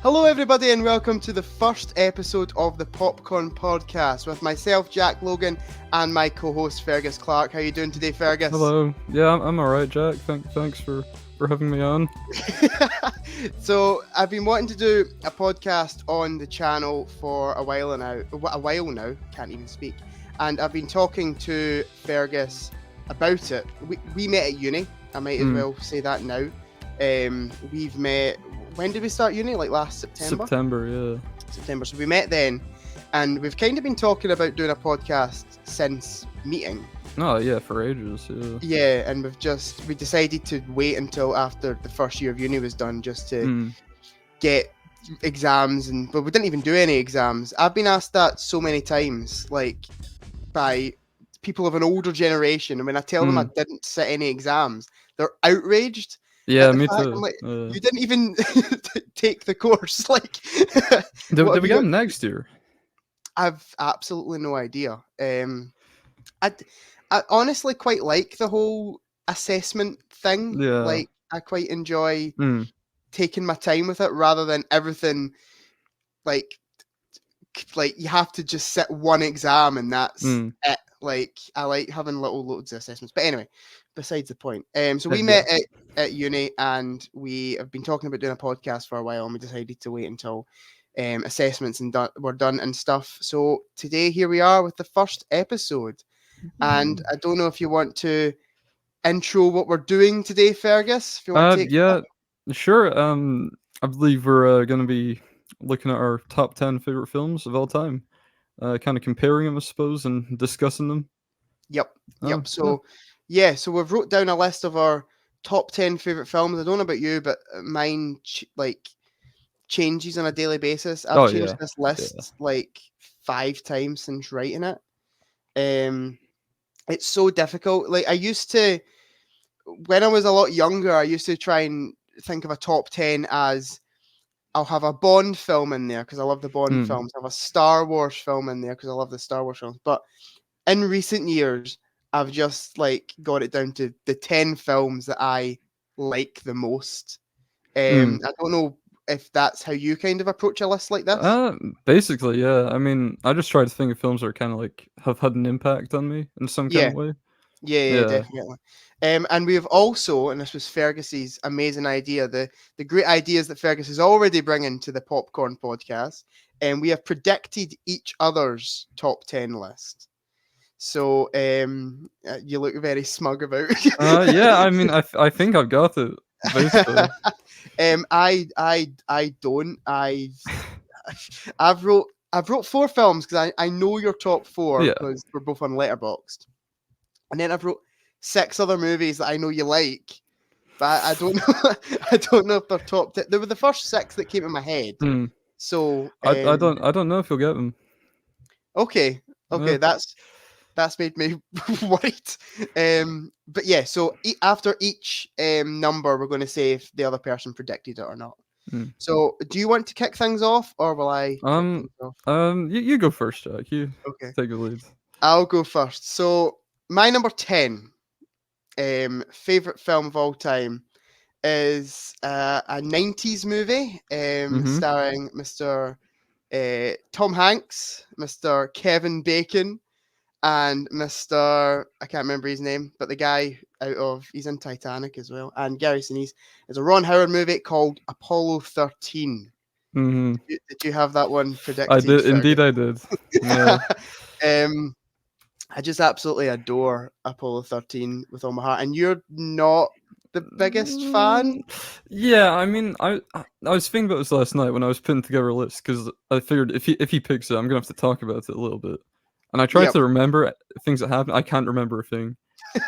Hello, everybody, and welcome to the first episode of the Popcorn Podcast with myself, Jack Logan, and my co-host Fergus Clark. How are you doing today, Fergus? Hello. Yeah, I'm all right, Jack. Thanks for having me on. So I've been wanting to do a podcast on the channel for a while now. Can't even speak. And I've been talking to Fergus about it. We met at uni. I might as well say that now. We've met. When did we start uni? Like last September? September. So we met then, and we've kind of been talking about doing a podcast since meeting. Oh yeah, for ages. Yeah. Yeah, and we decided to wait until after the first year of uni was done just to get exams, but we didn't even do any exams. I've been asked that so many times, like by people of an older generation, and when I tell them I didn't sit any exams, they're outraged. Yeah, me too. I'm like, you didn't even take the course. Like, did we get them next year? I've absolutely no idea. I honestly quite like the whole assessment thing. Yeah. Like, I quite enjoy taking my time with it rather than everything. Like you have to just sit one exam and that's it. Like, I like having loads of assessments. But anyway, besides the point. So we met at uni, and we have been talking about doing a podcast for a while, and we decided to wait until assessments were done and stuff. So today, here we are with the first episode. And I don't know if you want to intro what we're doing today, Fergus. If you want to take that. Sure. I believe we're going to be looking at our top 10 favorite films of all time. Kind of comparing them, I suppose, and discussing them. Yep. So we've wrote down a list of our top 10 favorite films. I don't know about you, but mine changes on a daily basis. I've changed this list like 5 times since writing it. It's so difficult. Like, I used to, when I was a lot younger, I used to try and think of a top 10 as I'll have a Bond film in there because I love the Bond films. I have a Star Wars film in there because I love the Star Wars films. But in recent years, I've just got it down to the 10 films that I like the most. I don't know if that's how you kind of approach a list like this. Basically, yeah. I mean, I just try to think of films that are kind of like have had an impact on me in some kind of way. Yeah, definitely. And we have also, and this was Fergus's amazing idea, the great ideas that Fergus is already bringing to the Popcorn Podcast, and we have predicted each other's top 10 list. So you look very smug about. Yeah, I mean, I think I've got it. Basically. I don't. I've wrote 4 films because I know your top 4 because we're both on Letterboxd. And then I've wrote 6 other movies that I know you like, but I don't know. I don't know if they're top 10. They were the first 6 that came in my head. So I don't know if you'll get them. Okay, that's made me worried. But yeah, so after each number, we're going to say if the other person predicted it or not. So, do you want to kick things off, or will I? Kick things off? You go first, Jack. You take the lead. I'll go first. So, my number 10 favorite film of all time is a 90s movie starring Mr. Tom Hanks, Mr. Kevin Bacon, and Mr. I can't remember his name, but the guy he's in Titanic as well, and Gary Sinise. It's a Ron Howard movie called Apollo 13. Did you have that one predicted? I did. Indeed, I did. Yeah. I just absolutely adore Apollo 13 with all my heart, and you're not the biggest fan. Yeah, I mean, I was thinking about this last night when I was putting together a list because I figured if he picks it, I'm gonna have to talk about it a little bit. And I tried to remember things that happened. I can't remember a thing.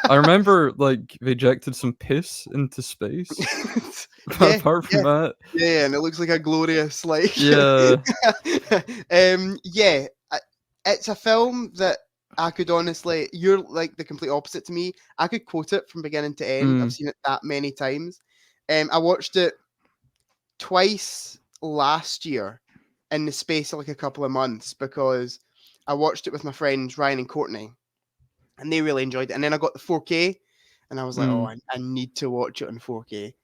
I remember like they ejected some piss into space. Apart from that, and it looks like a glorious it's a film that I could honestly, you're like the complete opposite to me. I could quote it from beginning to end. I've seen it that many times. I watched it twice last year in the space of like a couple of months because I watched it with my friends Ryan and Courtney, and they really enjoyed it. And then I got the 4K, and I was like, I need to watch it in 4K.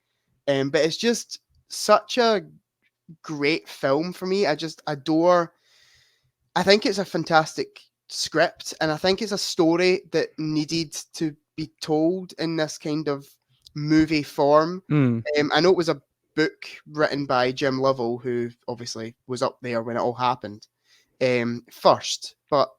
But it's just such a great film for me. I just adore. I think it's a fantastic script, and I think it's a story that needed to be told in this kind of movie form. I know it was a book written by Jim Lovell, who obviously was up there when it all happened first, but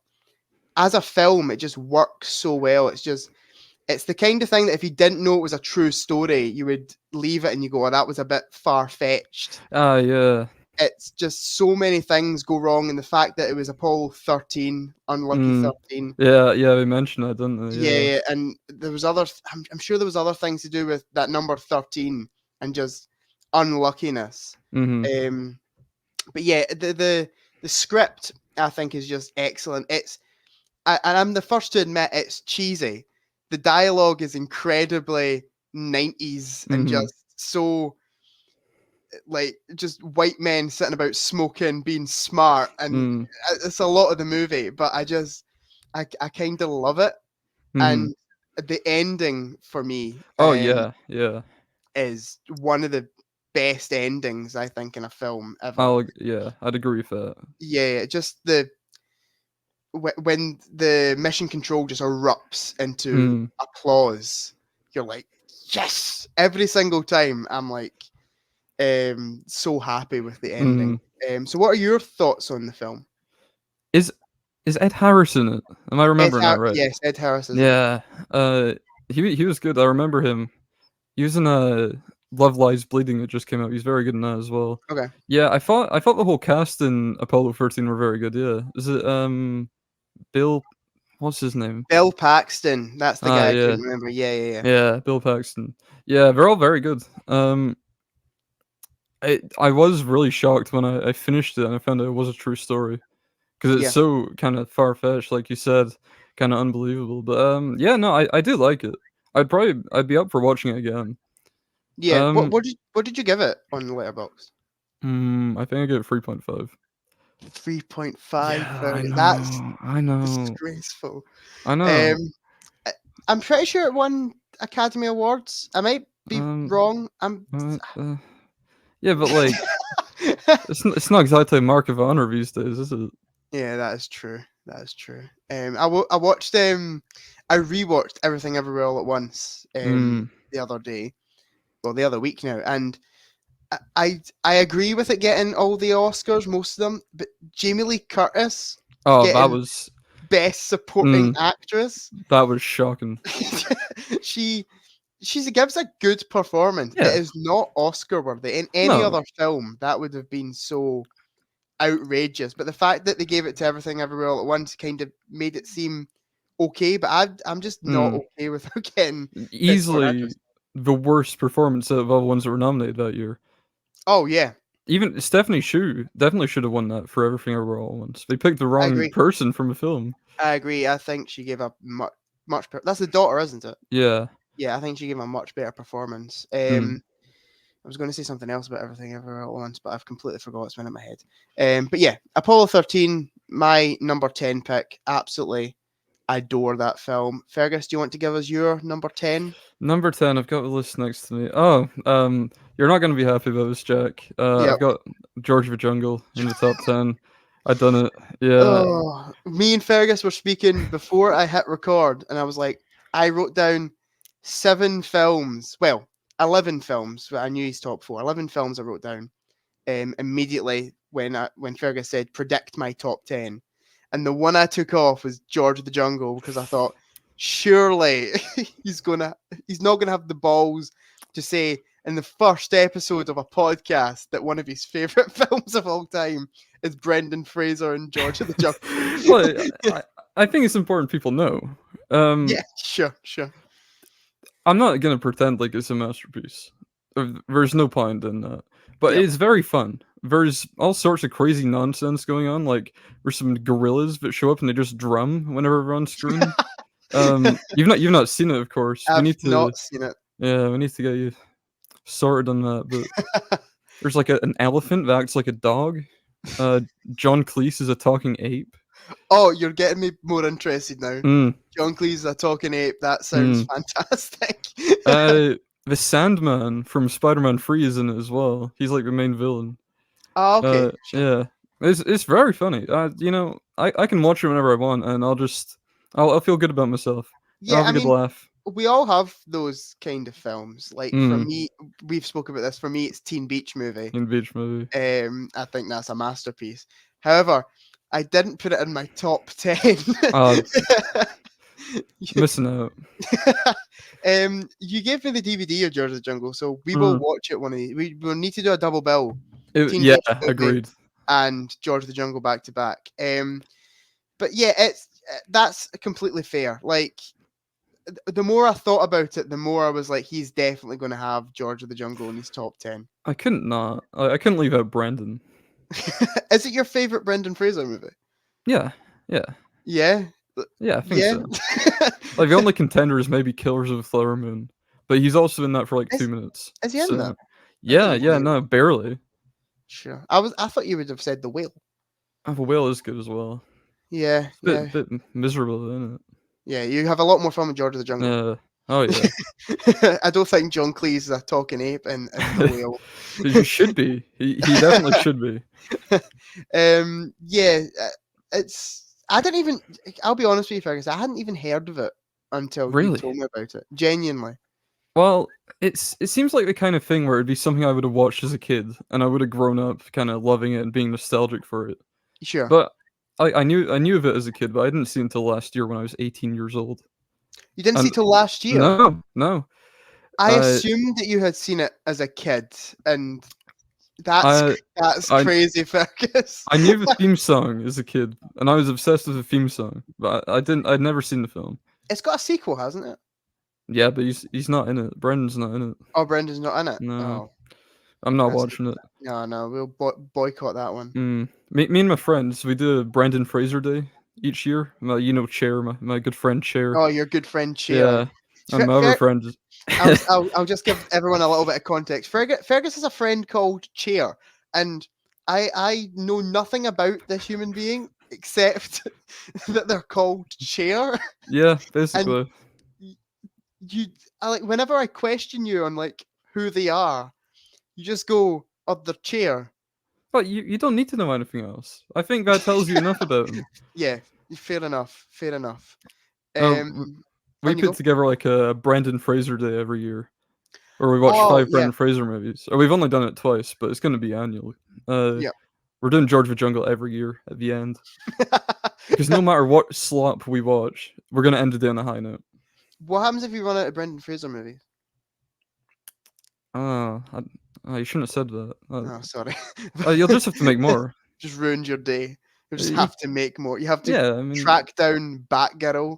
as a film, it just works so well. It's the kind of thing that if you didn't know it was a true story, you would leave it and you go, oh, that was a bit far-fetched. Yeah. It's just so many things go wrong, and the fact that it was Apollo 13, unlucky 13. Yeah, they mentioned that, didn't they? Yeah, and there was I'm sure there was other things to do with that number 13 and just unluckiness. But yeah, the script, I think, is just excellent. And I'm the first to admit it's cheesy. The dialogue is incredibly 90s and just so like just white men sitting about smoking, being smart, and it's a lot of the movie. But I kind of love it, and the ending for me, is one of the best endings I think in a film ever. I'd agree with that. Yeah, just when the mission control just erupts into applause, you're like, yes! Every single time, I'm like, so happy with the ending. So what are your thoughts on the film? Is Ed Harris in it? Am I remembering that right? Yes, Ed Harris is in it. He was good. I remember him. He was in Love Lies Bleeding. It just came out. He's very good in that as well. Okay. Yeah, I thought the whole cast in Apollo 13 were very good. Yeah. Is it Bill? What's his name? Bill Paxton. That's the guy I couldn't remember. Yeah. Yeah, Bill Paxton. Yeah, they're all very good. I was really shocked when I finished it and I found out it was a true story, because it's so kind of far-fetched, like you said, kind of unbelievable. But yeah, no, I do like it. I'd be up for watching it again. Yeah. What did you give it on Letterboxd? I think I gave it 3.5. 3.5. I know. Disgraceful. I know. I'm pretty sure it won Academy Awards. I might be wrong. Yeah, but like, it's not exactly a mark of honor these days, is it? Yeah, that is true. I watched. I rewatched Everything Everywhere All at Once the other day, well, the other week now, and I agree with it getting all the Oscars, most of them, but Jamie Lee Curtis. Oh, that was best supporting actress. That was shocking. She gives a good performance. Yeah. It is not Oscar worthy. In any other film, that would have been so outrageous. But the fact that they gave it to Everything Everywhere All at Once kind of made it seem okay. But I'm just not okay with her getting easily the worst performance of all the ones that were nominated that year. Oh yeah. Even Stephanie Hsu definitely should have won that for Everything Everywhere All at Once. They picked the wrong person from a film. I agree. I think she gave a much better. That's the daughter, isn't it? Yeah. Yeah, I think she gave a much better performance. I was going to say something else about Everything Everywhere All at Once, but I've completely forgot. It's been in my head. But yeah, Apollo 13, my number 10 pick. Absolutely adore that film. Fergus, do you want to give us your number 10? Number 10, I've got the list next to me. Oh, you're not going to be happy about this, Jack. I've got George of the Jungle in the top 10. I've done it. Yeah. Oh, me and Fergus were speaking before I hit record, and I was like, I wrote down 7 films. Well, 11 films. But I knew he's top 4. 11 films I wrote down immediately when Fergus said predict my top 10, and the one I took off was George of the Jungle, because I thought surely he's not gonna have the balls to say in the first episode of a podcast that one of his favorite films of all time is Brendan Fraser and George of the Jungle. Well, I think it's important people know. Yeah, sure. I'm not gonna pretend like it's a masterpiece. There's no point in that. But it's very fun. There's all sorts of crazy nonsense going on. Like there's some gorillas that show up and they just drum whenever they're on screen. You've not seen it, of course. I've not seen it. Yeah, we need to get you sorted on that. But there's like an elephant that acts like a dog. John Cleese is a talking ape. Oh, you're getting me more interested now. John Cleese is a talking ape. That sounds fantastic. The Sandman from Spider-Man 3 is in it as well. He's like the main villain. Oh, okay. Sure. Yeah, it's very funny. I can watch it whenever I want, and I'll feel good about myself. I'll Yeah, have I a good mean, laugh. we all have those kind of films. Like for Mm, me, we've spoken about this. For me, it's Teen Beach Movie. in beach movie. I think that's a masterpiece. However, I didn't put it in my top 10. Uh, Missing out. You gave me the DVD of George of the Jungle, so we will Mm. watch it one of these. We will need to do a double bill. Teen Yeah, Beach Movie agreed. and George of the Jungle back to back. But yeah, that's completely fair. Like the more I thought about it, the more I was like, he's definitely going to have George of the Jungle in his top 10. I couldn't not. I couldn't leave out Brandon. Is it your favorite Brendan Fraser movie? Yeah, yeah, Yeah. yeah. I think so. Like the only contender is maybe Killers of the Flower Moon, but he's also in that for like 2 minutes. Is he in that? Yeah, no, barely. Sure. I thought you would have said The Whale. Oh, the Whale is good as well. Yeah, It's a bit miserable, isn't it? Yeah, you have a lot more fun with George of the Jungle. Oh yeah. I don't think John Cleese is a talking ape in The Whale. He should be. He definitely should be. Yeah, it's. I didn't even. I'll be honest with you, Fergus. I hadn't even heard of it until you told me about it. Genuinely. Well, it seems like the kind of thing where it'd be something I would have watched as a kid, and I would have grown up kind of loving it and being nostalgic for it. Sure. But I knew of it as a kid, but I didn't see it until last year when I was 18 years old. You didn't see it till last year? No. I assumed that you had seen it as a kid, and that's crazy, Fergus. I knew the theme song as a kid, and I was obsessed with the theme song, but I'd never seen the film. It's got a sequel, hasn't it? Yeah, but he's not in it. Brendan's not in it. Oh, Brendan's not in it? No. Oh. I'm not watching it. No, we'll boycott that one. Me and my friends, we do a Brendan Fraser Day each year. Chair, my good friend Chair. Oh, your good friend Chair. Yeah, and my other friend. I'll just give everyone a little bit of context. Fergus has a friend called Chair, and I know nothing about this human being except that they're called Chair. Yeah, basically. And whenever I question you on like who they are, you just go, "Oh, the Chair." But you don't need to know anything else. I think that tells you enough about them. Yeah, fair enough. We put together like a Brendan Fraser Day every year, where we watch 5 Brendan Fraser movies. Or we've only done it twice, but it's going to be annual. We're doing George of the Jungle every year at the end, because no matter what slop we watch, we're going to end the day on a high note. What happens if you run out of Brendan Fraser movies? You shouldn't have said that. Oh, sorry. You'll just have to make more. Just ruined your day. You just have to make more. You have to track down Batgirl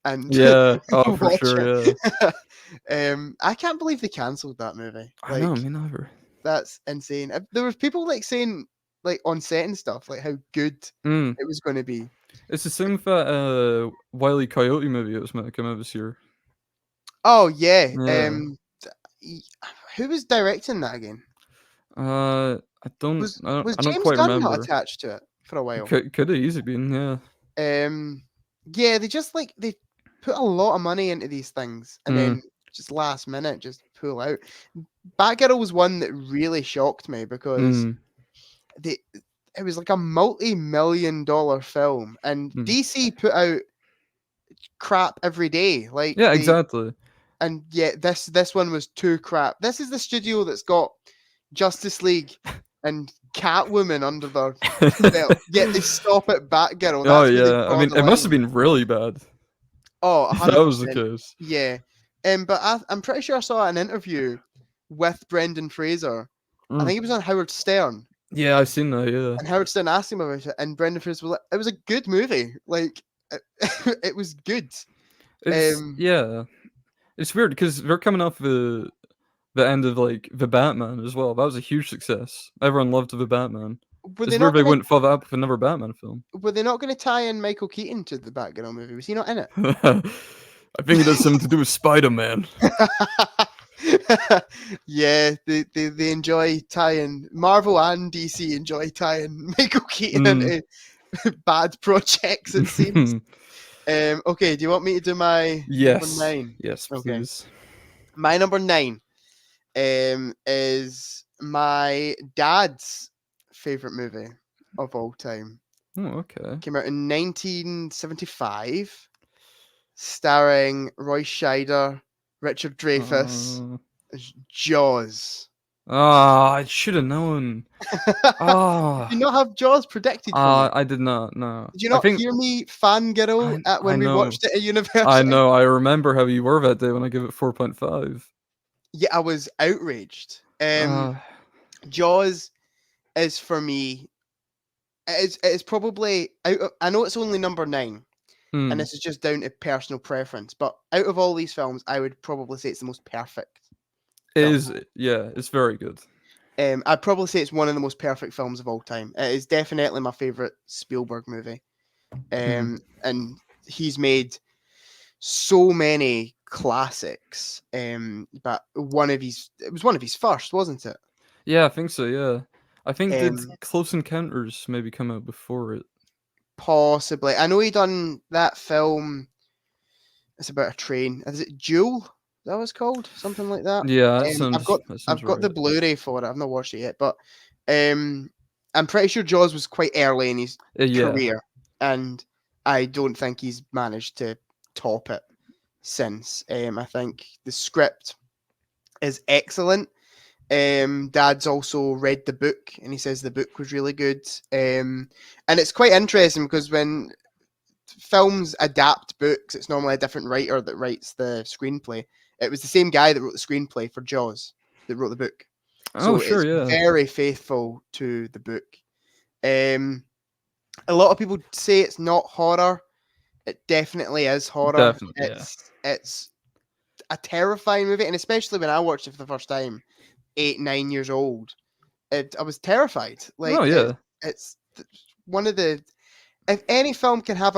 and for sure. Yeah. I can't believe they cancelled that movie. I know, me neither. That's insane. There was people like saying like on set and stuff like how good it was going to be. It's the same with that Wile E. Coyote movie that was meant to come out this year. Oh yeah. Who was directing that again? I don't Was James Gunn remember. not attached to it for a while? Could have easily been, yeah. Yeah, they just they put a lot of money into these things and then just last minute just pull out. Batgirl was one that really shocked me because it was like a multi-million-dollar film, and DC put out crap every day. Like exactly. And yet this one was too crap. This is the studio that's got Justice League and Catwoman under their belt. Yet they stop at Batgirl. That's I mean, it must have been really bad. Oh, 100%. That was the case. Yeah. But I'm pretty sure I saw an interview with Brendan Fraser. I think it was on Howard Stern. Yeah, I've seen that, yeah. And Howard Stern asked him about it, and Brendan Fraser was like, it was a good movie. Like, it was good. It's weird because they're coming off the end of like the Batman as well. That was a huge success. Everyone loved the Batman. It's weird they wouldn't follow that up with another Batman film. Were they not going to tie in Michael Keaton to the Batgirl movie? Was he not in it? I think it has something to do with Spider-Man. Yeah, they enjoy tying. Marvel and DC enjoy tying Michael Keaton into bad projects, it seems. Okay, do you want me to do my number 9? Yes, please. My number 9 is my dad's favorite movie of all time. Oh, okay. Came out in 1975, starring Roy Scheider, Richard Dreyfuss, Jaws. I should have known. Did you not have Jaws predicted for me? I did not. No. Did you not hear me fangirl when we watched it at university? I know. I remember how you were that day when I gave it 4.5. Yeah, I was outraged. Jaws is for me. It's probably I know it's only number 9, and this is just down to personal preference. But out of all these films, I would probably say it's the most perfect. It's very good. I'd probably say it's one of the most perfect films of all time. It is definitely my favorite Spielberg movie. And he's made so many classics. But it was one of his first, wasn't it? Yeah, I think so. Yeah, I think did Close Encounters maybe come out before it? Possibly. I know he done that film. It's about a train. Is it Jewel? Is that what it's called? Something like that. Yeah, I've got the Blu-ray for it. I've not watched it yet, but I'm pretty sure Jaws was quite early in his career, and I don't think he's managed to top it since. I think the script is excellent. Dad's also read the book, and he says the book was really good. And it's quite interesting because when films adapt books, it's normally a different writer that writes the screenplay. It was the same guy that wrote the screenplay for Jaws that wrote the book. So it's very faithful to the book. A lot of people say it's not horror. It definitely is horror. It's a terrifying movie, and especially when I watched it for the first time, 8-9 years old, I was terrified. It's one of the. If any film can have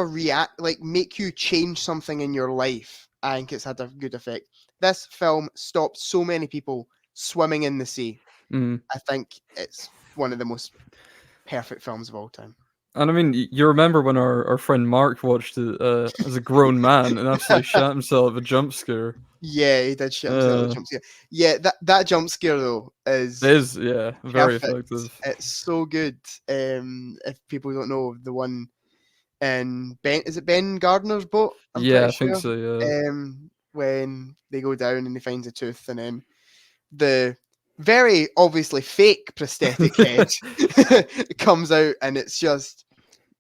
make you change something in your life, I think it's had a good effect. This film stopped so many people swimming in the sea. I think it's one of the most perfect films of all time. And I mean, you remember when our friend Mark watched it as a grown man and absolutely shot himself at a jump scare. Yeah, he did shit himself at a jump scare. Yeah, that jump scare though is very effective. It's so good. If people don't know, the one in Ben Gardner's boat? I think so. Yeah. When they go down and he finds a tooth, and then the very obviously fake prosthetic head comes out, and it's just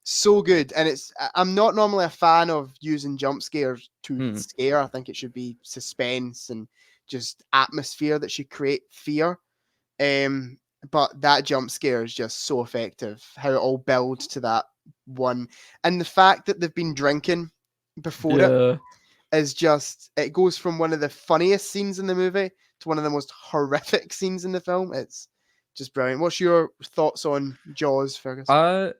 so good. And I'm not normally a fan of using jump scares to scare. I think it should be suspense and just atmosphere that should create fear. But that jump scare is just so effective. How it all builds to that one, and the fact that they've been drinking before it is just, it goes from one of the funniest scenes in the movie to one of the most horrific scenes in the film. It's just brilliant. What's your thoughts on Jaws, Fergus? I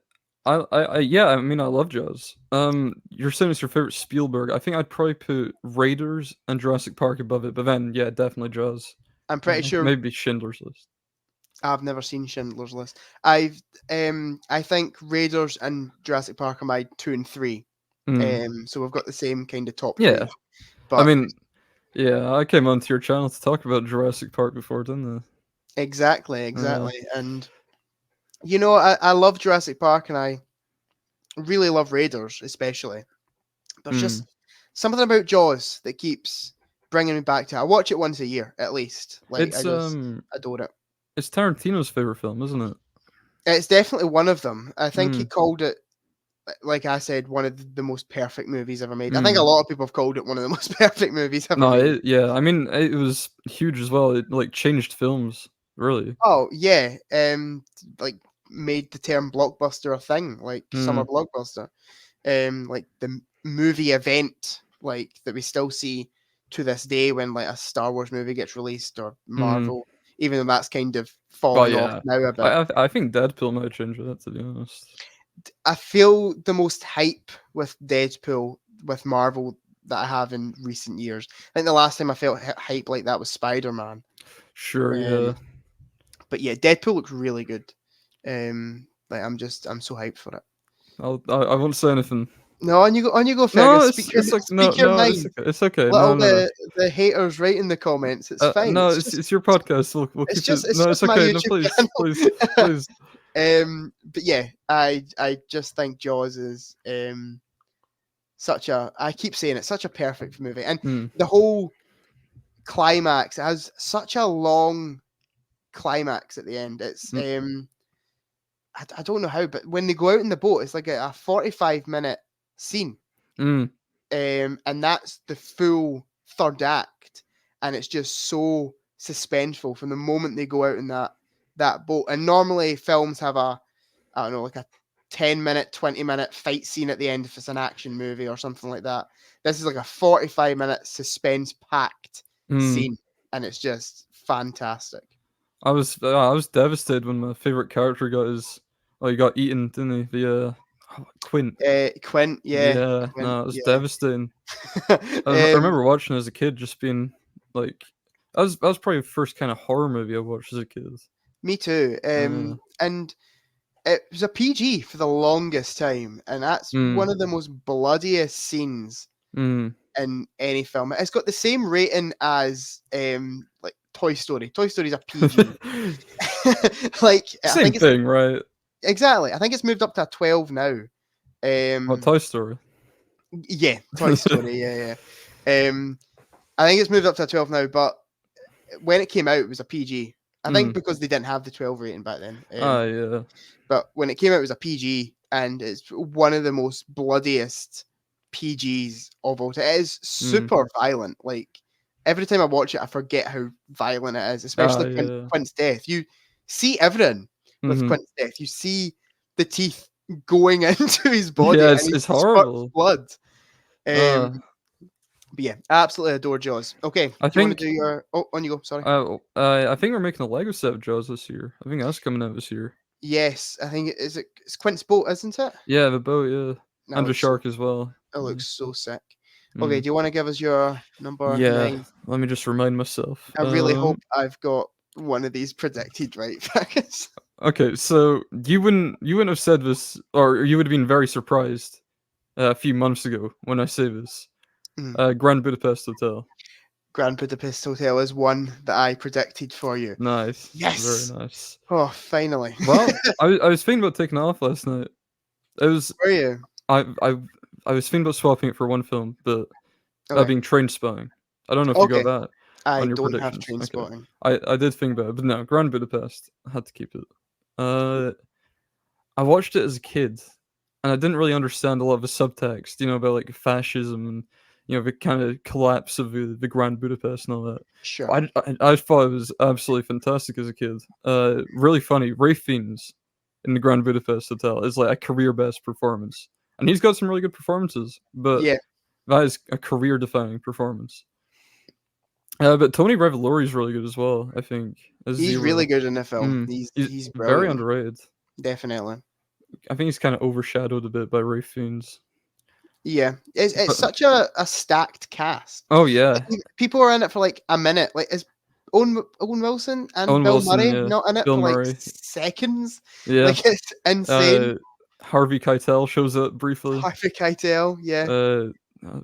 mean, I love Jaws. You're saying it's your favorite Spielberg. I think I'd probably put Raiders and Jurassic Park above it, but then definitely Jaws. I'm pretty sure maybe Schindler's List. I've never seen Schindler's List. I think Raiders and Jurassic Park are my 2 and 3. So we've got the same kind of top. Yeah, but I mean, I came onto your channel to talk about Jurassic Park before, didn't I? Exactly. And you know, I love Jurassic Park, and I really love Raiders, especially. There's just something about Jaws that keeps bringing me back to it. I watch it once a year at least. I just adore it. It's Tarantino's favorite film, isn't it? It's definitely one of them. I think he called it, like I said, one of the most perfect movies ever made. I think a lot of people have called it one of the most perfect movies ever made. I mean, it was huge as well. It changed films, really. Oh, yeah. Made the term blockbuster a thing, like summer blockbuster. Like the movie event, like that we still see to this day when like a Star Wars movie gets released or Marvel. Even though that's kind of falling off now a bit. I think Deadpool might change that, to be honest. I feel the most hype with Deadpool with Marvel that I have in recent years. I think the last time I felt hype like that was Spider-Man. Sure, yeah. But yeah, Deadpool looks really good. I'm so hyped for it. I won't say anything. No, on you go, Fergus. No, speak your mind. It's okay. The haters right in the comments. It's fine. No, it's your podcast. We'll keep it. No, it's okay. No, please. But yeah, I just think Jaws is I keep saying it, such a perfect movie, and the whole climax, it has such a long climax at the end. It's I don't know how, but when they go out in the boat, it's like a 45-minute scene, and that's the full third act, and it's just so suspenseful from the moment they go out in that boat. And normally films have I don't know, like a 10-minute, 20-minute fight scene at the end if it's an action movie or something like that. This is like a 45-minute suspense-packed scene, and it's just fantastic. I was devastated when my favorite character got eaten, didn't he? Quint. Quint, yeah. Yeah, Quint, no, it was yeah. devastating. I remember watching as a kid, just being like, that was probably the first kind of horror movie I watched as a kid. Me too. And it was a PG for the longest time, and that's one of the most bloodiest scenes in any film. It's got the same rating as like Toy Story. Toy Story's a PG. Like same thing, right? Exactly. I think it's moved up to a 12 now. Toy Story. Yeah, Toy Story. yeah. I think it's moved up to a 12 now, but when it came out, it was a PG. I think because they didn't have the 12 rating back then. Yeah. But when it came out, it was a PG, and it's one of the most bloodiest PGs of all time. It is super violent. Like, every time I watch it, I forget how violent it is, especially Quint's death. You see everything with Quint's death. You see the teeth going into his body. Yeah, and it's horrible. Blood. But yeah, I absolutely adore Jaws. Okay, do you want to do your... Oh, on you go, sorry. I think we're making a Lego set of Jaws this year. I think that's coming out this year. Yes, I think it's Quint's boat, isn't it? Yeah, the boat, yeah. And the shark as well. It looks so sick. Okay, do you want to give us your number 9? Yeah, let me just remind myself. I really hope I've got one of these predicted right. Okay, so you wouldn't have said this, or you would have been very surprised a few months ago when I say this. Grand Budapest Hotel. Grand Budapest Hotel is one that I predicted for you. Nice. Yes. Very nice. Oh, finally. Well, I was thinking about taking off last night. It was. Were you? I was thinking about swapping it for one film, but that being Trainspotting. I don't know if you got that. I on your don't have predictions. Trainspotting. I did think about it, but no, Grand Budapest. I had to keep it. I watched it as a kid, and I didn't really understand a lot of the subtext, about like fascism and the kind of collapse of the Grand Budapest and all that. Sure. I thought it was absolutely fantastic as a kid. Really funny. Ralph Fiennes in the Grand Budapest Hotel is like a career best performance, and he's got some really good performances, but that is a career defining performance. But Tony Revolori is really good as well, I think. He's really good in the film. He's very underrated. Definitely. I think he's kind of overshadowed a bit by Ralph Fiennes. Yeah, it's such a stacked cast. Oh yeah, like, people are in it for like a minute. Like, is Owen Wilson and Bill Murray not in it Bill for Murray. Like seconds? Yeah, like it's insane. Harvey Keitel shows up briefly. Harvey Keitel, yeah.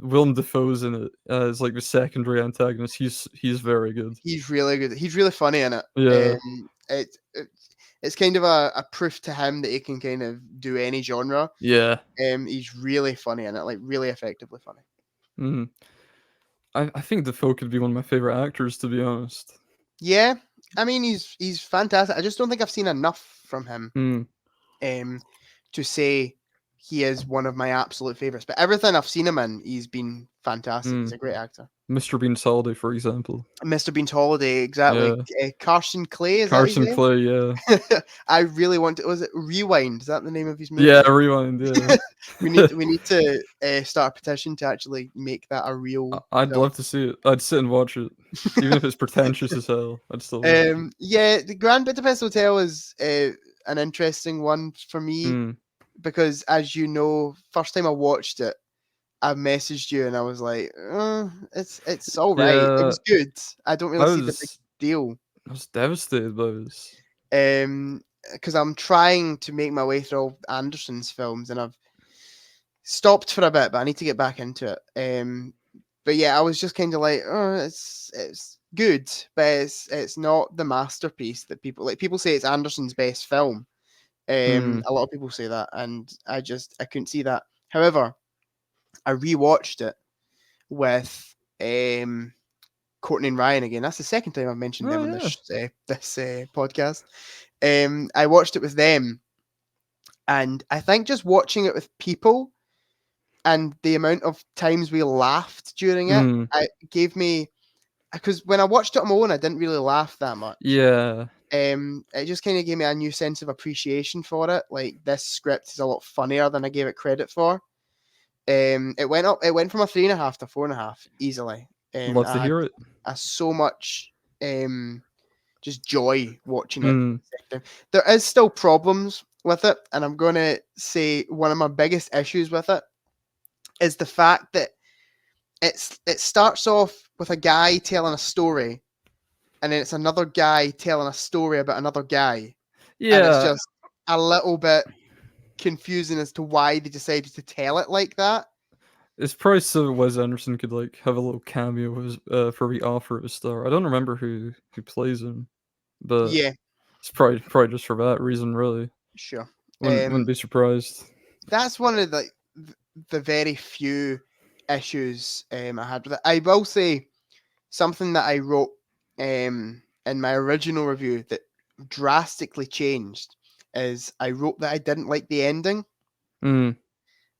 Willem Dafoe's in it as like the secondary antagonist. He's very good. He's really good. He's really funny in it. Yeah. It's kind of a proof to him that he can kind of do any genre. Yeah. He's really funny in it, like really effectively funny. Mm-hmm. I think Dafoe could be one of my favorite actors, to be honest. Yeah, I mean he's fantastic. I just don't think I've seen enough from him to say he is one of my absolute favorites. But everything I've seen him in, he's been fantastic. He's a great actor. Mr. Bean's Holiday, for example. Mr. Bean's Holiday, exactly. Yeah. Carson Clay, is Carson that his Clay, name? yeah. I really want to. Was it Rewind? Is that the name of his movie? Yeah, Rewind. Yeah. we need to start a petition to actually make that a real. I'd love to see it. I'd sit and watch it, even if it's pretentious as hell. I'd still. Yeah, the Grand Budapest Hotel is an interesting one for me because, as you know, first time I watched it, I messaged you and I was like, it's all right. Yeah, it was good. I don't really see the big deal. I was devastated by this. Because I'm trying to make my way through all Anderson's films and I've stopped for a bit, but I need to get back into it. But yeah, I was just kind of like, it's good, but it's not the masterpiece that people say it's Anderson's best film. A lot of people say that, and I couldn't see that. However, I rewatched it with Courtney and Ryan again. That's the second time I've mentioned them on this podcast. I watched it with them, and I think just watching it with people and the amount of times we laughed during it, it gave me, because when I watched it on my own, I didn't really laugh that much. Yeah. It just kind of gave me a new sense of appreciation for it. Like, this script is a lot funnier than I gave it credit for. It went from a 3.5 to 4.5 easily. Love to hear it. So much just joy watching it. There is still problems with it, and I'm going to say one of my biggest issues with it is the fact that it starts off with a guy telling a story, and then it's another guy telling a story about another guy. Yeah. And it's just a little bit confusing as to why they decided to tell it like that. It's probably so Wes Anderson could like have a little cameo for the offer of a star. I don't remember who plays him, but yeah, it's probably just for that reason, really. Sure, wouldn't be surprised. That's one of the very few issues I had with it. I will say something that I wrote in my original review that drastically changed is I wrote that I didn't like the ending.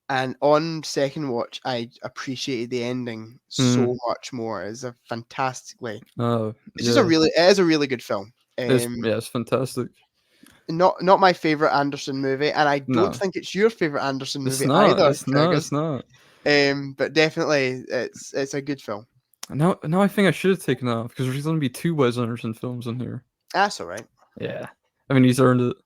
And on second watch, I appreciated the ending so much more. It's a fantastically. It's just it is a really good film. It's fantastic. Not my favorite Anderson movie, and I don't think it's your favorite Anderson movie either. It's not. But definitely, it's a good film. Now I think I should have taken off because there's going to be 2 Wes Anderson films in here. That's all right. Yeah, I mean he's earned it.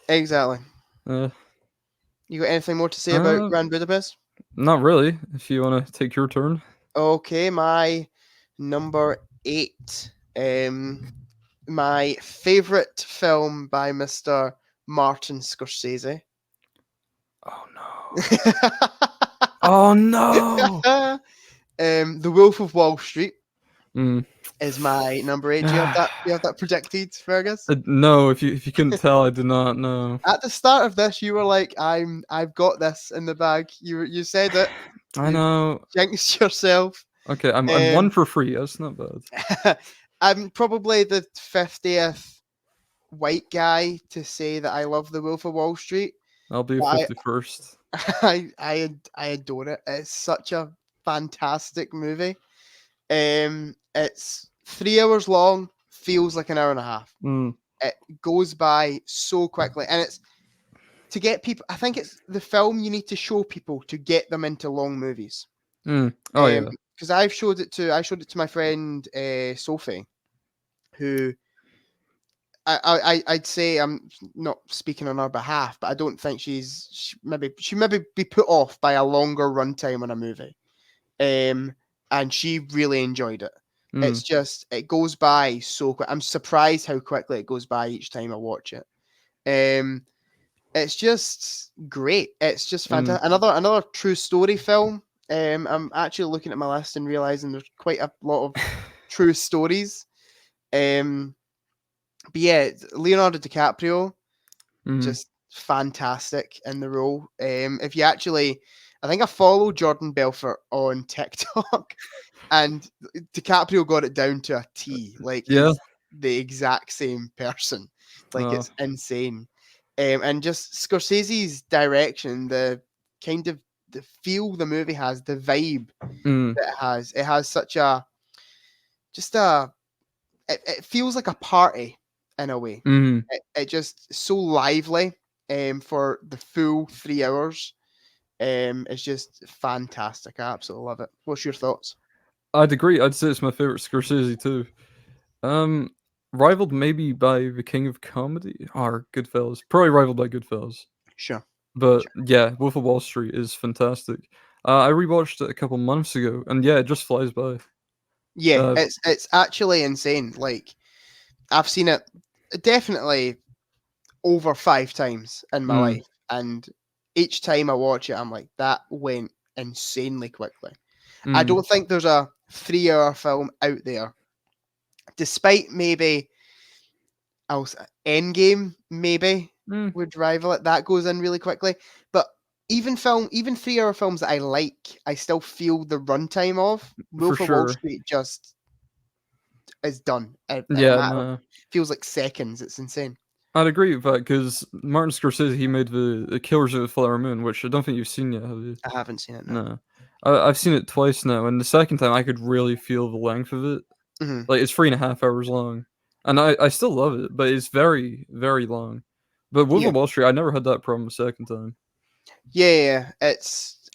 Exactly. You got anything more to say about Grand Budapest? Not really. If you want to take your turn. Okay, my number 8. My favorite film by Mr. Martin Scorsese. Oh no. Oh no. The Wolf of Wall Street is my number 8. Do you have that predicted, Fergus? No, if you couldn't tell, I did not know. At the start of this, you were like, "I've got this in the bag." You said it. I know. Jinxed yourself. Okay, I'm 1 for 3. That's not bad. I'm probably the 50th white guy to say that I love The Wolf of Wall Street. I'll be 51st. I adore it. It's such a fantastic movie. It's 3 hours long, feels like an hour and a half. It goes by so quickly, and it's to get people. I think it's the film you need to show people to get them into long movies. Yeah. Because I showed it to my friend Sophie, who I'd say I'm not speaking on her behalf, but I don't think she maybe be put off by a longer runtime on a movie, and she really enjoyed it. It's just it goes by so quick. I'm surprised how quickly it goes by each time I watch it. It's just great. It's just fantastic. Another true story film. I'm actually looking at my list and realizing there's quite a lot of true stories. But yeah, Leonardo DiCaprio, just fantastic in the role. If you actually, I think I follow Jordan Belfort on TikTok, and DiCaprio got it down to a T. Like, he's the exact same person. Like, it's insane. And just Scorsese's direction, the kind of the feel the movie has, the vibe that it has such a, it feels like a party in a way. It just so lively for the full 3 hours. It's just fantastic. I absolutely love it. What's your thoughts? I'd agree. I'd say it's my favorite Scorsese too. Rivaled maybe by The King of Comedy or Goodfellas. Probably rivaled by Goodfellas. Sure. But yeah, Wolf of Wall Street is fantastic. I rewatched it a couple months ago, and yeah, it just flies by. Yeah, it's actually insane. Like, I've seen it definitely over 5 times in my life, and each time I watch it, I'm like, that went insanely quickly. I don't think there's a 3-hour film out there, despite maybe Endgame, maybe would rival it. That goes in really quickly. But even 3-hour films that I like, I still feel the runtime of. Wolf of Wall Street just is done. Feels like seconds. It's insane. I'd agree with that because Martin Scorsese, he made the Killers of the Flower Moon, which I don't think you've seen yet, have you? I haven't seen it. No. I've seen it twice now, and the second time I could really feel the length of it. Like, it's 3.5 hours long, and I still love it, but it's very, very long. But Wolf of Wall Street, I never had that problem the second time. Yeah, it's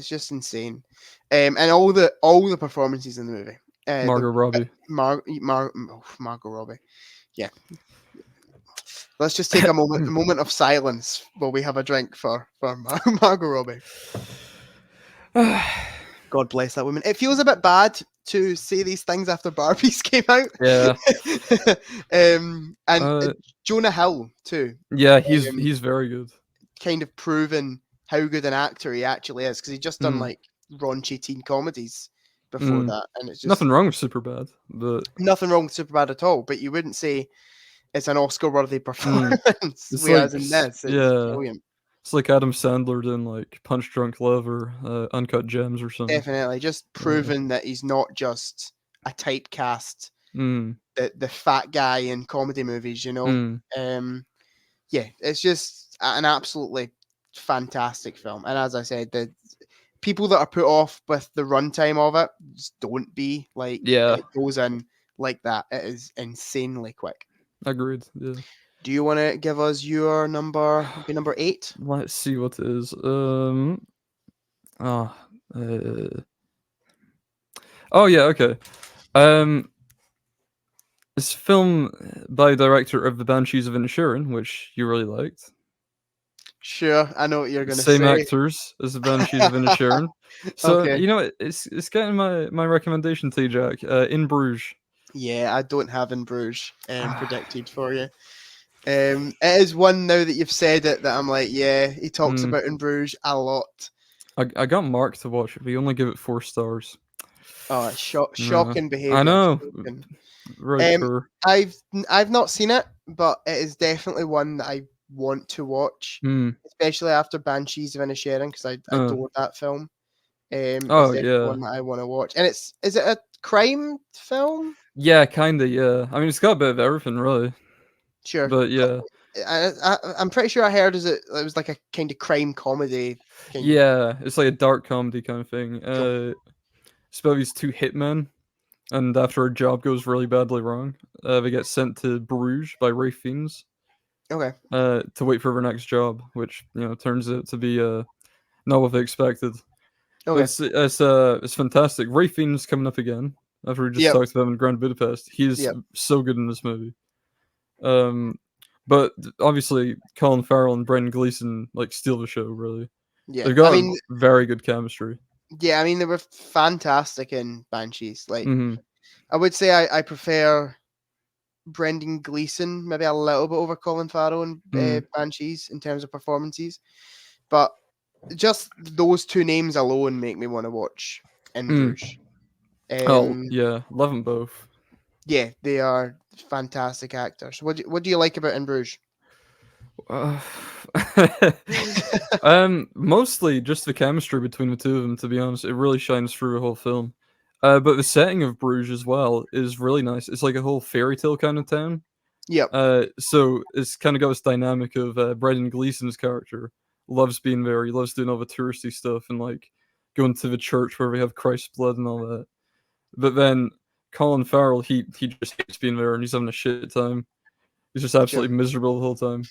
just insane, and all the performances in the movie. Margot Robbie. Margot Robbie. Yeah. Let's just take a moment of silence while we have a drink for Margot Robbie. God bless that woman. It feels a bit bad to say these things after Barbies came out. Yeah. And Jonah Hill too. Yeah, he's very good. Kind of proven how good an actor he actually is, because he's just done like raunchy teen comedies before that, and it's just nothing wrong with Superbad, but nothing wrong with Superbad at all. But you wouldn't say it's an Oscar-worthy performance, whereas in this, it's brilliant. It's like Adam Sandler in like Punch Drunk Love or Uncut Gems or something. Definitely, just proven that he's not just a typecast, the fat guy in comedy movies, you know. Yeah, it's just an absolutely fantastic film. And as I said, the people that are put off with the runtime of it, just don't be. Like, it goes in like that. It is insanely quick. Agreed. Yeah. Do you want to give us your number 8? Let's see what it is. Oh yeah, okay. This film by director of The Banshees of Inisherin, which you really liked. Sure, I know what you're going to say. Same actors as The Banshees of Inisherin. So, you know, it's getting my recommendation to you, Jack. In Bruges. Yeah, I don't have In Bruges predicted for you. It is one now that you've said it that I'm like, yeah, he talks about In Bruges a lot. I got Mark to watch it, but he only give it 4 stars. Oh, shocking behavior. I know. Right. I've not seen it, but it is definitely one that I want to watch, especially after Banshees of Inisherin, because I adore that film. It's one that I want to watch. And is it a crime film? Yeah, kinda. Yeah, I mean, it's got a bit of everything, really. Sure, but yeah, I'm pretty sure I heard it was like a kind of crime comedy. It's like a dark comedy kind of thing. It's about these 2 hitmen, and after a job goes really badly wrong, they get sent to Bruges by Ralph Fiennes. Okay. To wait for their next job, which turns out to be not what they expected. Okay. It's fantastic. Ralph Fiennes coming up again after we just talked about him in Grand Budapest. He's so good in this movie. But obviously Colin Farrell and Brendan Gleeson like steal the show, really. Yeah, they've got very good chemistry. Yeah, I mean they were fantastic in Banshees. Like, I would say I prefer Brendan Gleeson maybe a little bit over Colin Farrell in Banshees in terms of performances, but just those 2 names alone make me want to watch In Bruges. Love them both. Yeah, they are fantastic actors. What do you like about In Bruges? Mostly just the chemistry between the 2 of them. To be honest, it really shines through the whole film. But the setting of Bruges as well is really nice. It's like a whole fairy tale kind of town. Yep. So it's kind of got this dynamic of Brendan Gleeson's character loves being there. He loves doing all the touristy stuff and like going to the church where we have Christ's blood and all that. But then Colin Farrell, he just hates being there and he's having a shit time. He's just absolutely miserable the whole time.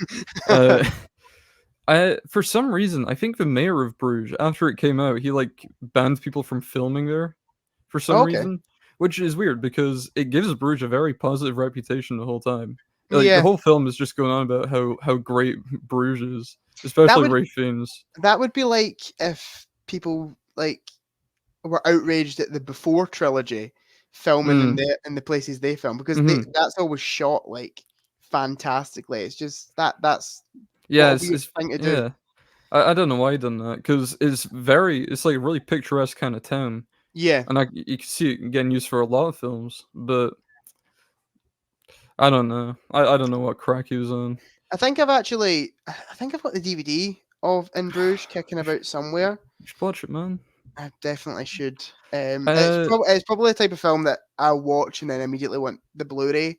For some reason, I think the mayor of Bruges, after it came out, he like banned people from filming there for some reason, which is weird because it gives Bruges a very positive reputation the whole time. Like, the whole film is just going on about how great Bruges is, especially Ralph Fiennes. That would be like if people like were outraged at the Before trilogy filming in the places they film, because that's always shot like fantastically. It's just that's it's thing to do. I don't know why he done that, because it's like a really picturesque kind of town. Yeah, and you can see it getting used for a lot of films, but I don't know. I don't know what crack he was on. I think I've got the DVD of In Bruges kicking about somewhere. You should watch it, man. I definitely should. It's probably the type of film that I'll watch and then immediately want the Blu-ray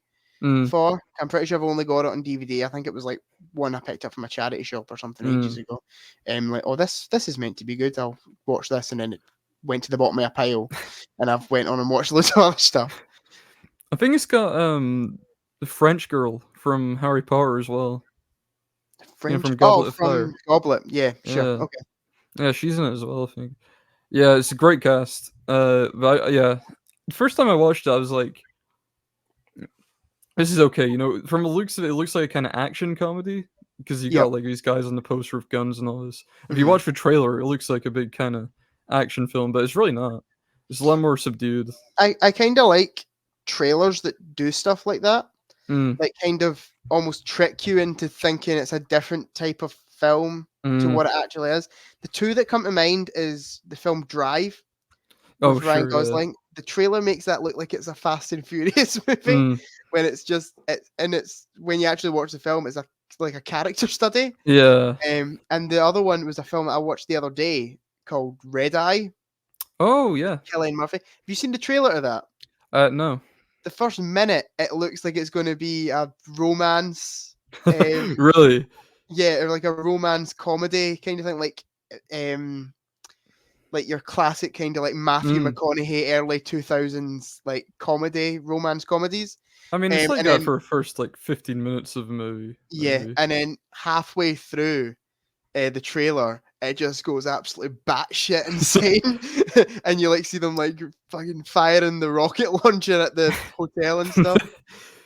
for. I'm pretty sure I've only got it on DVD. I think it was like one I picked up from a charity shop or something ages ago. Like, oh, this is meant to be good. I'll watch this, and then it went to the bottom of a pile, and I've went on and watched loads of other stuff. I think it's got the French girl from Harry Potter as well. From Goblet of Fire. Goblet, yeah, sure, okay. Yeah, she's in it as well, I think. Yeah, it's a great cast. But the first time I watched it, I was like, this is okay. You know, from the looks of it, it looks like a kind of action comedy because you got like these guys on the poster with guns and all this. If you watch the trailer, it looks like a big kind of action film, but it's really not. It's a lot more subdued. I kind of like trailers that do stuff like that. Like kind of almost trick you into thinking it's a different type of film to what it actually is. The two that come to mind is the film Drive with Ryan Gosling. Yeah. The trailer makes that look like it's a Fast and Furious movie when it's just when you actually watch the film, it's like a character study. Yeah. And the other one was a film that I watched the other day called Red Eye. Oh yeah, Cillian Murphy. Have you seen the trailer of that? No. The first minute, it looks like it's going to be a romance. Really? Yeah, or like a romance comedy kind of thing, like your classic kind of like Matthew McConaughey early 2000s like romance comedies. I mean, it's like that for the first like 15 minutes of the movie. Yeah, maybe. And then halfway through the trailer, it just goes absolutely batshit insane, and you like see them like fucking firing the rocket launcher at the hotel and stuff.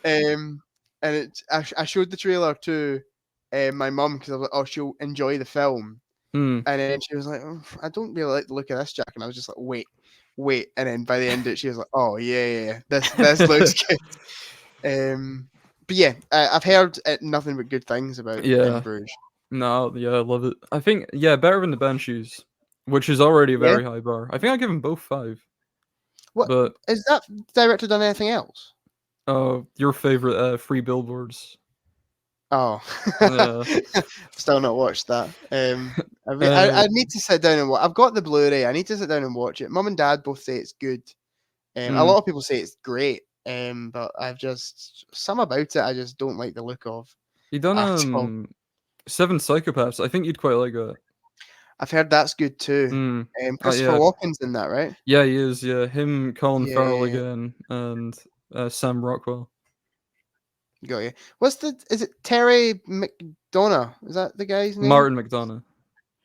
And I showed the trailer to my mum because I was like, oh, she'll enjoy the film. And then she was like, oh, I don't really like the look of this, Jack. And I was just like, wait. And then by the end of it, she was like, oh yeah, this looks good. But yeah, I've heard nothing but good things about In Bruges. No, yeah, I love it. I think better than the Banshees, which is already a very high bar. I think I give them both 5. What? But is that director done anything else? Oh, your favorite, Free Billboards. Oh, still not watched that. I need to sit down and watch. I've got the Blu-ray. I need to sit down and watch it. Mum and Dad both say it's good. A lot of people say it's great. But I've just some about it I just don't like the look of. You done 7 Psychopaths. I think you'd quite like that. I've heard that's good too. Christopher Walken's in that, right? Yeah, he is. Yeah, him, Colin Farrell again, and Sam Rockwell. Got you. Is it Terry McDonough? Is that the guy's name? Martin McDonough.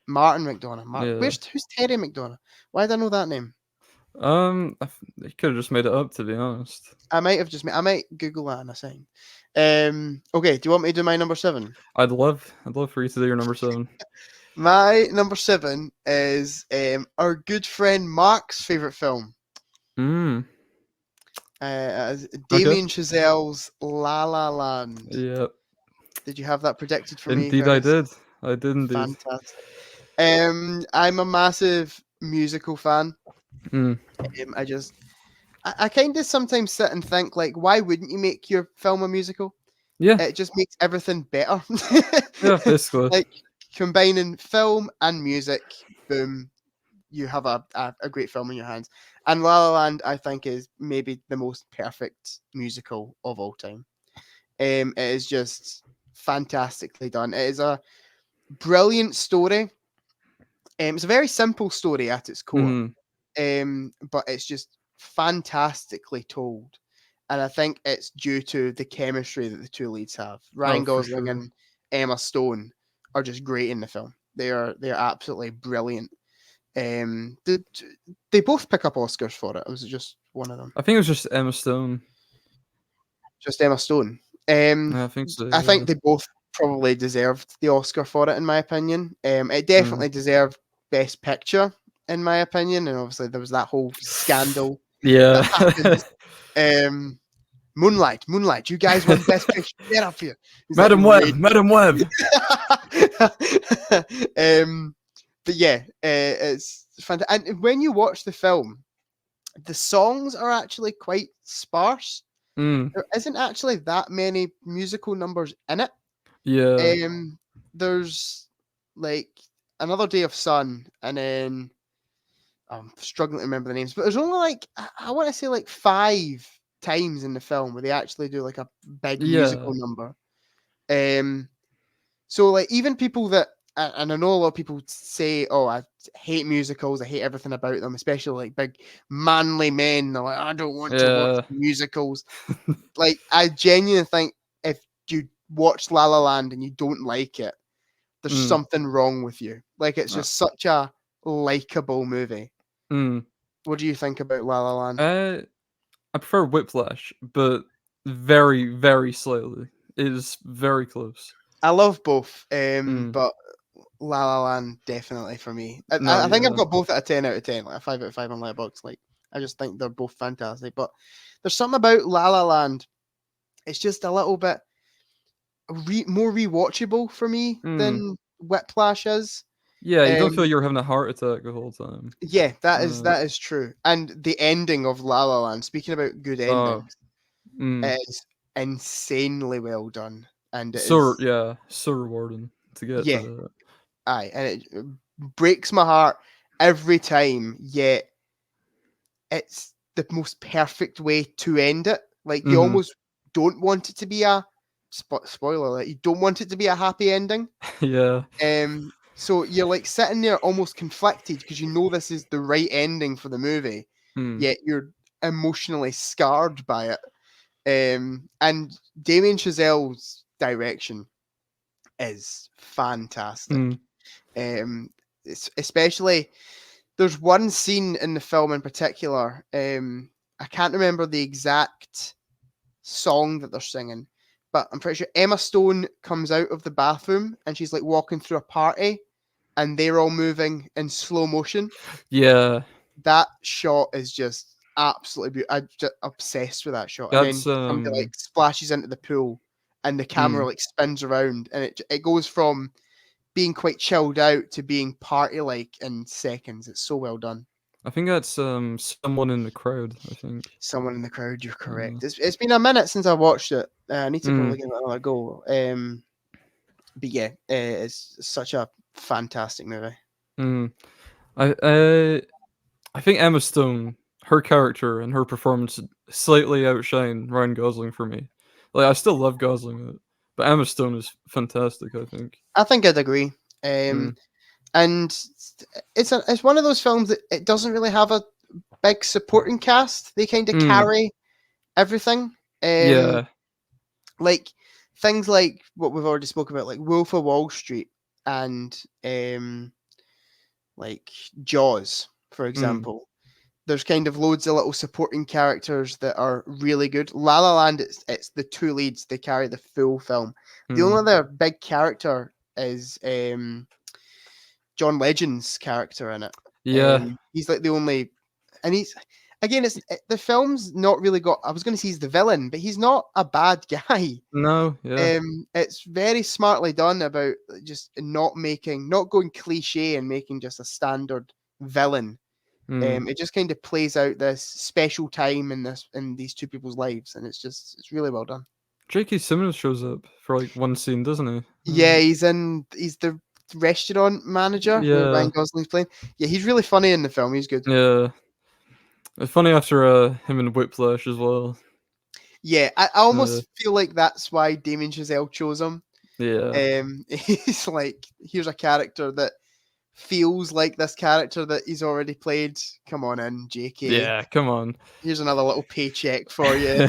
Martin McDonough. Who's Terry McDonough? Why did I know that name? You could have just made it up, to be honest. I might Google that in a second. Okay, do you want me to do my number 7? I'd love for you to do your number 7. My number 7 is our good friend Mark's favorite film. Damien Chazelle's La La Land. Yep. Did you have that predicted for me? Indeed, I did. I did indeed. Fantastic. I'm a massive musical fan. I kind of sometimes sit and think, like, why wouldn't you make your film a musical? Yeah. It just makes everything better. Yeah, basically. Like, combining film and music, boom, you have a great film in your hands. And La La Land, I think, is maybe the most perfect musical of all time. It is just fantastically done. It is a brilliant story. It's a very simple story at its core, but it's just fantastically told. And I think it's due to the chemistry that the two leads have. Ryan Gosling and Emma Stone are just great in the film. They are absolutely brilliant. They both pick up Oscars for it. It was just one of them. I think it was just Emma Stone. Just Emma Stone. I think so. I think they both probably deserved the Oscar for it, in my opinion. It definitely deserved Best Picture, in my opinion, and obviously there was that whole scandal. Yeah. Moonlight. You guys won Best Picture. Get up here, Madam Web. But yeah, it's fantastic. And when you watch the film, the songs are actually quite sparse. There isn't actually that many musical numbers in it. Yeah. There's like Another Day of Sun, and then I'm struggling to remember the names, but there's only like I want to say like 5 times in the film where they actually do like a big musical Yeah. number. So like even people that, and I know a lot of people say, "Oh, I hate musicals. I hate everything about them," especially like big manly men. They're like, "I don't want to watch Yeah. musicals." Like I genuinely think if you watch La La Land and you don't like it, there's something wrong with you. Like it's just such a likable movie. What do you think about La La Land? I prefer Whiplash, but very, very slightly. It is very close. I love both, Mm. but La La Land definitely for me. No, I think I've yeah. got both at a 10 out of 10, like a 5 out of 5 on Letterboxd. Like I just think they're both fantastic. But there's something about La La Land. It's just a little bit more rewatchable for me than Whiplash is. Yeah, you don't feel Um, you're having a heart attack the whole time. yeah, that is true. And the ending of La La Land, speaking about good Oh, endings, is insanely well done. And it so is, yeah, so rewarding to get to yeah, that. and it breaks my heart every time. Yet it's the most perfect way to end it. Like you almost don't want it to be a spoiler. Like you don't want it to be a happy ending. Yeah. So you're like sitting there almost conflicted because you know this is the right ending for the movie, yet you're emotionally scarred by it. And Damien Chazelle's direction is fantastic. Especially there's one scene in the film in particular. I can't remember the exact song that they're singing, but I'm pretty sure Emma Stone comes out of the bathroom and she's like walking through a party and they're all moving in slow motion. Yeah. That shot is just absolutely beautiful. I'm just obsessed with that shot. And then That's somebody like splashes into the pool and the camera like spins around and it goes from being quite chilled out to being party like in seconds. It's so well done. I think that's Someone in the Crowd, I think. Someone in the Crowd, you're correct. It's been a minute since I watched it. I need to probably give it another go. But yeah, it's such a fantastic movie. I think Emma Stone, her character and her performance slightly outshine Ryan Gosling for me. Like I still love Gosling, but Emma Stone is fantastic, I think. I think I'd agree. And it's one of those films that it doesn't really have a big supporting cast. They kind of carry everything. Yeah. Like things like what we've already spoke about, like Wolf of Wall Street and like Jaws, for example. There's kind of loads of little supporting characters that are really good. La La Land, it's the two leads. They carry the full film. The only other big character is John Legend's character in it. Yeah. He's like the only, and he's again, the film's not really got. I was going to say he's the villain, but he's not a bad guy. No, yeah. It's very smartly done about just not going cliche and making just a standard villain. It just kind of plays out this special time in these two people's lives, and it's really well done. J.K. Simmons shows up for like one scene, doesn't he? Yeah, he's the restaurant manager who Ryan Yeah. Gosling's playing. Yeah, he's really funny in the film. He's good. Yeah. It's funny after him and Whiplash as well. Yeah, I almost feel like that's why Damien Chazelle chose him. Yeah. He's like, here's a character that feels like this character that he's already played. Come on in, JK. Yeah, come on. Here's another little paycheck for you.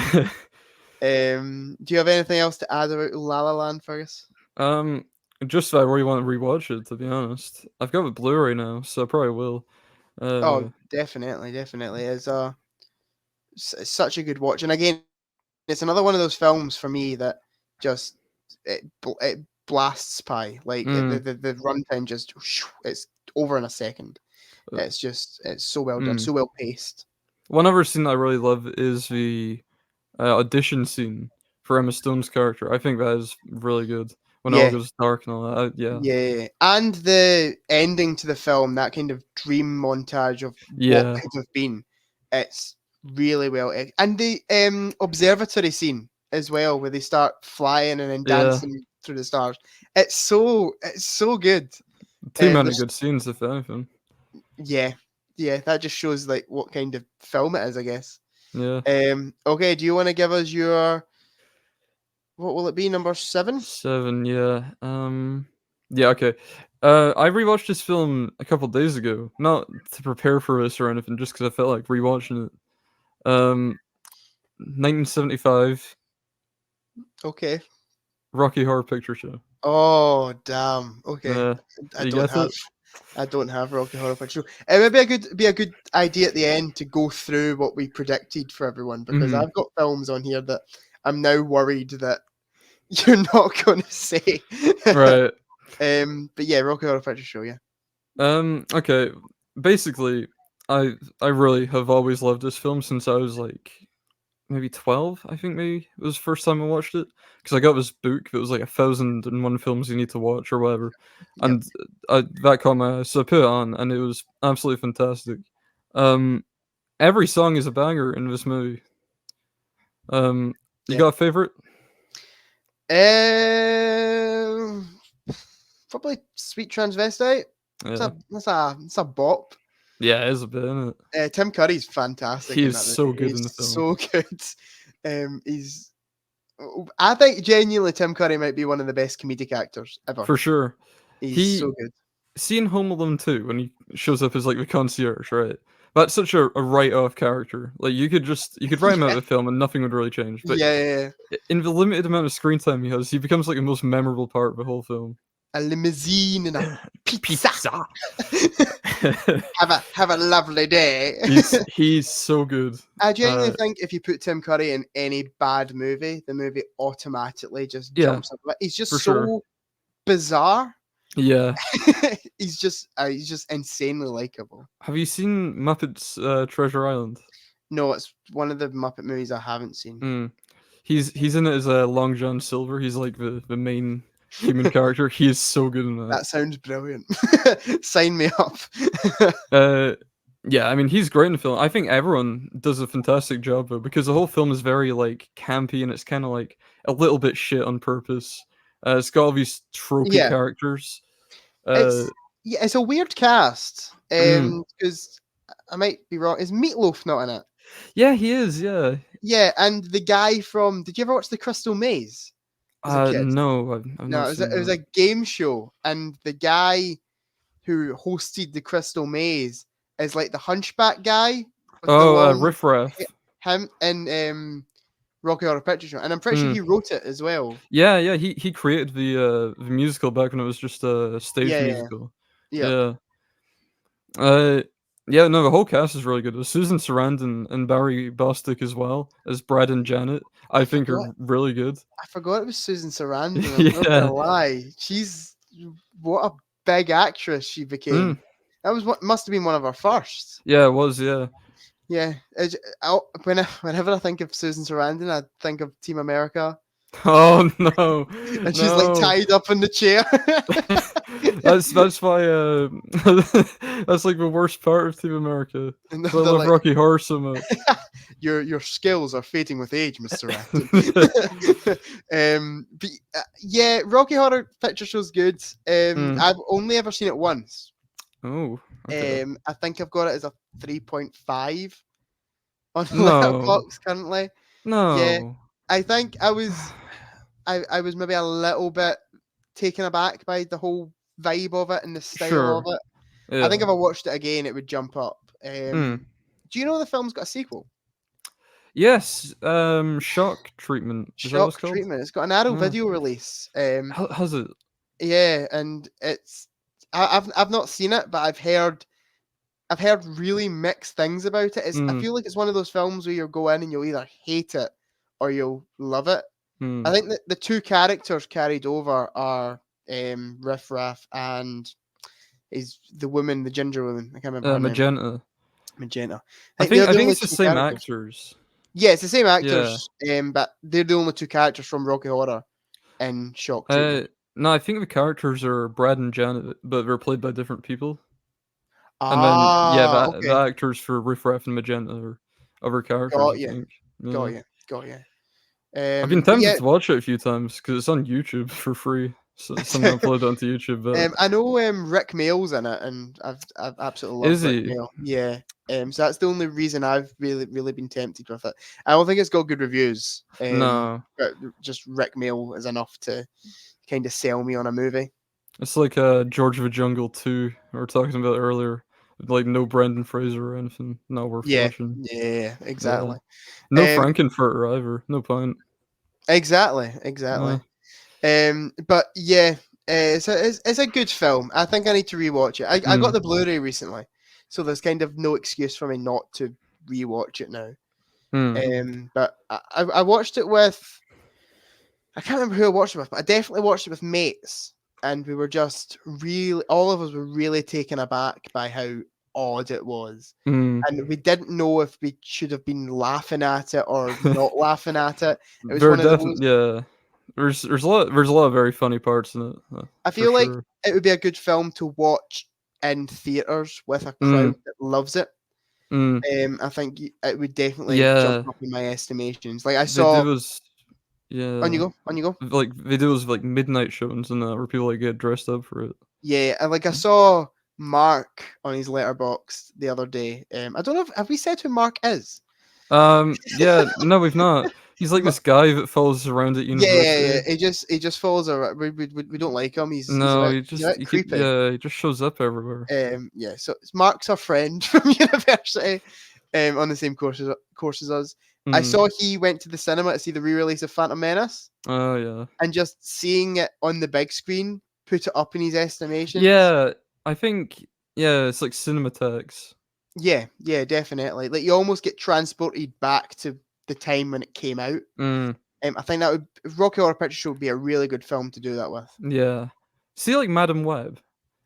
Do you have anything else to add about La La Land, Fergus? Just that I really want to rewatch it, to be honest. I've got the Blu-ray now, so I probably will. Oh, definitely. It's such a good watch, and again, it's another one of those films for me that just it blasts by. Like the runtime just it's over in a second. It's so well done, so well paced. One other scene I really love is the audition scene for Emma Stone's character. I think that is really good when it all goes dark and all that. Yeah, and the ending to the film, that kind of dream montage of what could have been. It's really well, and the observatory scene as well, where they start flying and then dancing through the stars. It's so good. Too many good scenes, if anything. Yeah, that just shows like what kind of film it is, I guess. Yeah. Okay, do you want to give us your, what will it be, number 7? 7, yeah. Yeah, okay. I rewatched this film a couple days ago, not to prepare for this or anything, just because I felt like rewatching it. 1975. Okay. Rocky Horror Picture Show. Oh damn. Okay. I don't have Rocky Horror Picture Show. It would be a good idea at the end to go through what we predicted for everyone, because I've got films on here that I'm now worried that you're not going to say. Right. But yeah, Rocky Horror Picture Show, yeah. Okay. Basically, I really have always loved this film since I was like maybe 12. I think maybe it was the first time I watched it, because I got this book that was like 1,001 films you need to watch or whatever, and that caught my eye, so I put it on, and it was absolutely fantastic. Every song is a banger in this movie. You got a favorite? Probably Sweet Transvestite. Yeah. That's a bop. Yeah, it is a bit, isn't it? Tim Curry's fantastic. He is so good in the film. So good. I think genuinely Tim Curry might be one of the best comedic actors ever. For sure. He's so good. Seeing Home Alone 2 when he shows up as like the concierge, right? That's such a write-off character. Like you could write him out of the film and nothing would really change. But yeah. In the limited amount of screen time he has, he becomes like the most memorable part of the whole film. A limousine and a pizza. have a lovely day. he's so good. I genuinely think if you put Tim Curry in any bad movie, the movie automatically just jumps up. He's just bizarre. Yeah. he's just insanely likable. Have you seen Muppets Treasure Island? No, it's one of the Muppet movies I haven't seen. He's in it as Long John Silver. He's like the main human character. He is so good in that. That sounds brilliant. Sign me up. Yeah, I mean he's great in the film. I think everyone does a fantastic job though, because the whole film is very like campy and it's kind of like a little bit shit on purpose. It's got all these tropey characters. It's a weird cast. Because I might be wrong. Is Meatloaf not in it? Yeah, he is. Yeah. Yeah, and the guy from. Did you ever watch The Crystal Maze? No, I've no. It was a game show, and the guy who hosted The Crystal Maze is like the hunchback guy. Riff Raff. Him and Rocky Horror Picture Show, and I'm pretty sure he wrote it as well. Yeah. He created the musical back when it was just a stage musical. Yeah. Yeah, no, the whole cast is really good. With Susan Sarandon and Barry Bostwick as well as Brad and Janet, I think are really good. I forgot it was Susan Sarandon. I'm not gonna lie. What a big actress she became. That was must have been one of her first. Yeah, it was. Yeah. Yeah. Whenever I think of Susan Sarandon, I think of Team America. Oh no! And she's like tied up in the chair. that's why that's like the worst part of Team America. I love like, Rocky Horror so much. Your skills are fading with age, Mr. Acton. But yeah, Rocky Horror Picture Show's good. I've only ever seen it once. Oh. Okay. I think I've got it as a 3.5 on Letterboxd currently. No. Yeah, I think I was maybe a little bit taken aback by the whole vibe of it and the style of it. Yeah. I think if I watched it again, it would jump up. Do you know the film's got a sequel? Yes, Shock Treatment. Shock Treatment. It's got an Arrow Video release. Has it? Yeah, and it's I've not seen it, but I've heard really mixed things about it. I feel like it's one of those films where you'll go in and you'll either hate it or you'll love it. I think that the two characters carried over are Riff Raff and is the woman, the ginger woman. I can't remember. Magenta. I think it's the same actors. Yeah, it's the same actors. But they're the only two characters from Rocky Horror and Shock Treatment. No, I think the characters are Brad and Janet, but they're played by different people. And then the actors for Riff Raff and Magenta are other characters. Got you. I've been tempted to watch it a few times because it's on YouTube for free. So someone uploaded it onto YouTube. But I know Rick Mayall's in it, and I've absolutely loved Rick Mayall. Yeah. So that's the only reason I've really been tempted with it. I don't think it's got good reviews. No. But just Rick Mayall is enough to kind of sell me on a movie. It's like George of the Jungle 2 we were talking about earlier. Like no Brendan Fraser or anything. Not worth watching. Yeah, exactly. No Frankenfurter either. No point. Exactly. But yeah, it's a good film. I think I need to rewatch it. I got the Blu-ray recently, so there's kind of no excuse for me not to rewatch it now. But I watched it with, I can't remember who I watched it with, but I definitely watched it with mates, and we were just really, all of us were really taken aback by how odd it was, and we didn't know if we should have been laughing at it or not laughing at it. It was one of those. Yeah. There's a lot of very funny parts in it. I feel like it would be a good film to watch in theaters with a crowd that loves it. I think it would definitely jump up in my estimations. Like I saw. On you go. Like videos of like midnight showings and where people like get dressed up for it. Yeah, and like I saw Mark on his Letterboxd the other day. I don't know have we said who Mark is? Yeah, no, we've not. He's like this guy that follows around at university. Yeah. He just follows around. We don't like him. He's creepy. He just shows up everywhere. Yeah. So Mark's our friend from university. On the same course as us. I saw he went to the cinema to see the re-release of Phantom Menace. Oh yeah. And just seeing it on the big screen put it up in his estimation. Yeah, I think it's like Cinematex. Yeah, definitely. Like you almost get transported back to the time when it came out. I think that would Rocky Horror Picture Show would be a really good film to do that with. Yeah. See, like Madam Web.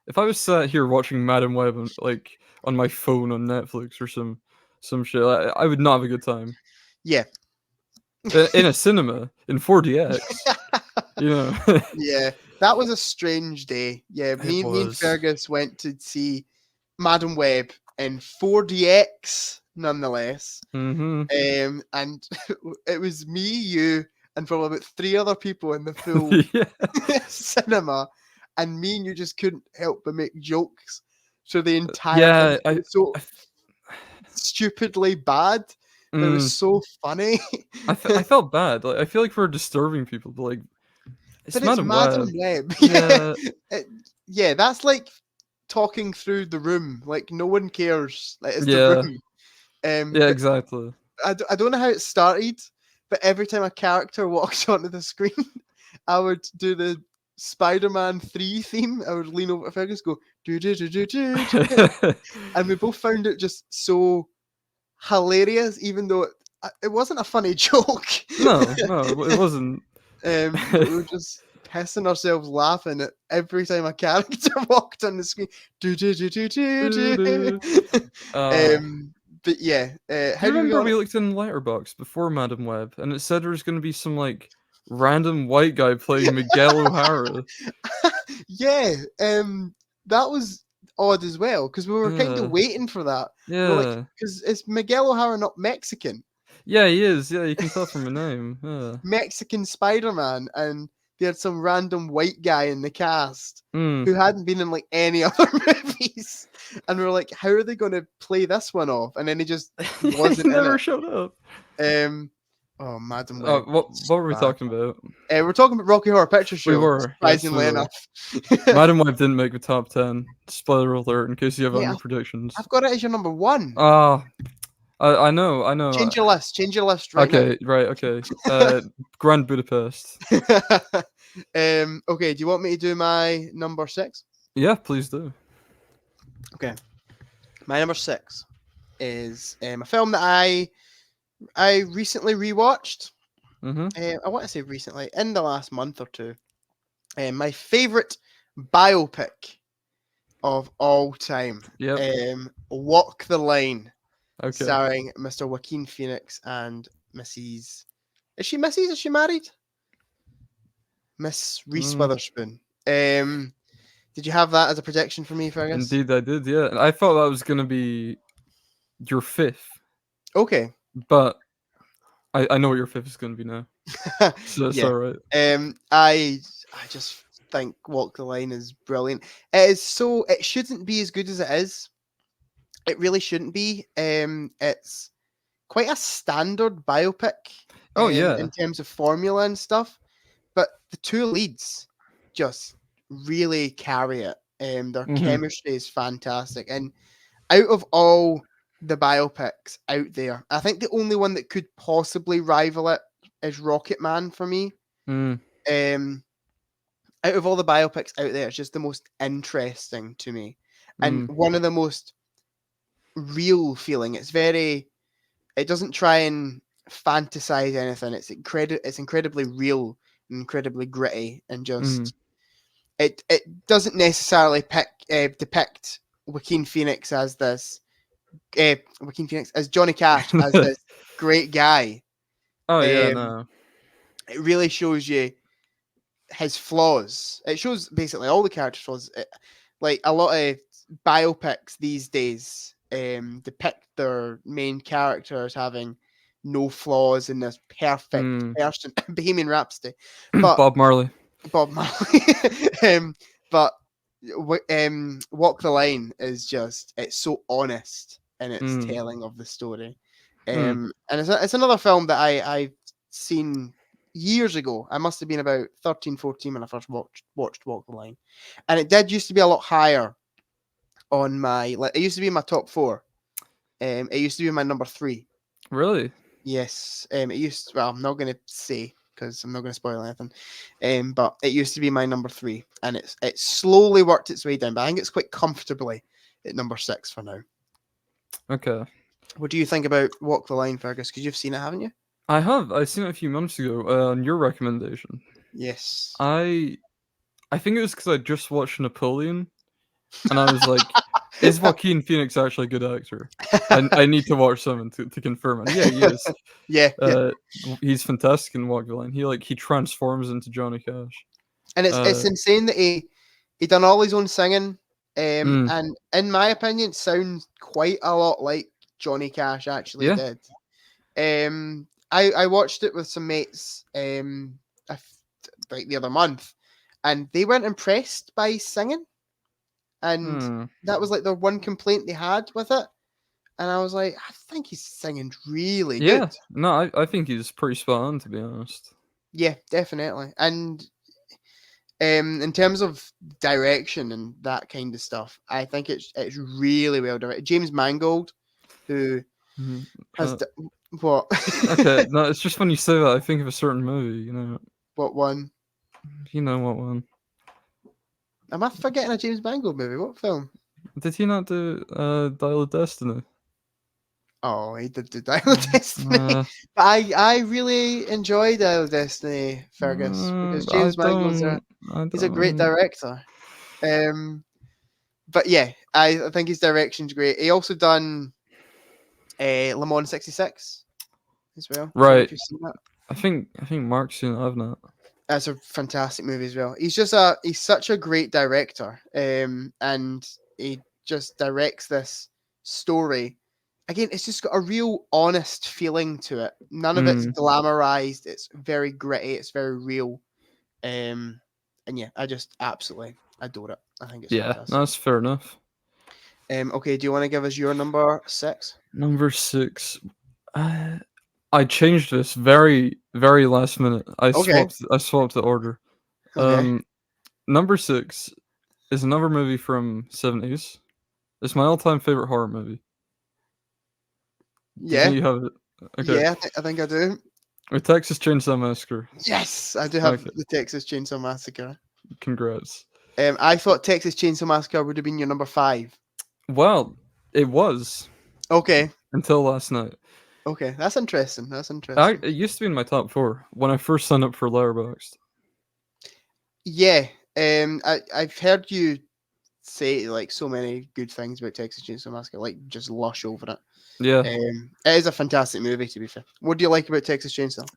If I was sat here watching Madam Web on my phone on Netflix or some shit, I would not have a good time. Yeah. In a cinema in 4DX. Yeah, that was a strange day. Yeah, me and Fergus went to see Madam Web in 4DX, nonetheless. And it was me, you, and probably about 3 other people in the full cinema, and me and you just couldn't help but make jokes. So the entire thing was so stupidly bad. It was so funny. I felt bad. Like I feel like we're disturbing people, but like it's Madam Web. Yeah, that's like talking through the room. Like no one cares. Like it's the room. Yeah, exactly. I don't know how it started, but every time a character walks onto the screen, I would do the Spider-Man 3 theme. I would lean over to Fergus, go do, and we both found it just so hilarious, even though it wasn't a funny joke. No, it wasn't. We were just pissing ourselves laughing at every time a character walked on the screen. But yeah, how do you remember we looked in Letterboxd before Madam Web, and it said there was going to be some like random white guy playing Miguel O'Hara. Yeah, that was odd as well because we were kind of waiting for that. Yeah, because is Miguel O'Hara not Mexican? Yeah, he is. Yeah, you can tell from the name. Yeah. Mexican Spider-Man, and they had some random white guy in the cast who hadn't been in like any other movies, and we were like, how are they going to play this one off? And then he just wasn't. Never showed up. Oh, Madam Web. What were we talking about? We're talking about Rocky Horror Picture Show. We were. Surprisingly enough. Madam Web didn't make the top 10. Spoiler alert, in case you have any predictions. I've got it as your number 1. I know. Change your list right now. Okay, right, okay. Grand Budapest. Okay, do you want me to do my number 6? Yeah, please do. Okay. My number 6 is a film that I recently rewatched. I want to say recently, in the last month or two. My favorite biopic of all time. Walk the Line. Okay. Starring Mr. Joaquin Phoenix and Mrs. Is she Mrs.? Is she married? Miss Reese Witherspoon. Did you have that as a prediction for me, Fergus? Indeed, I did. Yeah, I thought that was gonna be your 5th. Okay. But I know what your 5th is gonna be now. So that's Yeah. all right. I just think Walk the Line is brilliant. It is so. It shouldn't be as good as it is. It really shouldn't be. It's quite a standard biopic. Oh yeah. In terms of formula and stuff, but the two leads just really carry it. Their chemistry is fantastic, and out of all the biopics out there, I think the only one that could possibly rival it is Rocket Man for me. Out of all the biopics out there, it's just the most interesting to me, and one of the most real feeling. It doesn't try and fantasize anything. It's incredibly real, incredibly gritty, and just it doesn't necessarily depict Joaquin Phoenix as this as Johnny Cash as this great guy. Oh yeah, no. It really shows you his flaws. It shows basically all the character flaws. Like a lot of biopics these days depict their main characters having no flaws in this perfect person. Bohemian Rhapsody, but Bob Marley. But Walk the Line is it's so honest in its telling of the story, and it's another film that I've seen years ago. I must have been about 13, 14 when I first watched Walk the Line, and it did used to be a lot higher on my. It used to be in my top 4. It used to be my number 3. Really? Yes. It used. Well, I'm not going to say because I'm not going to spoil anything. But it used to be my number 3, and it slowly worked its way down. But I think it's quite comfortably at number 6 for now. Okay. What do you think about Walk the Line, Fergus? Because you've seen it, haven't you? I have. I seen it a few months ago on your recommendation. Yes. I think it was because I just watched Napoleon, and I was like, "Is Joaquin Phoenix actually a good actor?" I need to watch something to confirm it. Yeah, he is. Yeah. He's fantastic in Walk the Line. He transforms into Johnny Cash, and it's insane that he done all his own singing, and in my opinion, sounds quite a lot like Johnny Cash actually did. I watched it with some mates like the other month, and they weren't impressed by his singing, and that was like the one complaint they had with it. And I was like, I think he's singing really good. No, I think he's pretty spot on, to be honest. Yeah, definitely. And in terms of direction and that kind of stuff, I think it's really well directed. James Mangold, who has what? Okay, no, it's just when you say that, I think of a certain movie. You know what one? You know what one? Am I forgetting a James Mangold movie? What film? Did he not do Dial of Destiny? Oh, he did do Dial of Destiny. But I really enjoy Dial of Destiny, Fergus, because James Mangold's he's a great director. But yeah, I think his direction's great. He also done Le Mans 66 as well. Right. I think Mark's seen it. I've not. That's a fantastic movie as well. He's such a great director, and he just directs this story. Again, it's just got a real honest feeling to it. None of it's glamorized. It's very gritty. It's very real. And yeah, I just absolutely adore it. I think it's fantastic. That's fair enough. Okay, do you want to give us your number 6? Number 6. I changed this very, very last minute. I swapped the order. Okay. Number 6 is another movie from 70s. It's my all-time favorite horror movie. Yeah. You have it? Okay. Yeah, I think I do. The Texas Chainsaw Massacre. Yes, I do have the Texas Chainsaw Massacre. Congrats. I thought Texas Chainsaw Massacre would have been your number 5. Well, it was. Okay. Until last night. Okay, that's interesting. It used to be in my top 4 when I first signed up for Letterboxd. Yeah, I've heard you say like so many good things about Texas Chainsaw Massacre, like just lush over it. Yeah, it is a fantastic movie. To be fair, what do you like about Texas Chainsaw?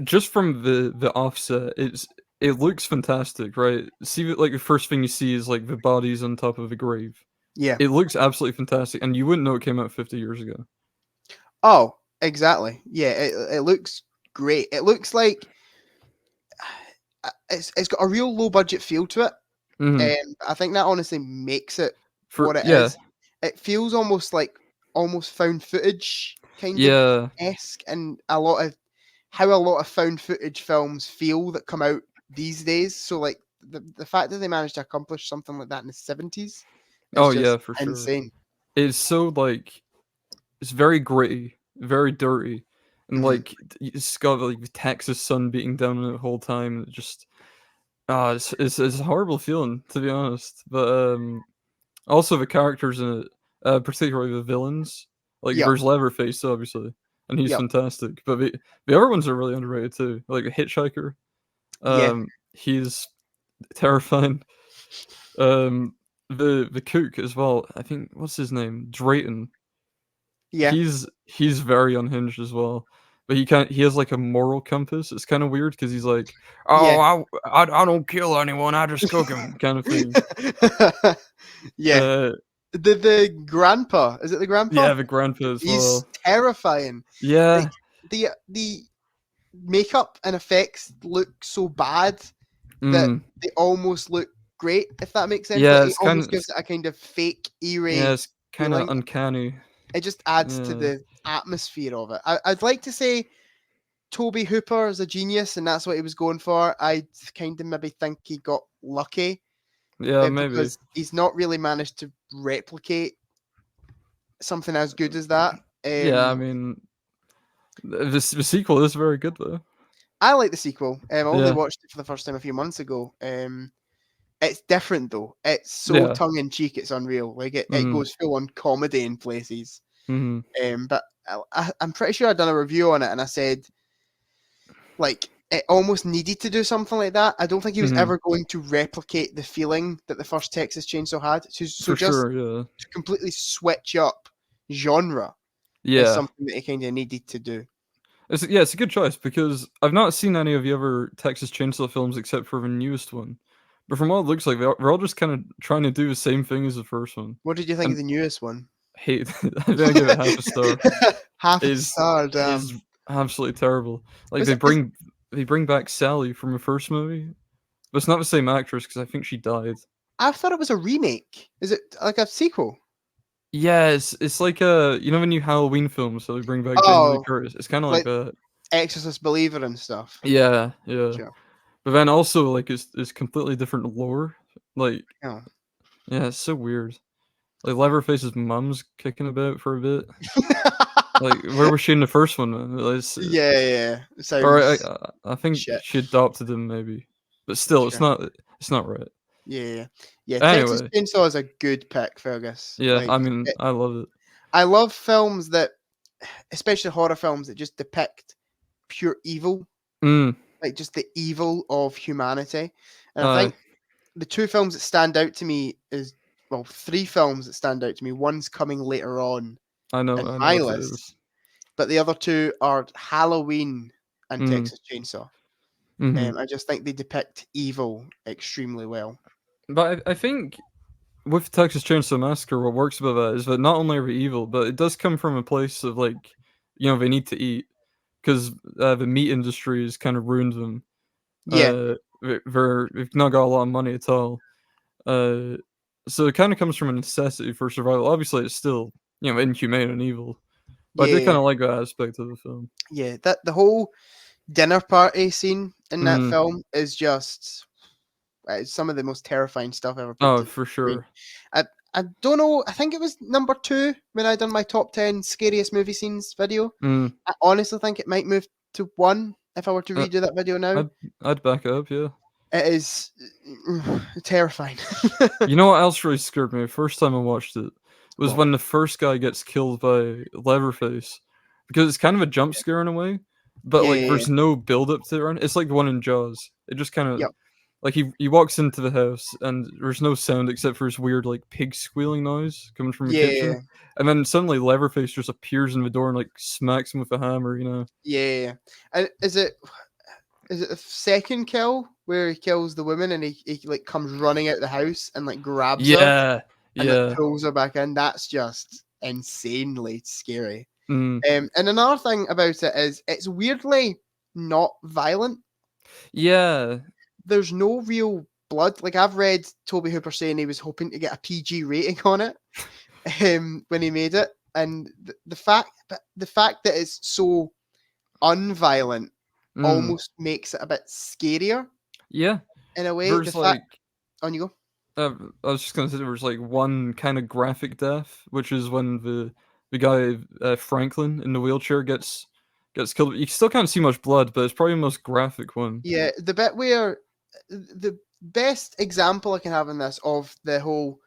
Just from the offset, it looks fantastic, right? See, like the first thing you see is like the bodies on top of a grave. Yeah, it looks absolutely fantastic, and you wouldn't know it came out 50 years ago. Oh, exactly. Yeah, it looks great. It looks like it's got a real low budget feel to it. I think that honestly makes it what it is. It feels almost found footage kind of esque, and a lot of found footage films feel that come out these days. So like the fact that they managed to accomplish something like that in the 70s. Oh yeah, for insane. Sure. It's so like it's very gritty, very dirty, and like it's got like the Texas sun beating down on it the whole time. Just it's a horrible feeling, to be honest. But also the characters in it, particularly the villains, like there's Leatherface obviously, and he's fantastic. But the other ones are really underrated too, like a Hitchhiker. He's terrifying. The cook as well. I think what's his name, Drayton. Yeah, he's very unhinged as well. But he has like a moral compass. It's kind of weird because he's like, oh, I don't kill anyone, I just cook them, kind of thing. The grandpa, is it the grandpa? Yeah, the grandpa as well. He's terrifying. Yeah. Like, the makeup and effects look so bad that they almost look great, if that makes sense. Yeah, like, it almost gives it a kind of fake, eerie. Yeah, it's kind of uncanny. It just adds to the atmosphere of it. I'd like to say Toby Hooper is a genius, and that's what he was going for. I kind of maybe think he got lucky. Yeah, maybe. Because he's not really managed to replicate something as good as that. Yeah, I mean, the sequel is very good, though. I like the sequel. I only watched it for the first time a few months ago. It's different though. It's so tongue in cheek. It's unreal. Like it goes full on comedy in places. But I'm pretty sure I'd done a review on it, and I said, like, it almost needed to do something like that. I don't think he was ever going to replicate the feeling that the first Texas Chainsaw had. To completely switch up genre is something that he kind of needed to do. It's a good choice because I've not seen any of the other Texas Chainsaw films except for the newest one. But from what it looks like, they're all just kind of trying to do the same thing as the first one. What did you think of the newest one? Hate. I didn't give it half a star. Half a star, damn. It's absolutely terrible. Like they bring back Sally from the first movie, but it's not the same actress because I think she died. I thought it was a remake. Is it like a sequel? Yeah, it's like you know when you Halloween films, so they bring back Jamie Lee Curtis. It's kind of like a Exorcist Believer and stuff. Yeah. Sure. But then also like it's completely different lore. Like yeah, it's so weird. Like Leatherface's mum's kicking about for a bit. Like where was she in the first one? Yeah. I think she adopted him maybe, but still, it's not right. Yeah. Anyway. Texas Chainsaw is a good pick, Fergus. Yeah, like, I mean, I love it. I love films that, especially horror films, that just depict pure evil, like just the evil of humanity. And I think the two films that stand out to me three films that stand out to me. One's coming later on. I know my list, but the other two are Halloween and Texas Chainsaw. I just think they depict evil extremely well. But I think with Texas Chainsaw Massacre, what works about that is that not only are they evil, but it does come from a place of like, they need to eat because the meat industry has kind of ruined them. Yeah, they've not got a lot of money at all. So it kind of comes from a necessity for survival. Obviously, it's still inhumane and evil, but I did kind of like that aspect of the film. Yeah, that the whole dinner party scene in that film is just some of the most terrifying stuff ever. Oh, for sure. I don't know. I think it was number 2 when I done my top 10 scariest movie scenes video. I honestly think it might move to 1 if I were to redo that video now. I'd back up, yeah. It is terrifying. You know what else really scared me the first time I watched it? Was when the first guy gets killed by Leatherface. Because it's kind of a jump scare in a way, but there's no build up to it. It's like the one in Jaws. It just kind of like he walks into the house and there's no sound except for this weird like pig squealing noise coming from the kitchen. And then suddenly Leatherface just appears in the door and like smacks him with a hammer, Yeah. And is it the second kill where he kills the woman and he like comes running out the house and like grabs her? And like pulls her back in. That's just insanely scary. And another thing about it is it's weirdly not violent. Yeah. There's no real blood. Like, I've read Toby Hooper saying he was hoping to get a PG rating on it when he made it, and the fact that it's so unviolent almost makes it a bit scarier. Yeah. In a way, There's on you go. I was just gonna say there was like one kind of graphic death, which is when the guy Franklin in the wheelchair gets killed. You still can't see much blood, but it's probably the most graphic one. Yeah, the bit where the best example I can have in this of the whole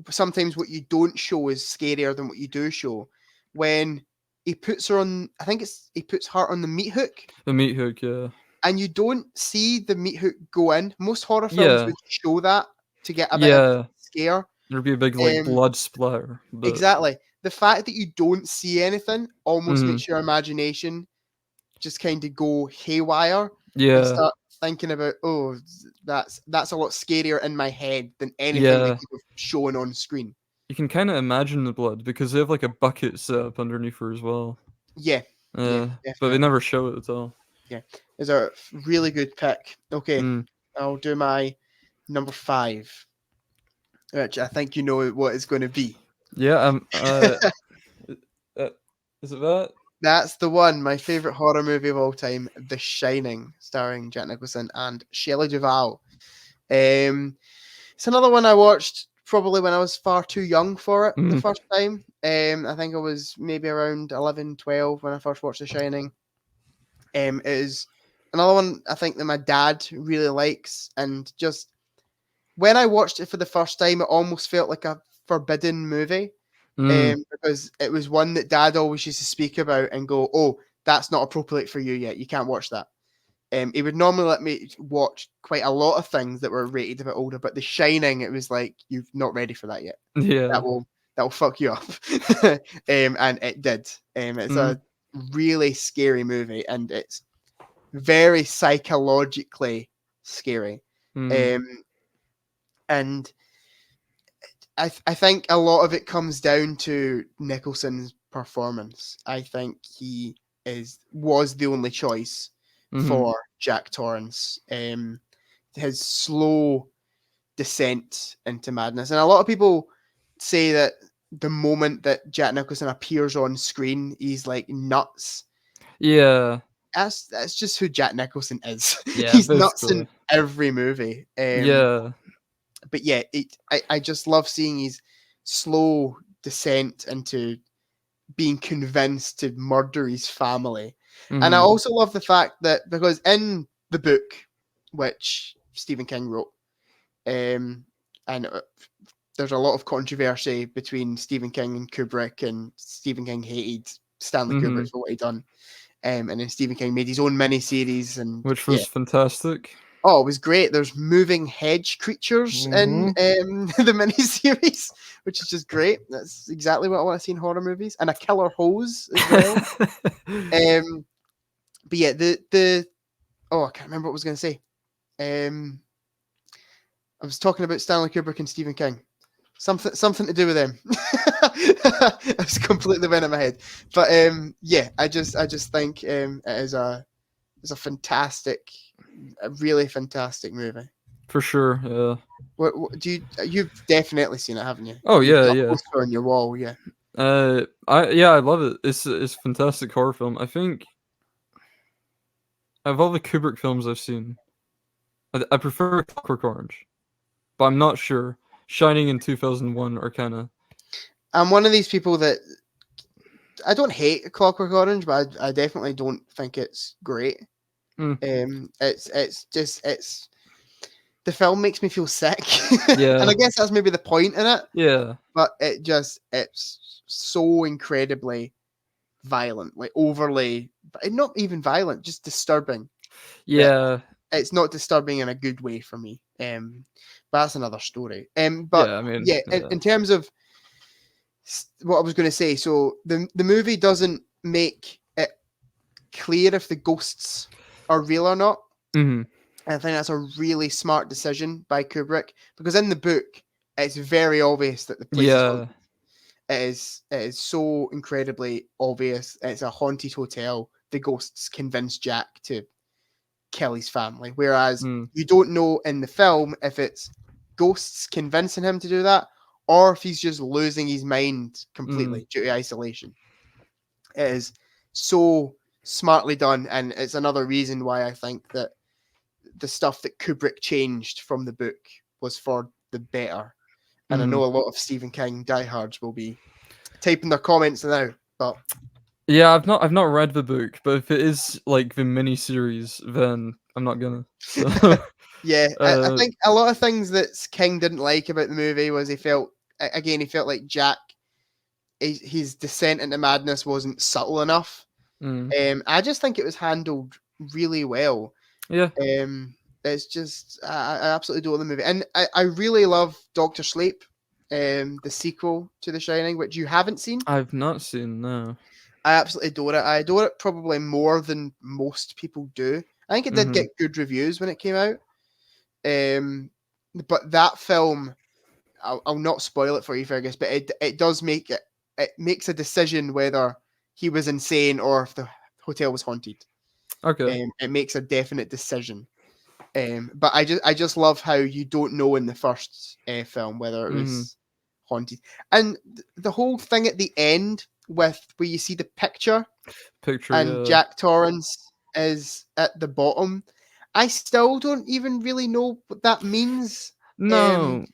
sometimes what you don't show is scarier than what you do show. When he puts her on, I think he puts her on the meat hook. The meat hook, yeah. And you don't see the meat hook go in. Most horror films would show that to get a bit of scare. There'd be a big blood splatter. But... Exactly. The fact that you don't see anything almost makes your imagination just kind of go haywire. Yeah. And start thinking about, oh, that's a lot scarier in my head than anything they could have shown on screen. You can kind of imagine the blood because they have like a bucket set up underneath her as well. Yeah. But they never show it at all. Yeah. It's a really good pick. Okay. I'll do my number 5, which I think you know what it's going to be. Yeah. Is it that? That's the one. My favorite horror movie of all time, The Shining, starring Jack Nicholson and Shelley Duvall. It's another one I watched probably when I was far too young for it the first time. I think I was maybe around 11, 12 when I first watched The Shining. It is another one I think that my dad really likes, and just when I watched it for the first time, it almost felt like a forbidden movie. Because it was one that Dad always used to speak about and go, oh, that's not appropriate for you yet. You can't watch that. He would normally let me watch quite a lot of things that were rated a bit older, but The Shining, it was like, you're not ready for that yet. Yeah. That will fuck you up. And it did. It's a really scary movie, and it's very psychologically scary. And I think a lot of it comes down to Nicholson's performance. I think he was the only choice for Jack Torrance. His slow descent into madness, and a lot of people say that the moment that Jack Nicholson appears on screen, he's like nuts. Yeah, that's just who Jack Nicholson is. Yeah, he's nuts in every movie. But yeah, I just love seeing his slow descent into being convinced to murder his family. And I also love the fact that, because in the book, which Stephen King wrote, and there's a lot of controversy between Stephen King and Kubrick, and Stephen King hated Stanley Kubrick for what he'd done. And then Stephen King made his own miniseries, which was fantastic. Oh, it was great. There's moving hedge creatures in the miniseries, which is just great. That's exactly what I want to see in horror movies. And a killer hose as well. But yeah, I can't remember what I was going to say. I was talking about Stanley Kubrick and Stephen King. Something to do with them. It was completely went in my head. But yeah, I just think it is a fantastic, a really fantastic movie. For sure, yeah. What you've definitely seen it, haven't you? Oh yeah. Poster on your wall, yeah. I love it. It's a fantastic horror film. I think of all the Kubrick films I've seen, I prefer Clockwork Orange, but I'm not sure. Shining in 2001 are kind of. I'm one of these people that I don't hate Clockwork Orange, but I definitely don't think it's great. It's the film makes me feel sick. Yeah. And I guess that's maybe the point in it. Yeah. But it's so incredibly violent, like overly, not even violent, just disturbing. Yeah. It's not disturbing in a good way for me. But that's another story. In terms of what I was going to say, so the movie doesn't make it clear if the ghosts are real or not. I think that's a really smart decision by Kubrick, because in the book, it's very obvious that the place is haunted. It is so incredibly obvious. It's a haunted hotel. The ghosts convince Jack to kill his family. Whereas you don't know in the film if it's ghosts convincing him to do that, or if he's just losing his mind completely due to isolation. It is so smartly done, and it's another reason why I think that the stuff that Kubrick changed from the book was for the better. And I know a lot of Stephen King diehards will be typing their comments now, but yeah, I've not read the book, but if it is like the mini series, then I'm not gonna. So. Yeah, I think a lot of things that King didn't like about the movie was he felt like Jack, his descent into madness wasn't subtle enough. I just think it was handled really well. Yeah. It's just I absolutely adore the movie, and I really love Doctor Sleep, the sequel to The Shining, which you haven't seen. I've not seen, no. I absolutely adore it. I adore it probably more than most people do. I think it did get good reviews when it came out. But that film, I'll not spoil it for you, Fergus, but it does make it makes a decision whether he was insane or if the hotel was haunted. Okay. It makes a definite decision. But I just love how you don't know in the first film whether it was haunted, and the whole thing at the end with where you see the picture and Jack Torrance is at the bottom. I still don't even really know what that means. No.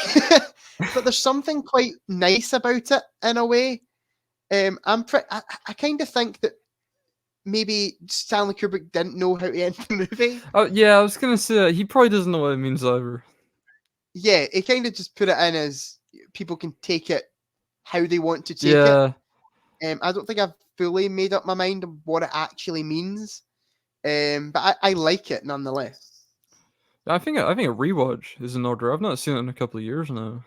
But there's something quite nice about it in a way. I kind of think that maybe Stanley Kubrick didn't know how to end the movie. Oh yeah, I was gonna say he probably doesn't know what it means either. Yeah, he kind of just put it in as people can take it how they want to take it. I don't think I've fully made up my mind of what it actually means. But I like it nonetheless. I think a rewatch is in order. I've not seen it in a couple of years now.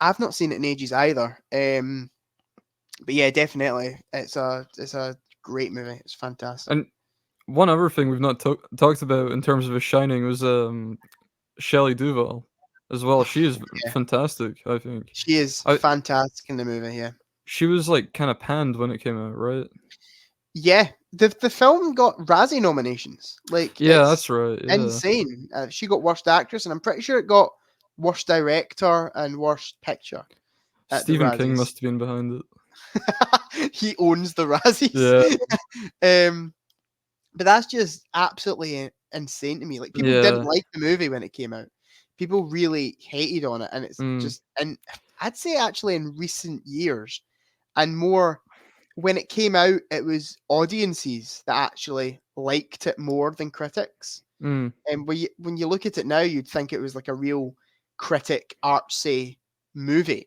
I've not seen it in ages either. But yeah, definitely, it's a great movie. It's fantastic. And one other thing we've not talked about in terms of The Shining was Shelley Duvall as well. She is fantastic, I think. She is fantastic in the movie, yeah. She was like kind of panned when it came out, right? Yeah, the film got Razzie nominations. Like, yeah, that's right. Yeah. Insane. She got Worst Actress, and I'm pretty sure it got Worst Director and Worst Picture. Stephen King must have been behind it. He owns the Razzies. Yeah. But that's just absolutely insane to me. Like, people didn't like the movie when it came out. People really hated on it, and it's just, and I'd say actually in recent years, and more when it came out, it was audiences that actually liked it more than critics. And when you look at it now, you'd think it was like a real critic artsy movie.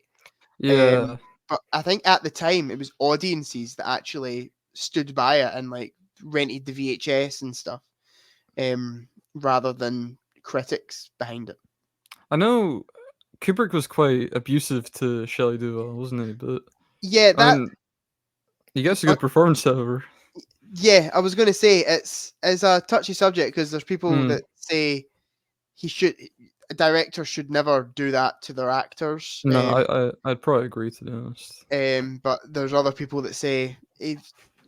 Yeah. But I think at the time it was audiences that actually stood by it and like rented the VHS and stuff, rather than critics behind it. I know Kubrick was quite abusive to Shelley Duvall, wasn't he? But yeah, I mean, he gets a good performance over. Yeah, I was going to say it's a touchy subject because there's people that say a director should never do that to their actors. No, I'd probably agree, to be honest. But there's other people that say he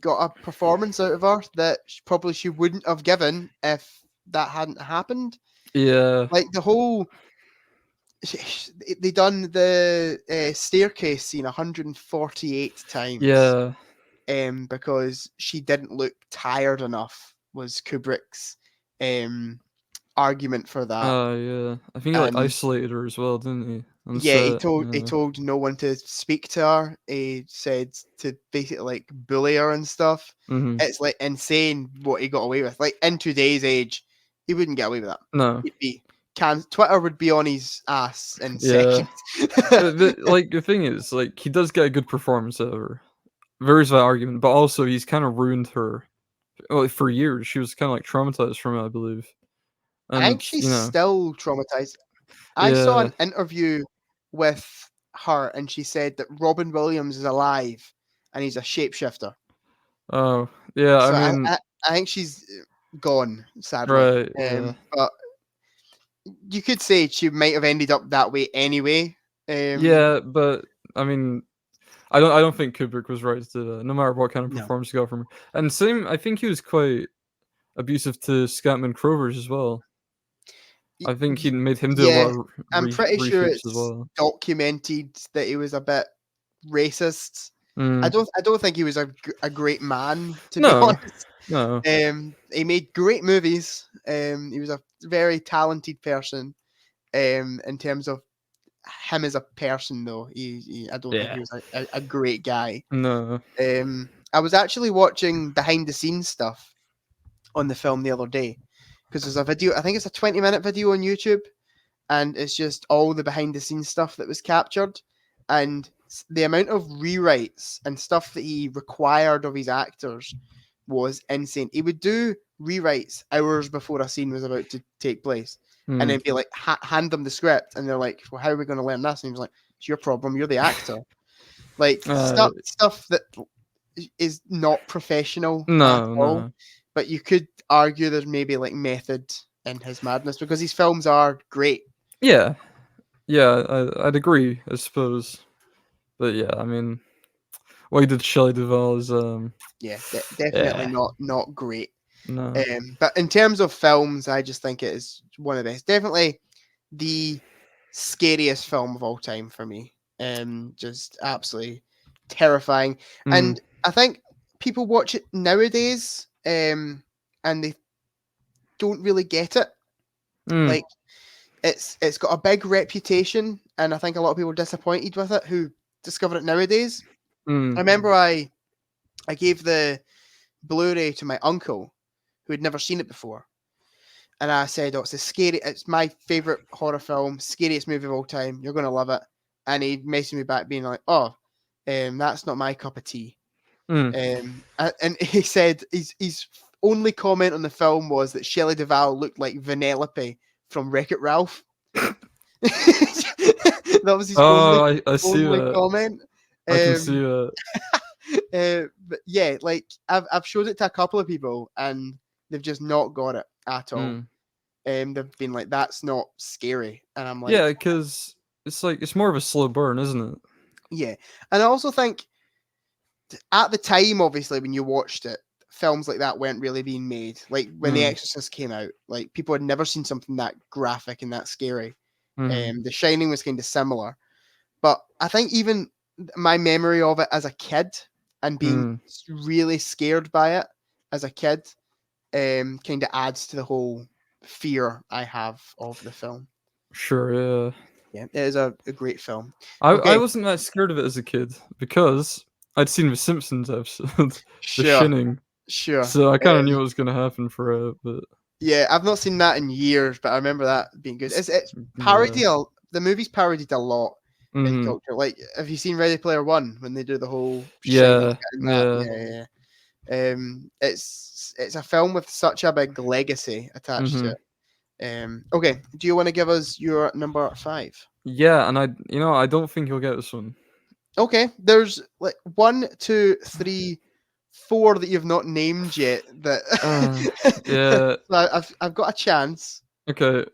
got a performance out of her that probably she wouldn't have given if that hadn't happened. Yeah, like the whole they done the staircase scene 148 times. Yeah. Because she didn't look tired enough was Kubrick's argument for that. Yeah. I think he like isolated her as well, didn't he? He told no one to speak to her. He said to basically like bully her and stuff. It's like insane what he got away with. Like in today's age, he wouldn't get away with that. No. Twitter would be on his ass in seconds. The thing is, like, he does get a good performance out of her. There is that argument, but also he's kind of ruined her. Well, for years, she was kind of like traumatized from it, I believe. And, I think she's still traumatized. I saw an interview with her, and she said that Robin Williams is alive, and he's a shapeshifter. Oh, yeah. So I mean, I think she's gone, sadly. Right. Yeah. But you could say she might have ended up that way anyway. Yeah, but I mean, I don't think Kubrick was right to do that, no matter what kind of performance you got from her. And same, I think he was quite. abusive to Scatman Crothers as well. I think he made him do a Yeah, lot of I'm pretty sure reshoots it's as well. documented that he was a bit racist. I Mm. don't think he was a great man, to be No, honest. no. He made great movies. He was a very talented person. In terms of him as a person, though, I don't think he Yeah. was a great guy. No. I was actually watching behind the scenes stuff on the film the other day because there's a video. I think it's a 20-minute video on YouTube, and it's just all the behind the scenes stuff that was captured, and the amount of rewrites and stuff that he required of his actors was insane. He would do rewrites hours before a scene was about to take place, and then be like, hand them the script, and they're like, "Well, how are we going to learn this?" And he was like, "It's your problem. You're the actor." Like stuff that is not professional at all. But you could argue there's maybe like method in his madness because his films are great. Yeah, I'd agree, I suppose. But yeah, I mean, what he did to Shelley Duvall is definitely not great. No. But in terms of films, I just think it is one of the best. Definitely the scariest film of all time for me. Just absolutely terrifying. And I think people watch it nowadays, and they don't really get it. Like it's got a big reputation, and I think a lot of people are disappointed with it who discover it nowadays. I remember I gave the Blu-ray to my uncle who had never seen it before. And I said, "Oh, it's my favorite horror film, scariest movie of all time. You're going to love it." And he messaged me back being like, "Oh, that's not my cup of tea." And he said his only comment on the film was that Shelley Duvall looked like Vanellope from Wreck-It Ralph. That was his only comment. I can see that. But yeah, like I've showed it to a couple of people and they've just not got it at all. They've been like, "That's not scary," and I'm like, yeah, because it's more of a slow burn, isn't it? Yeah, and I also think at the time, obviously, when you watched it, films like that weren't really being made. Like when The Exorcist came out, like people had never seen something that graphic and that scary. The Shining was kind of similar, but I think even my memory of it as a kid and being really scared by it as a kid, kind of adds to the whole fear I have of the film. Sure, yeah. Yeah, it is a great film. I wasn't that scared of it as a kid because I'd seen the Simpsons episode, The Shining. Sure. So I kind of knew what was going to happen for it, but yeah, I've not seen that in years, but I remember that being good. It's parody. The movie's parodied a lot in culture. Like, have you seen Ready Player One when they do the whole? Yeah. It's a film with such a big legacy attached to it. Okay, do you want to give us your number 5? Yeah, and I don't think you'll get this one. Okay, there's like 1, 2, 3, 4 that you've not named yet. That yeah, so I've got a chance. Okay,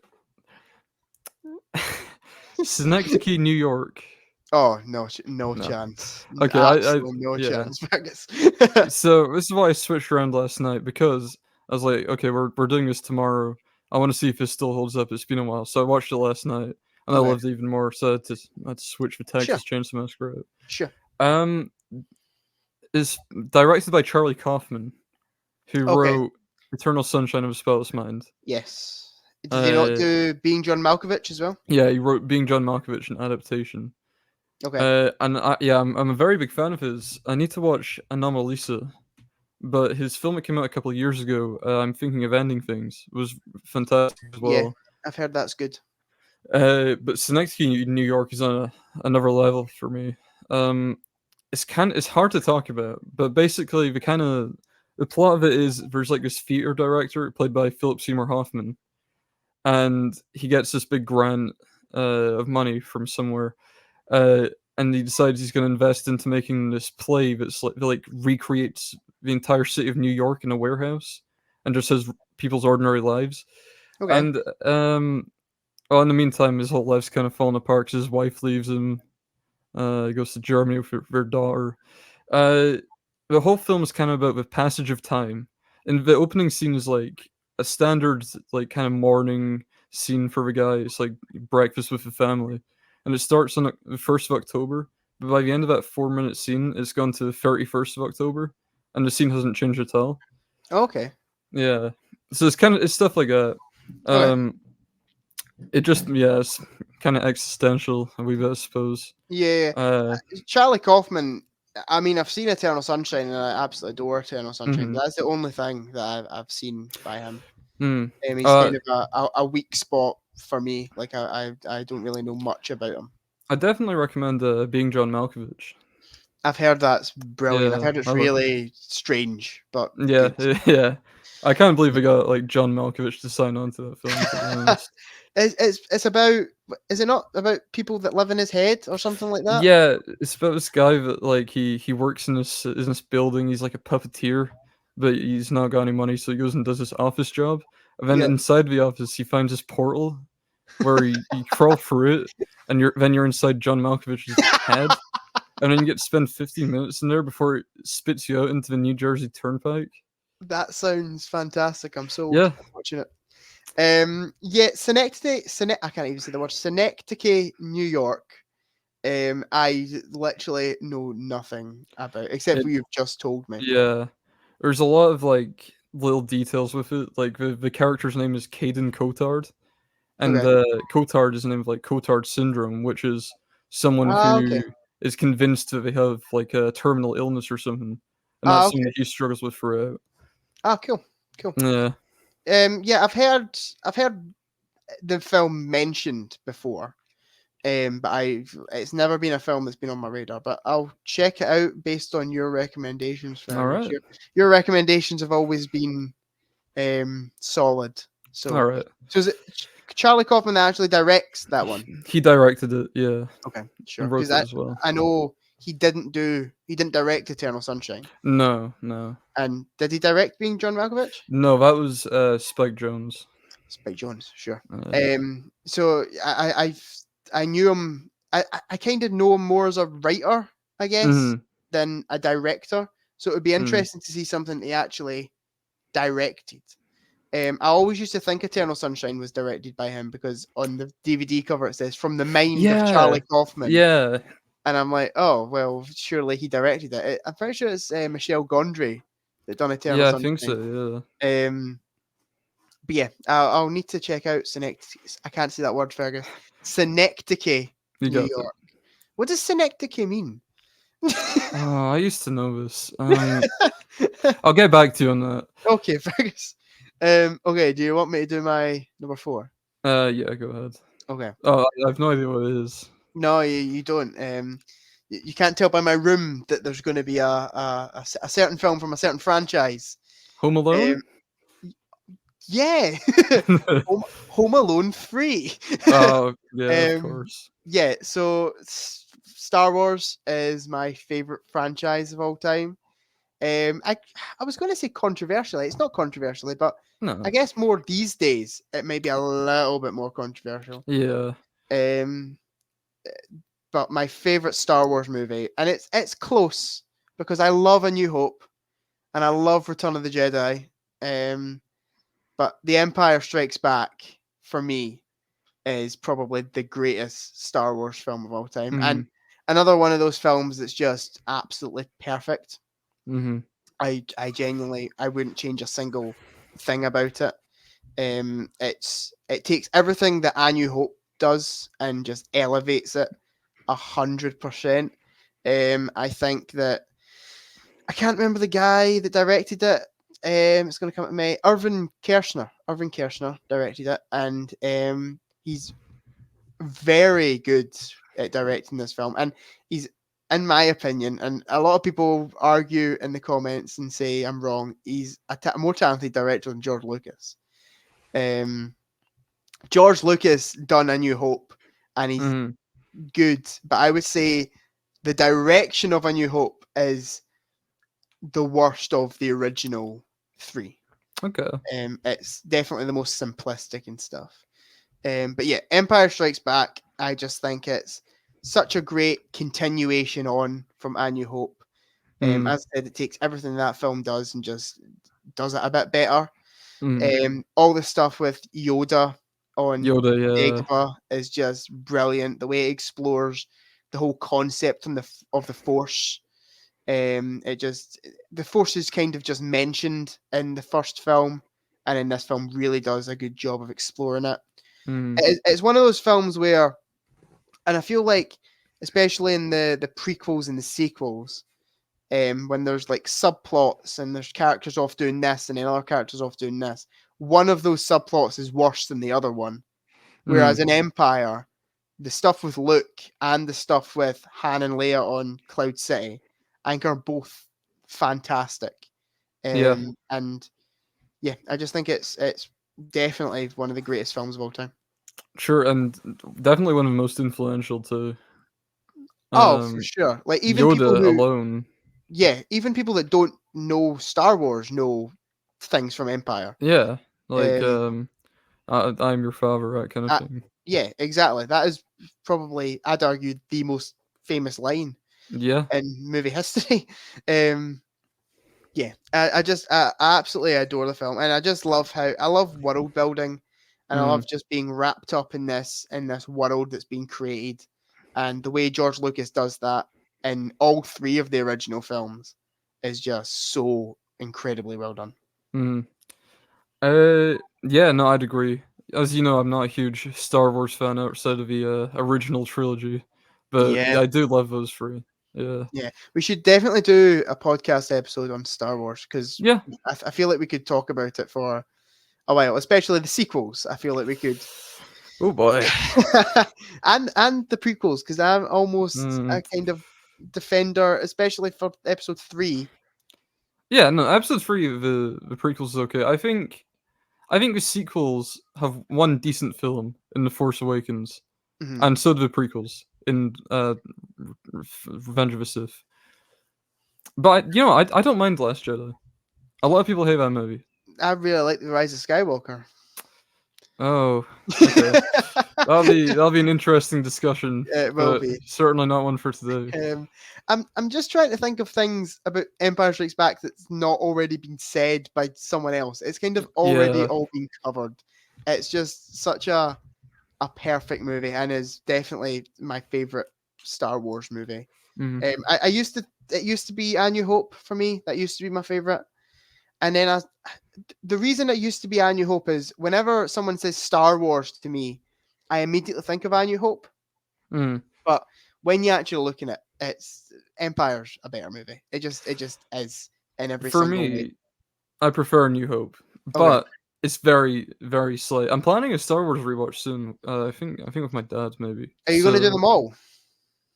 Synecdoche, New York. Oh no chance. Okay, no chance, Fergus. So this is why I switched around last night because I was like, okay, we're doing this tomorrow. I want to see if it still holds up. It's been a while, so I watched it last night, and I loved it even more. So I had to switch for Texas Chainsaw Massacre. Sure. It's directed by Charlie Kaufman, who wrote Eternal Sunshine of a Spotless Mind. Yes. Did he not do Being John Malkovich as well? Yeah, he wrote Being John Malkovich, an adaptation. Okay. And I'm a very big fan of his. I need to watch Anomalisa, but his film that came out a couple of years ago, I'm Thinking of Ending Things, was fantastic as well. Yeah, I've heard that's good. But Synecdoche, New York is on another level for me. It's hard to talk about, but basically the plot of it is there's like this theater director played by Philip Seymour Hoffman, and he gets this big grant of money from somewhere, and he decides he's going to invest into making this play that's like recreates the entire city of New York in a warehouse, and just has people's ordinary lives. Okay. And in the meantime, his whole life's kind of falling apart because his wife leaves him. He goes to Germany with their daughter. The whole film is kind of about the passage of time And the opening scene is like a standard, like kind of morning scene for the guy. It's like breakfast with the family, and it starts on the 1st of October. But by the end of that 4-minute scene, it's gone to the 31st of October, and the scene hasn't changed at all. Okay. Yeah, so it's stuff like that. Okay. It just it's kind of existential, I suppose. Yeah. Charlie Kaufman. I mean, I've seen Eternal Sunshine, and I absolutely adore Eternal Sunshine. Mm-hmm. But that's the only thing that I've seen by him. Mm. He's kind of a weak spot for me. Like I don't really know much about him. I definitely recommend Being John Malkovich. I've heard that's brilliant. Yeah, I've heard it's really strange, but yeah, good. yeah. I can't believe they got like John Malkovich to sign on to that film. To be honest. It's about, is it not about people that live in his head or something like that? Yeah, it's about this guy that like he works in this building. He's like a puppeteer, but he's not got any money, so he goes and does this office job. And then Yeah. inside the office, he finds this portal where you crawl through it, and you're inside John Malkovich's head, and then you get to spend 15 minutes in there before it spits you out into the New Jersey Turnpike. That sounds fantastic. I'm so watching it. Synecdoche, I can't even say the word. Synecdoche, New York. I literally know nothing about except what you've just told me. Yeah, there's a lot of like little details with it. Like the character's name is Caden Cotard, and Cotard is the name of like Cotard syndrome, which is someone who is convinced that they have like a terminal illness or something, and that's something that he struggles with throughout. Cool. Yeah. Yeah, I've heard the film mentioned before, but it's never been a film that's been on my radar. But I'll check it out based on your recommendations. All right. Your recommendations have always been solid. So all right. So is it Charlie Kaufman that actually directs that one? He directed it. Yeah. Okay, sure. Wrote it as well. I know he didn't direct Eternal Sunshine. No. And did he direct Being John Malkovich? No, that was Spike Jonze. Spike Jonze, sure. So I knew him. I kind of know him more as a writer, I guess, than a director. So it would be interesting to see something he actually directed. I always used to think Eternal Sunshine was directed by him because on the DVD cover it says "From the Mind of Charlie Kaufman." Yeah. And I'm like, oh well, surely he directed it. I'm pretty sure it's Michel Gondry that done Eternal Sunshine. Yeah, I think so. Yeah. But yeah, I'll need to check out Synecdoche. I can't say that word, Fergus. Synecdoche, New York. What does Synecdoche mean? Oh, I used to know this. I'll get back to you on that. Okay, Fergus. Okay, do you want me to do my number 4? Yeah, go ahead. Okay. Oh, I have no idea what it is. No, you don't. You can't tell by my room that there's going to be a certain film from a certain franchise. Home Alone? Yeah. Home Alone 3. Oh, yeah, of course. Yeah, so Star Wars is my favorite franchise of all time. I was going to say controversially. It's not controversially, but no. I guess more these days it may be a little bit more controversial. Yeah. But my favorite Star Wars movie, and it's close because I love A New Hope and I love Return of the Jedi. But The Empire Strikes Back for me is probably the greatest Star Wars film of all time, and another one of those films that's just absolutely perfect. I genuinely wouldn't change a single thing about it. It takes everything that A New Hope does and just elevates it 100%. I think that I can't remember the guy that directed it. It's going to come to me. Irvin Kershner directed it, and he's very good at directing this film. And he's, in my opinion, and a lot of people argue in the comments and say I'm wrong, he's a more talented director than George Lucas. George Lucas done A New Hope, and he's good, but I would say the direction of A New Hope is the worst of the original 3. Okay. It's definitely the most simplistic and stuff. But yeah, Empire Strikes Back, I just think it's such a great continuation on from A New Hope. As I said, it takes everything that film does and just does it a bit better. Mm. All the stuff with Yoda on Yoda, yeah. Dagobah is just brilliant. The way it explores the whole concept of the Force. The Force is kind of just mentioned in the first film, and in this film really does a good job of exploring it. It's one of those films where, and I feel like, especially in the prequels and the sequels, when there's like subplots and there's characters off doing this and then other characters off doing this, one of those subplots is worse than the other one. Whereas in Empire, the stuff with Luke and the stuff with Han and Leia on Cloud City, I think are both fantastic. And yeah, I just think it's definitely one of the greatest films of all time. Sure, and definitely one of the most influential too. For sure. Like even Yoda people alone. Yeah, even people that don't know Star Wars know things from Empire. Yeah, like I'm your father, that kind of thing. Yeah, exactly. That is probably, I'd argue, the most famous line. Yeah. In movie history. Yeah, I absolutely adore the film, and I just love I love world building, and I love just being wrapped up in this world that's been created, and the way George Lucas does that in all three of the original films is just so incredibly well done. Yeah, no, I'd agree. As you know, I'm not a huge Star Wars fan outside of the original trilogy, but yeah, I do love those three. Yeah. Yeah, we should definitely do a podcast episode on Star Wars because I feel like we could talk about it for a while, especially the sequels. I feel like we could. Oh boy. and the prequels, because I'm almost a kind of defender, especially for episode 3. Yeah, no, episode 3, the prequels is okay. I think the sequels have one decent film in The Force Awakens, and so do the prequels in Revenge of the Sith. But I don't mind The Last Jedi. A lot of people hate that movie. I really like The Rise of Skywalker. Oh, okay. that'll be an interesting discussion. It will be. Certainly not one for today. I'm just trying to think of things about Empire Strikes Back that's not already been said by someone else. It's kind of already all been covered. It's just such a perfect movie, and is definitely my favorite Star Wars movie. It used to be A New Hope for me. That used to be my favorite. And then the reason it used to be A New Hope is whenever someone says Star Wars to me, I immediately think of A New Hope. But when you actually look at it, it's Empire's a better movie. It just is in every single way. For me, I prefer New Hope, but it's very, very slight. I'm planning a Star Wars rewatch soon. I think with my dad maybe. Are you going to do them all?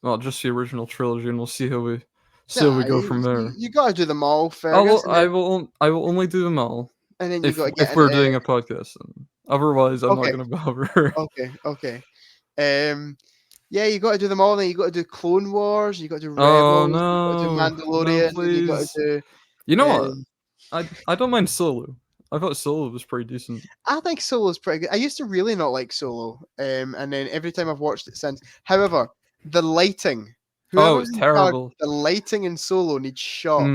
Well, just the original trilogy, and we'll see how we go from there. You got to do them all, Fergus. I will only do them all. And then if we're doing a podcast, otherwise I'm not going to bother. Okay. Yeah, you got to do them all. Then you got to do Clone Wars. You got to do Rebels. Oh no! You got to do Mandalorian. No, please. You got to do. You know what? I don't mind Solo. I thought Solo was pretty decent. I think Solo's pretty good. I used to really not like Solo, and then every time I've watched it since. However, the lighting. It's terrible. The lighting in Solo needs shot.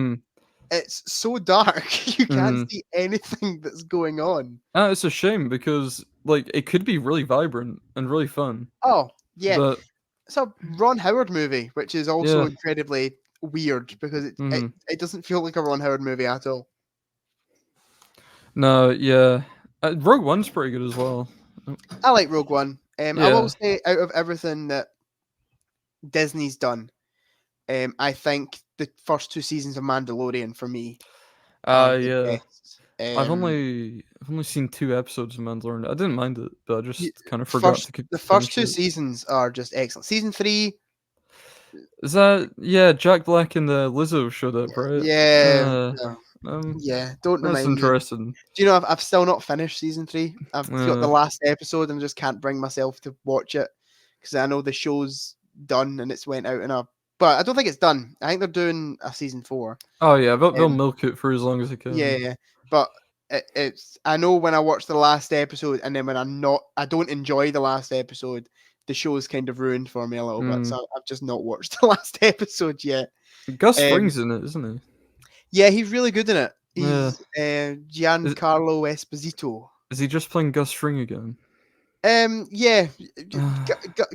It's so dark you can't see anything that's going on. It's a shame because it could be really vibrant and really fun. Oh yeah, but it's a Ron Howard movie, which is also incredibly weird because it doesn't feel like a Ron Howard movie at all. No, yeah, Rogue One's pretty good as well. I like Rogue One. I will say, out of everything that Disney's done, I think the first 2 seasons of Mandalorian for me. Yeah. I've only seen 2 episodes of Mandalorian. I didn't mind it, but I just kind of forgot to keep. The first 2 seasons are just excellent. Season 3. Is that Jack Black and the Lizzo showed up, right? Yeah. Don't remind me. That's interesting. Do you know I've still not finished season 3? I've got the last episode and I just can't bring myself to watch it because I know the show's done and it's went out but I don't think it's done. I think they're doing a season 4. Oh yeah, they'll milk it for as long as they can. Yeah. But it's I know when I watch the last episode and then when I don't enjoy the last episode, the show's kind of ruined for me a little bit. So I've just not watched the last episode yet. Gus Fring's in it, isn't he? Yeah, he's really good in it. He's Giancarlo Esposito. Is he just playing Gus Fring again? Yeah,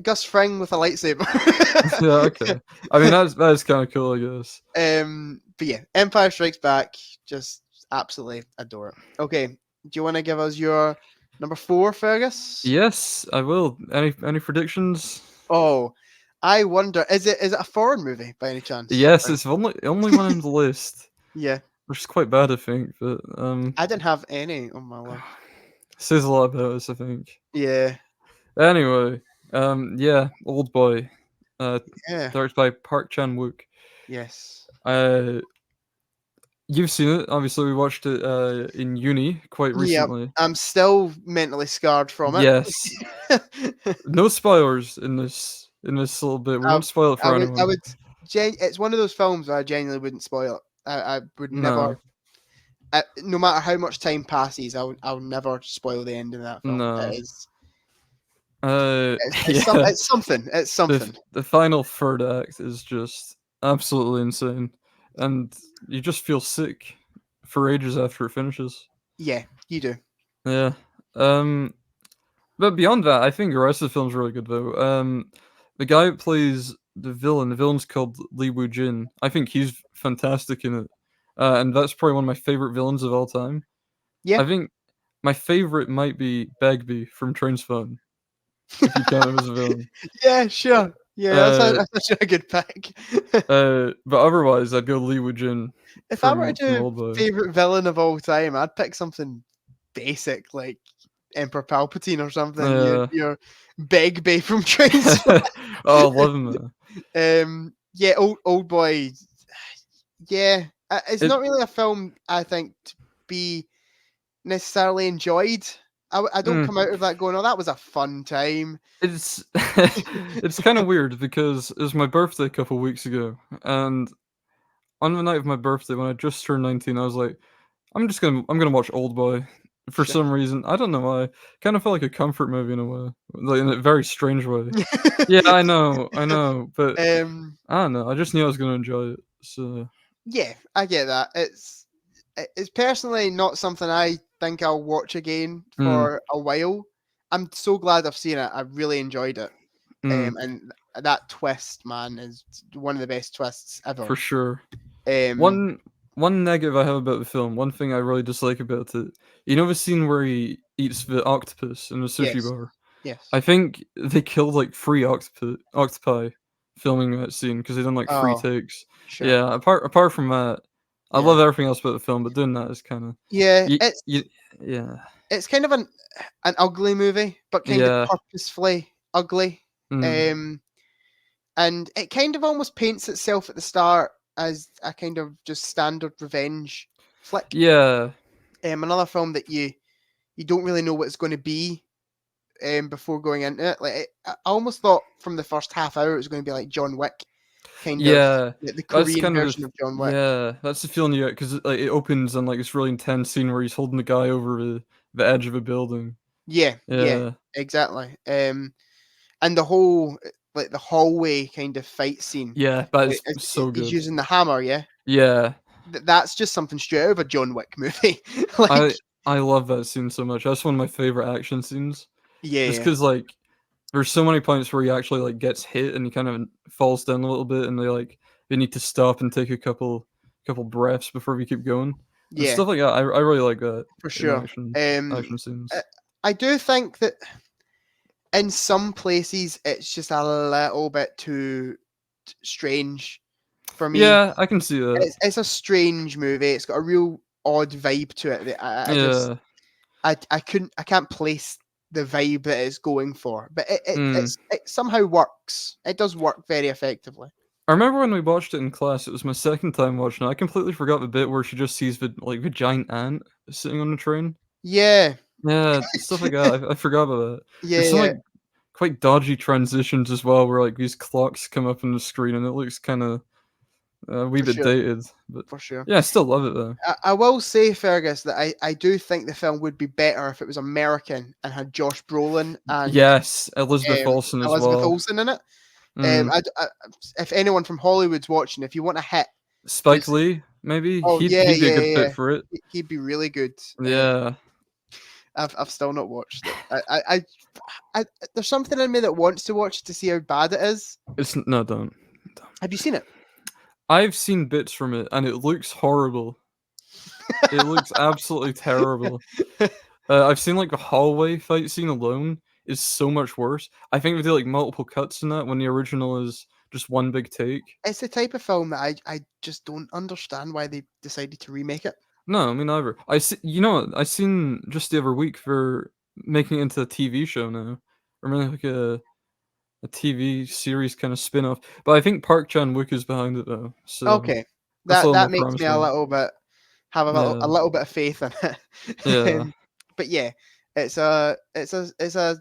Gus Fring with a lightsaber. Yeah, okay. I mean, that's kind of cool, I guess. But yeah, Empire Strikes Back, just absolutely adore it. Okay, do you want to give us your number 4, Fergus? Yes, I will. Any predictions? Oh, I wonder, is it a foreign movie by any chance? Yes, it's only one on the list. Yeah, which is quite bad, I think. But I didn't have any on my list. Says a lot about us, I think. Yeah. Anyway, yeah, Old Boy, Yeah. directed by Park Chan-wook. Yes. You've seen it. Obviously, we watched it in uni quite recently. Yeah, I'm still mentally scarred from it. Yes. No spoilers in this little bit. We won't spoil it for anyone. It's one of those films where I genuinely wouldn't spoil it. I would never. No matter how much time passes, I'll never spoil the end of that film. No. It is. Yeah. It's something. It's something. The final third act is just absolutely insane, and you just feel sick for ages after it finishes. Yeah, you do. Yeah. But beyond that, I think the rest of the film's really good though. The guy who plays the villain's called Lee Woo-jin. I think he's fantastic in it. And that's probably one of my favorite villains of all time. Yeah. I think my favorite might be Bagby from Train's Fun. If you count him as a villain. Yeah, sure. Yeah, that's actually a good pick. But otherwise, I'd go Lee Woo-jin. If I were to do favorite villain of all time, I'd pick something basic like Emperor Palpatine or something. Your Bagby from Train's Fun. Oh, I love him. Yeah, Old Boy. Yeah, it's not really a film I think to be necessarily enjoyed. I don't come out of that going, oh, that was a fun time. It's kind of weird because it was my birthday a couple weeks ago, and on the night of my birthday when I just turned 19, I was like, I'm gonna watch Old Boy for some reason. I don't know why. Kind of felt like a comfort movie in a way, like in a very strange way. Yeah, I know, but I don't know. I just knew I was gonna enjoy it. So yeah, I get that. It's personally not something I think I'll watch again for a while. I'm so glad I've seen it. I really enjoyed it. And that twist, man, is one of the best twists ever. For sure. One negative I have about the film, one thing I really dislike about it, you know the scene where he eats the octopus in the sushi bar? Yes. I think they killed like 3 octopi filming that scene because they done like 3 takes. Sure. Yeah, apart from that, I love everything else about the film, but doing that is kind of it's kind of an ugly movie, but kind of purposefully ugly. And it kind of almost paints itself at the start as a kind of just standard revenge flick. Yeah. Another film that you don't really know what it's going to be before going into it. Like I almost thought from the first half hour it was going to be like John Wick. Kind of the Korean version of John Wick. Yeah, that's the feeling you get because like it opens on like this really intense scene where he's holding the guy over the edge of a building. Yeah, exactly. And the whole like the hallway kind of fight scene. Yeah, but it's so good. He's using the hammer. Yeah. That's just something straight out of a John Wick movie. I love that scene so much. That's one of my favorite action scenes. Yeah, just because like there's so many points where he actually like gets hit and he kind of falls down a little bit, and they need to stop and take a couple breaths before we keep going. And stuff like that. I really like that for sure. Action scenes. I do think that in some places it's just a little bit too strange for me. Yeah, I can see that. It's a strange movie. It's got a real odd vibe to it. I can't place the vibe that it's going for, but it somehow works. It does work very effectively. I remember when we watched it in class. It was my second time watching it. I completely forgot the bit where she just sees the giant ant sitting on the train. Yeah, stuff like that. I forgot about that. Yeah, there's some like quite dodgy transitions as well, where like these clocks come up on the screen and it looks kind of a wee bit dated, but for sure. Yeah, I still love it though. I will say, Fergus, that I do think the film would be better if it was American and had Josh Brolin and Elizabeth Olsen as well. Elizabeth Olsen in it. If anyone from Hollywood's watching, if you want a hit, Spike Lee, maybe Oh he'd yeah, be a yeah, good yeah. fit for it. He'd be really good. Yeah. I've still not watched it. I there's something in me that wants to watch to see how bad it is. No, don't. Have you seen it? I've seen bits from it, and it looks horrible. It looks absolutely terrible. I've seen like the hallway fight scene alone is so much worse. I think they do like multiple cuts in that when the original is just one big take. It's the type of film that I just don't understand why they decided to remake it. No, me neither. I seen just the other week for making it into a TV show now. Or maybe like a TV series kind of spin-off. But I think Park Chan-wook is behind it though. So Okay, that's a little more that makes me a promising. little bit have a Yeah. little bit of faith in it. Yeah. But yeah, it's a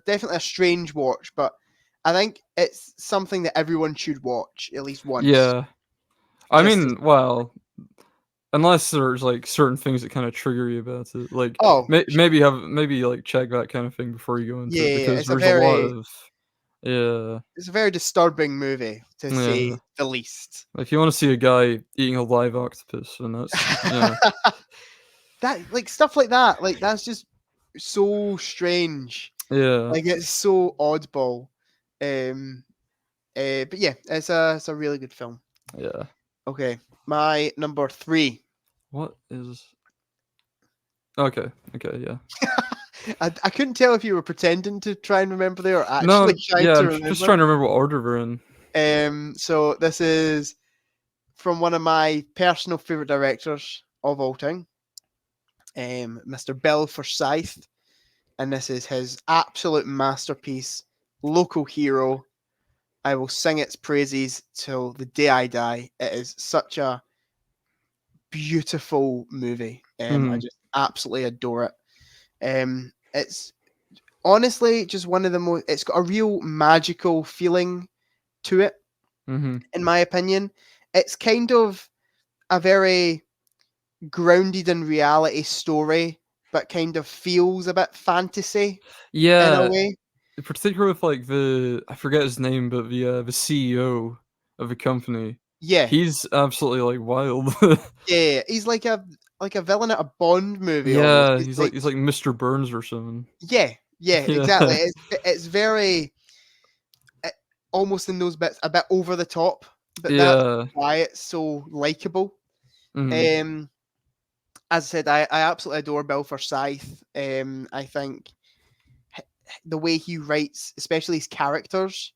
definitely a strange watch, but I think it's something that everyone should watch at least once. Yeah. I Just to, mean, well, unless there's like certain things that kind of trigger you about it, like oh maybe like check that kind of thing before you go into it yeah, because there's a lot of yeah it's a very disturbing movie to yeah. say the least. If you want to see a guy eating a live octopus, and that's yeah That like stuff like that's just so strange. yeah Like it's so oddball. But yeah, it's a really good film. yeah. Okay, my number 3. What is okay yeah. I couldn't tell if you were pretending to try and remember there or No, actually trying yeah, to I'm remember. just trying to remember what order we're in. So this is from one of my personal favorite directors of all time, Mr. Bill Forsyth, and this is his absolute masterpiece, Local Hero. I will sing its praises till the day I die. It is such a beautiful movie. I just absolutely adore it. It's honestly just one of the most. It's got a real magical feeling to it, in my opinion. It's kind of a very grounded in reality story, but kind of feels a bit fantasy in a Yeah, way. in particular with like I forget his name, but the CEO of the company, Yeah, he's absolutely like wild. yeah. He's like a villain at a Bond movie almost. Yeah, He's he's like Mr. Burns or something. yeah, yeah, exactly. Yeah, It's very almost in those bits a bit over the top, but that's yeah, why it's so likable. mhm, Um, as I said, I absolutely adore Bill Forsyth. I think the way he writes, especially his characters,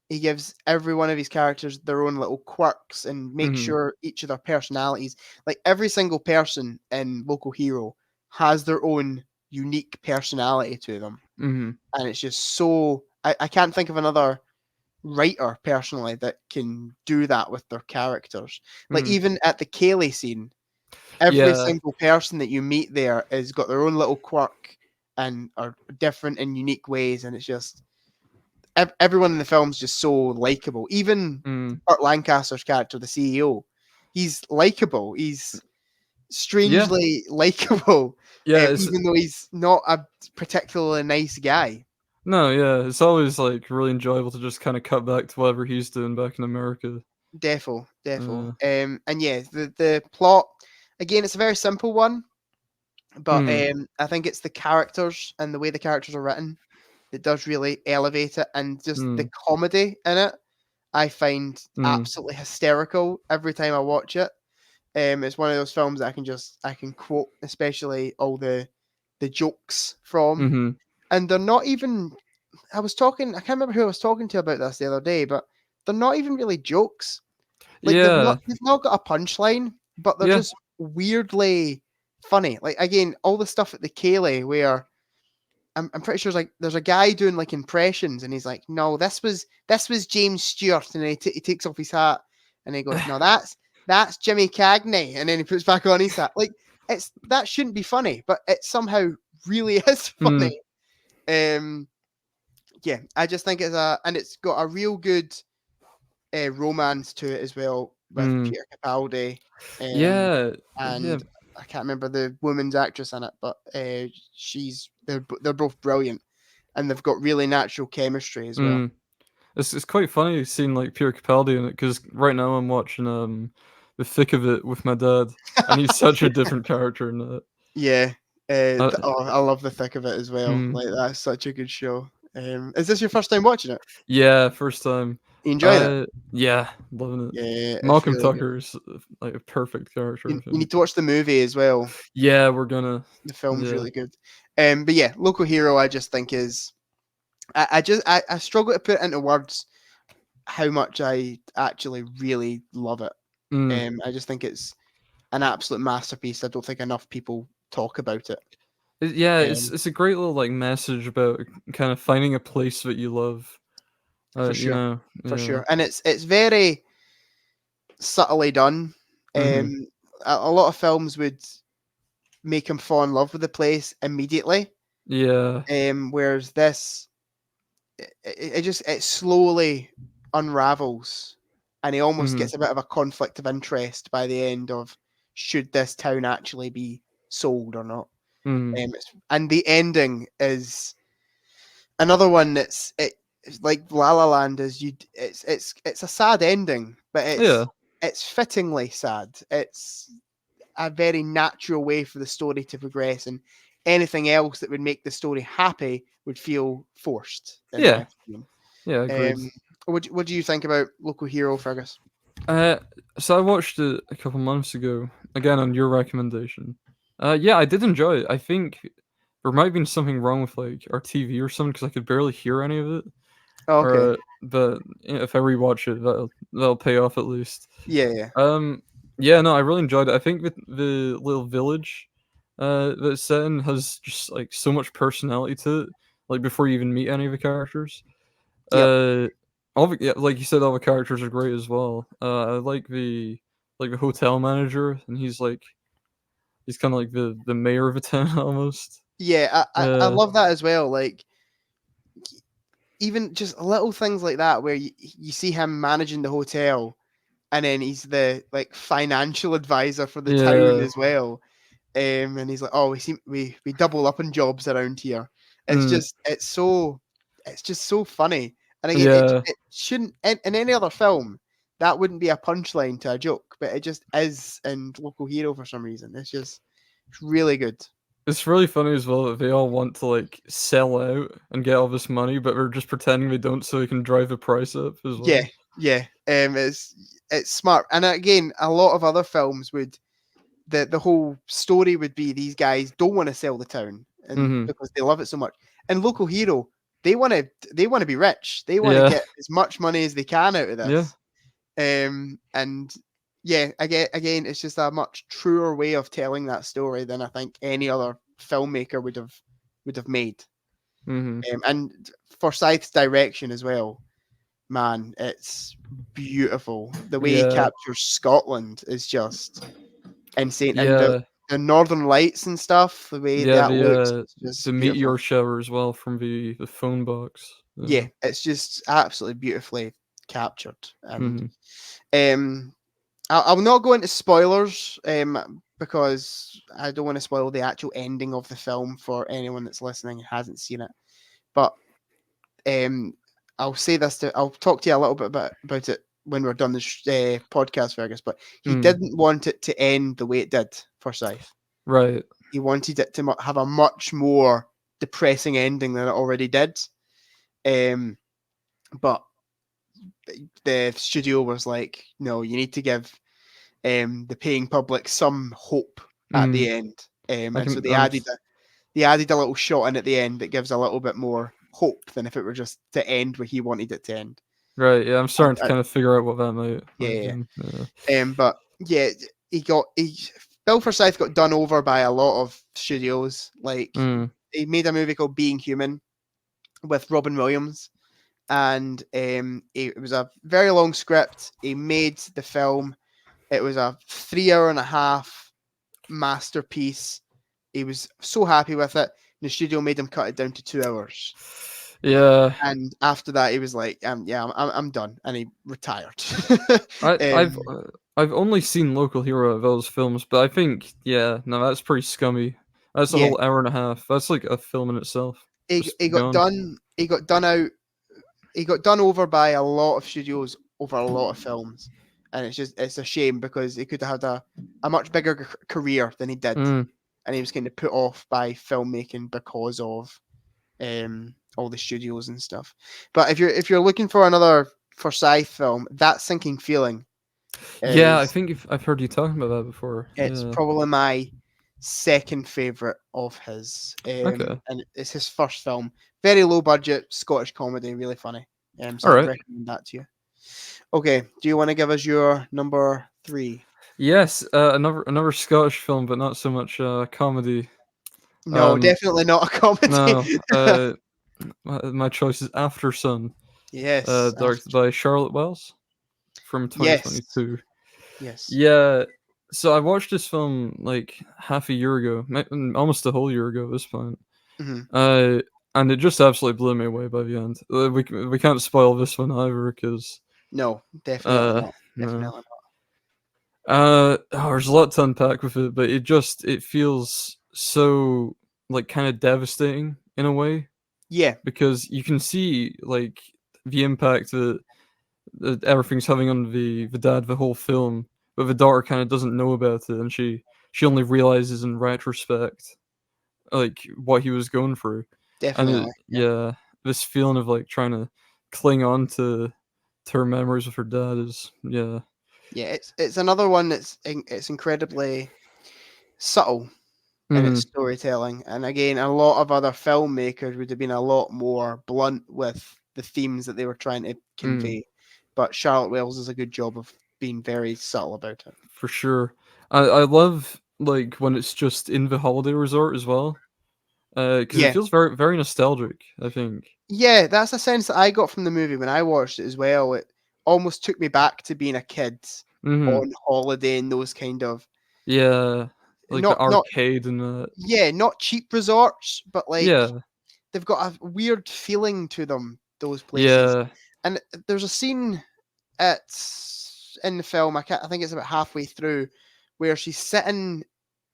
he gives every one of his characters their own little quirks and makes mhm, sure each of their personalities, like every single person in Local Hero, has their own unique personality to them. mhm, And it's just so I can't think of another writer personally that can do that with their characters. Like mhm. even at the Kaylee scene, every Yeah, single person that you meet there has got their own little quirk and are different in unique ways, and it's just everyone in the film's just so likable. Even mm, Burt Lancaster's character, the CEO, he's likable. He's yeah, strangely likable, yeah. It's even though he's not a particularly nice guy. no, yeah. It's always like really enjoyable to just kind of cut back to whatever he's doing back in America. Defo. Uh, And yeah, the plot again, it's a very simple one, but mm, I think it's the characters and the way the characters are written that does really elevate it, and just the mm, comedy in it, I find mm, absolutely hysterical every time I watch it. It's one of those films that I can quote, especially all the jokes from, mhm. and they're not even. I can't remember who I was talking to about this the other day, but they're not even really jokes. Like Yeah, they've not got a punchline, but they're yeah, just weirdly funny. Like again, all the stuff at the Kaylee where I'm pretty sure like there's a guy doing like impressions, and he's like, "No, this was James Stewart," and he takes off his hat, and he goes, "No, that's Jimmy Cagney," and then he puts back on his hat. Like that shouldn't be funny, but it somehow really is mm, funny. Yeah, I just think it's got a real good romance to it as well with mm. Peter Capaldi, Yeah, yeah, and I can't remember the woman's actress in it, but they're both brilliant, and they've got really natural chemistry as well. mm. It's quite funny seeing like Peter Capaldi in it because right now I'm watching The Thick of It with my dad, and he's such a different character in that. Yeah. I love The Thick of It as well. Like, that's such a good show. Is this your first time watching it? Yeah, first time. You enjoying it? Yeah, loving it. Yeah, Malcolm really Tucker's like a perfect character. you need to watch the movie as well. Yeah, we're gonna. The film's really good. But yeah, Local Hero, I just think is, I struggle to put into words how much I actually really love it. I just think it's an absolute masterpiece. I don't think enough people talk about it. Yeah, it's a great little like message about kind of finding a place that you love. For sure, you know, for sure, and it's very subtly done. A lot of films would make him fall in love with the place immediately. Yeah. Whereas this, it slowly unravels, and he almost gets a bit of a conflict of interest by the end of should this town actually be sold or not. And the ending is another one that's like La La Land is it's a sad ending, but it's fittingly sad. It's a very natural way for the story to progress, and anything else that would make the story happy would feel forced. Yeah, agreed. What do you think about Local Hero, Fergus? So I watched it a couple months ago, again on your recommendation. Yeah, I did enjoy it. I think there might have been something wrong with like our TV or something because I could barely hear any of it. Oh, okay. But if I rewatch it, that'll pay off at least. Yeah. Yeah, no, I really enjoyed it. I think the little village that it's set in has just like so much personality to it. Like before you even meet any of the characters. Like you said, all the characters are great as well. I like the hotel manager, and he's kind of like the mayor of a town almost. Yeah, I love that as well. Like, even just little things like that, where you see him managing the hotel, and then he's the like financial advisor for the town as well. And he's like, oh, we double up on jobs around here. It's just so funny. And again, it shouldn't in any other film that wouldn't be a punchline to a joke, but it just is in Local Hero for some reason. It's really good. It's really funny as well that they all want to like sell out and get all this money, but they're just pretending they don't so they can drive the price up as well. Yeah. It's smart. And again, a lot of other films would the whole story would be these guys don't want to sell the town and because they love it so much. And Local Hero, they want to be rich. They want to get as much money as they can out of this. And yeah, again, it's just a much truer way of telling that story than I think any other filmmaker would have made. And Forsyth's direction as well, man, it's beautiful. The way he captures Scotland is just insane. And the Northern Lights and stuff, the way that looks, just the meteor shower as well from the phone box. Yeah, it's just absolutely beautifully captured. And I'll not go into spoilers because I don't want to spoil the actual ending of the film for anyone that's listening and hasn't seen it. But I'll say this I'll talk to you a little bit about it when we're done this podcast, Fergus. But he didn't want it to end the way it did, Forsyth. Right. He wanted it to have a much more depressing ending than it already did. But the studio was like, no, you need to give the paying public some hope at the end. And so they added a little shot in at the end that gives a little bit more hope than if it were just to end where he wanted it to end. Right, yeah, I'm starting to kind of figure out what that might be. But yeah, Bill Forsyth got done over by a lot of studios. Like he made a movie called Being Human with Robin Williams. And it was a very long script. He made the film. It was a 3.5-hour masterpiece. He was so happy with it. The studio made him cut it down to 2 hours. Yeah. And after that, he was like, I'm done. And he retired. I've only seen Local Hero of those films, but I think, that's pretty scummy. That's a whole 1.5 hours. That's like a film in itself. He got done over by a lot of studios over a lot of films. and it's a shame because he could have had a much bigger career than he did, and he was kind of put off by filmmaking because of all the studios and stuff. But if you're looking for another Forsyth film, That Sinking Feeling. Yeah, I think I've heard you talking about that before. It's probably my second favorite of his. Okay. And it's his first film. Very low budget Scottish comedy, really funny. So All I'd right. recommend that to you. Okay, do you want to give us your number 3? Yes, another Scottish film, but not so much comedy. No, definitely not a comedy. No, my choice is Aftersun. Yes. Directed by Charlotte Wells from 2022. Yes. Yeah. So I watched this film like half a year ago, almost a whole year ago at this point. Mm-hmm. And it just absolutely blew me away by the end. We can't spoil this one either because no, definitely not. Definitely not. There's a lot to unpack with it, but it feels so like kind of devastating in a way. Yeah, because you can see like the impact that everything's having on the dad the whole film, but the daughter kind of doesn't know about it, and she only realizes in retrospect like what he was going through. definitely. And this feeling of like trying to cling on to her memories of her dad is yeah. It's another one that's it's incredibly subtle in its storytelling, and again, a lot of other filmmakers would have been a lot more blunt with the themes that they were trying to convey. But Charlotte Wells does a good job of being very subtle about it. For sure. I love like when it's just in the holiday resort as well. Because it feels very, very nostalgic, I think. Yeah, that's a sense that I got from the movie when I watched it as well. It almost took me back to being a kid on holiday and those kind of like the arcade and the not cheap resorts, but like they've got a weird feeling to them. Those places, and there's a scene in the film. I think it's about halfway through where she's sitting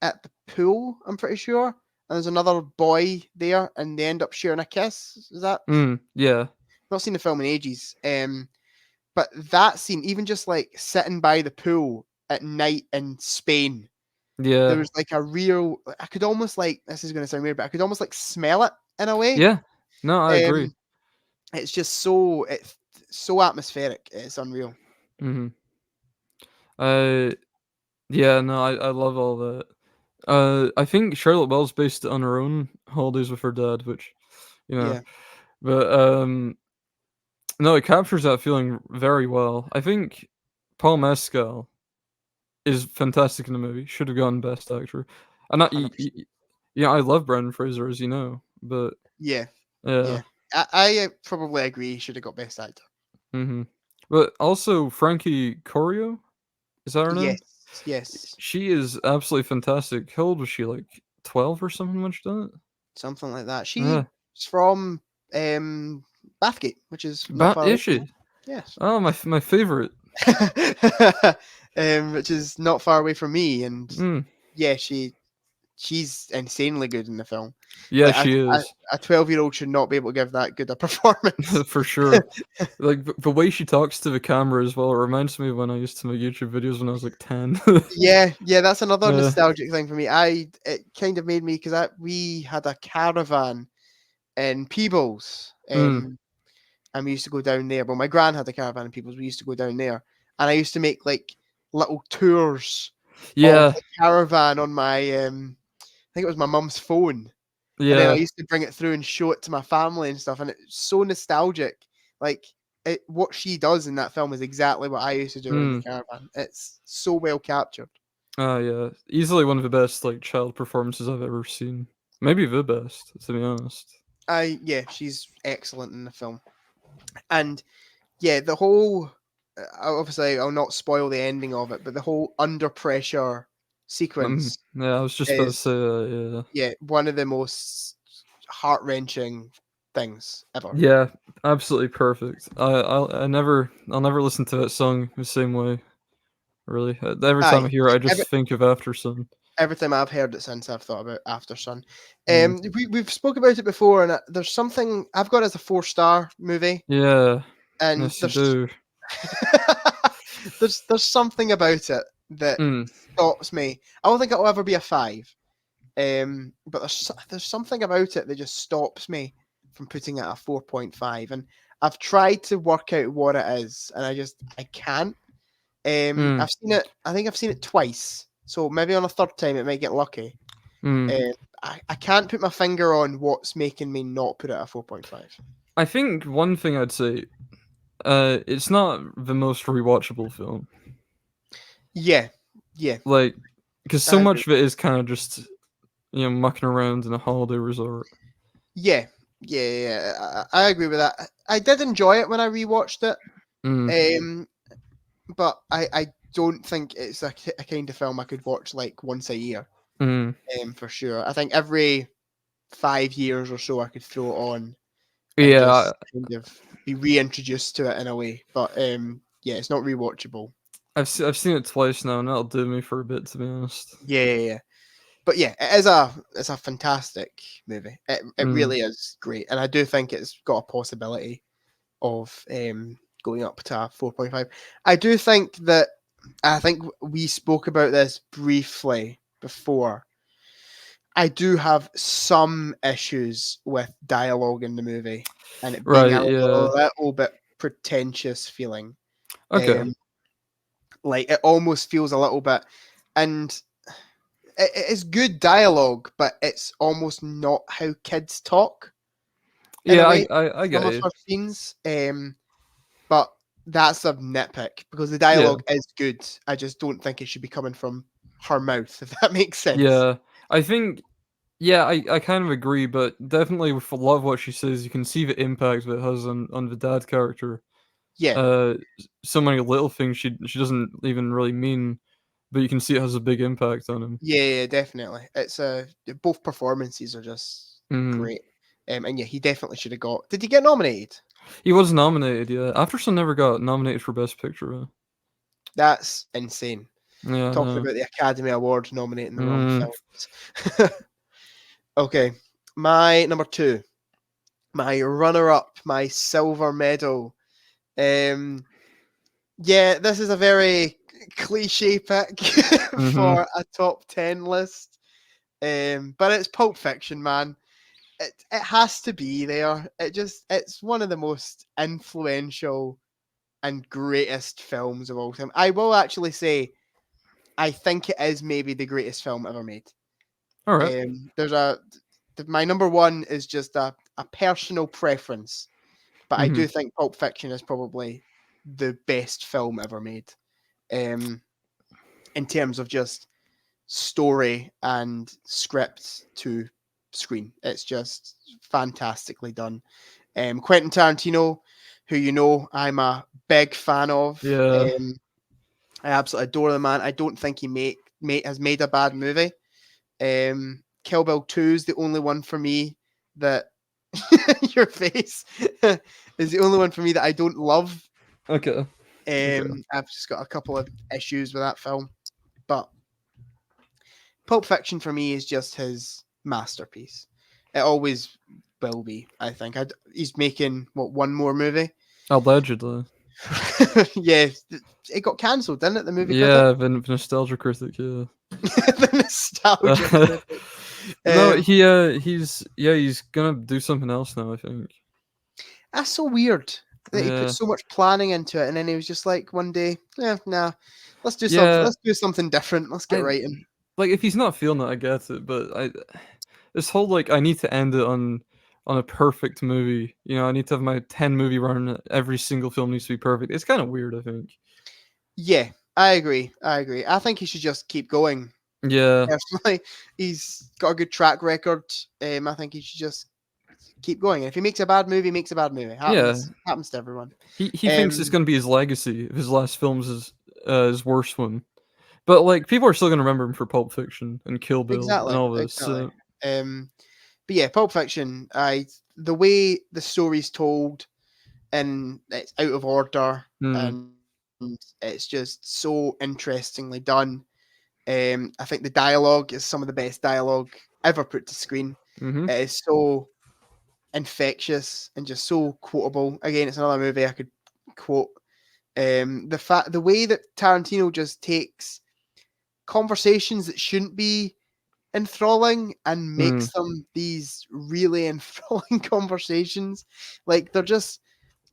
at the pool. I'm pretty sure. And there's another boy there, and they end up sharing a kiss. Is that? Yeah. Not seen the film in ages. But that scene, even just like sitting by the pool at night in Spain, there was like a real. I could almost like this is going to sound weird, but I could almost like smell it in a way. Yeah. No, I agree. It's just so atmospheric. It's unreal. Yeah. No, I love all that. I think Charlotte Wells based it on her own holidays with her dad, which, but no, it captures that feeling very well. I think Paul Mescal is fantastic in the movie. Should have gotten Best Actor. And I love Brendan Fraser, as you know, but yeah. I probably agree. He should have got Best Actor. But also Frankie Corio, is that her name? Yes. She is absolutely fantastic. How old was she? Like 12 or something when she done it? Something like that. She's from Bathgate, which is not far away. Is she? Yes. Oh, my favorite. Which is not far away from me, and she's insanely good in the film. Yeah, like, she is. A 12-year-old should not be able to give that good a performance. For sure. Like the way she talks to the camera as well, it reminds me of when I used to make YouTube videos when I was like 10. yeah, that's another nostalgic thing for me. It kind of made me because we had a caravan in Peebles, and we used to go down there. Well, my gran had a caravan in Peebles. We used to go down there, and I used to make like little tours. Of the caravan on my I think it was my mum's phone. Yeah. And then I used to bring it through and show it to my family and stuff. And it's so nostalgic. Like what she does in that film is exactly what I used to do in the caravan. It's so well captured. Yeah. Easily one of the best like child performances I've ever seen. Maybe the best, to be honest. She's excellent in the film. And the whole obviously I'll not spoil the ending of it, but the whole under pressure sequence. I was just about to say yeah, one of the most heart-wrenching things ever. Yeah, absolutely perfect. I'll never listen to that song the same way. Really, every time I hear it, I just think of Aftersun. Every time I've heard it since, I've thought about Aftersun. We've spoke about it before, and there's something I've got as a 4-star movie. Yeah, and yes, you do. there's something about it that stops me. I don't think it'll ever be a 5. But there's something about it that just stops me from putting it at a 4.5. And I've tried to work out what it is, and I can't. I've seen it. I think I've seen it twice. So maybe on a third time it might get lucky. I can't put my finger on what's making me not put it at a 4.5. I think one thing I'd say, it's not the most rewatchable film. Yeah. Like, because so much of it is kind of just, mucking around in a holiday resort. Yeah. I agree with that. I did enjoy it when I rewatched it. But I don't think it's a kind of film I could watch like once a year. For sure. I think every 5 years or so I could throw it on. And just kind of be reintroduced to it in a way. But it's not rewatchable. I've seen it twice now, and that'll do me for a bit, to be honest. Yeah. But yeah, it's a fantastic movie. It really is great, and I do think it's got a possibility of going up to 4.5. I think we spoke about this briefly before. I do have some issues with dialogue in the movie, and it being a little bit pretentious feeling. Okay. Like it almost feels a little bit, and it is good dialogue, but it's almost not how kids talk. Yeah, I get it. Some of her scenes, but that's a nitpick because the dialogue is good. I just don't think it should be coming from her mouth, if that makes sense. Yeah, I think. Yeah, I kind of agree, but definitely with a lot of what she says, you can see the impact that it has on the dad character. Yeah. So many little things she doesn't even really mean, but you can see it has a big impact on him. Yeah, definitely. It's both performances are just great. And yeah, he definitely should have got. Did he get nominated? He was nominated. Yeah, Aftersun never got nominated for Best Picture. That's insane. Yeah, talking about the Academy Award nominating the wrong films. Okay, my number 2, my runner-up, my silver medal. Yeah, this is a very cliche pick for a top 10 list. But it's Pulp Fiction, man. It has to be there. It's one of the most influential and greatest films of all time. I will actually say, I think it is maybe the greatest film ever made. All right. My number 1 is just a personal preference, but I do think Pulp Fiction is probably the best film ever made. In terms of just story and script to screen, it's just fantastically done. Quentin Tarantino, who I'm a big fan of. Yeah. I absolutely adore the man. I don't think he has made a bad movie. Kill Bill 2 is the only one for me that your face is the only one for me that I don't love. Okay. I've just got a couple of issues with that film, but Pulp Fiction for me is just his masterpiece. It always will be, I think. He's making one more movie? Allegedly. Yeah, it got cancelled, didn't it? The movie. Yeah, the Nostalgia Critic. Yeah. The Nostalgia Critic. No, he's gonna do something else now, I think. That's so weird that he put so much planning into it, and then he was just like one day, nah, let's do something. Let's do something different. Let's get writing. Like, if he's not feeling it, I get it, but this whole I need to end it on a perfect movie. I need to have my 10 movie run. Every single film needs to be perfect. It's kind of weird, I think. Yeah, I agree. I think he should just keep going. Yeah. Personally, he's got a good track record. I think he should just keep going. If he makes a bad movie, makes a bad movie. Happens to everyone. He thinks it's going to be his legacy if his last film's his worst one. But people are still going to remember him for Pulp Fiction and Kill Bill and all this. Exactly. But yeah, Pulp Fiction. The way the story's told, and it's out of order, and it's just so interestingly done. I think the dialogue is some of the best dialogue ever put to screen. It is so infectious and just so quotable. Again, it's another movie I could quote The way that Tarantino just takes conversations that shouldn't be enthralling and makes them these really enthralling conversations. Like, they're just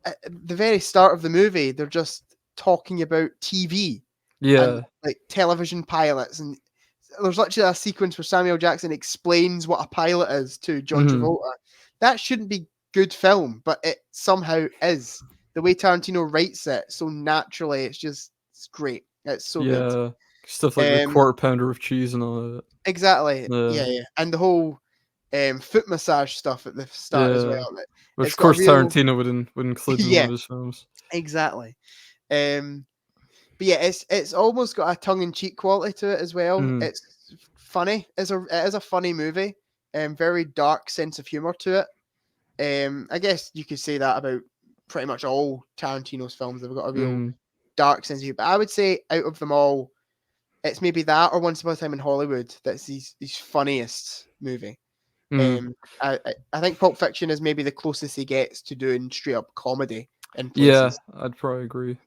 at the very start of the movie, they're just talking about TV and like television pilots, and there's actually a sequence where Samuel Jackson explains what a pilot is to John Travolta. That shouldn't be good film, but it somehow is. The way Tarantino writes it so naturally, it's great. It's so good. Stuff like the quarter pounder of cheese and all that. Exactly. Yeah. And the whole foot massage stuff at the start as well. Which, of course, Tarantino would include in one of his films. Exactly. But yeah, it's almost got a tongue-in-cheek quality to it as well. It's funny. It is a funny movie. Very dark sense of humor to it. I guess you could say that about pretty much all Tarantino's films. They've got a real dark sense of humor. But I would say out of them all, it's maybe that or Once Upon a Time in Hollywood that's his funniest movie. I think Pulp Fiction is maybe the closest he gets to doing straight up comedy in places. Yeah, I'd probably agree.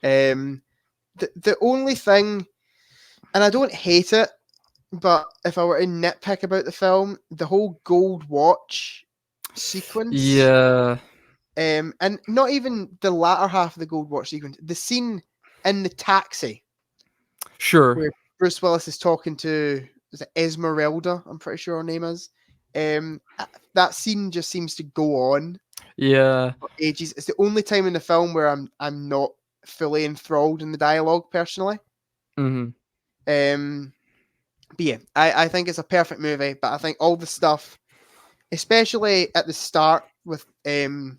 The only thing, and I don't hate it, but if I were to nitpick about the film, the whole gold watch sequence. Yeah. And not even the latter half of the gold watch sequence, the scene in the taxi. Sure. Where Bruce Willis is talking to, is it Esmeralda? I'm pretty sure her name is. That scene just seems to go on. Yeah. For ages. It's the only time in the film where I'm not fully enthralled in the dialogue personally. But yeah, I think it's a perfect movie, but I think all the stuff, especially at the start with John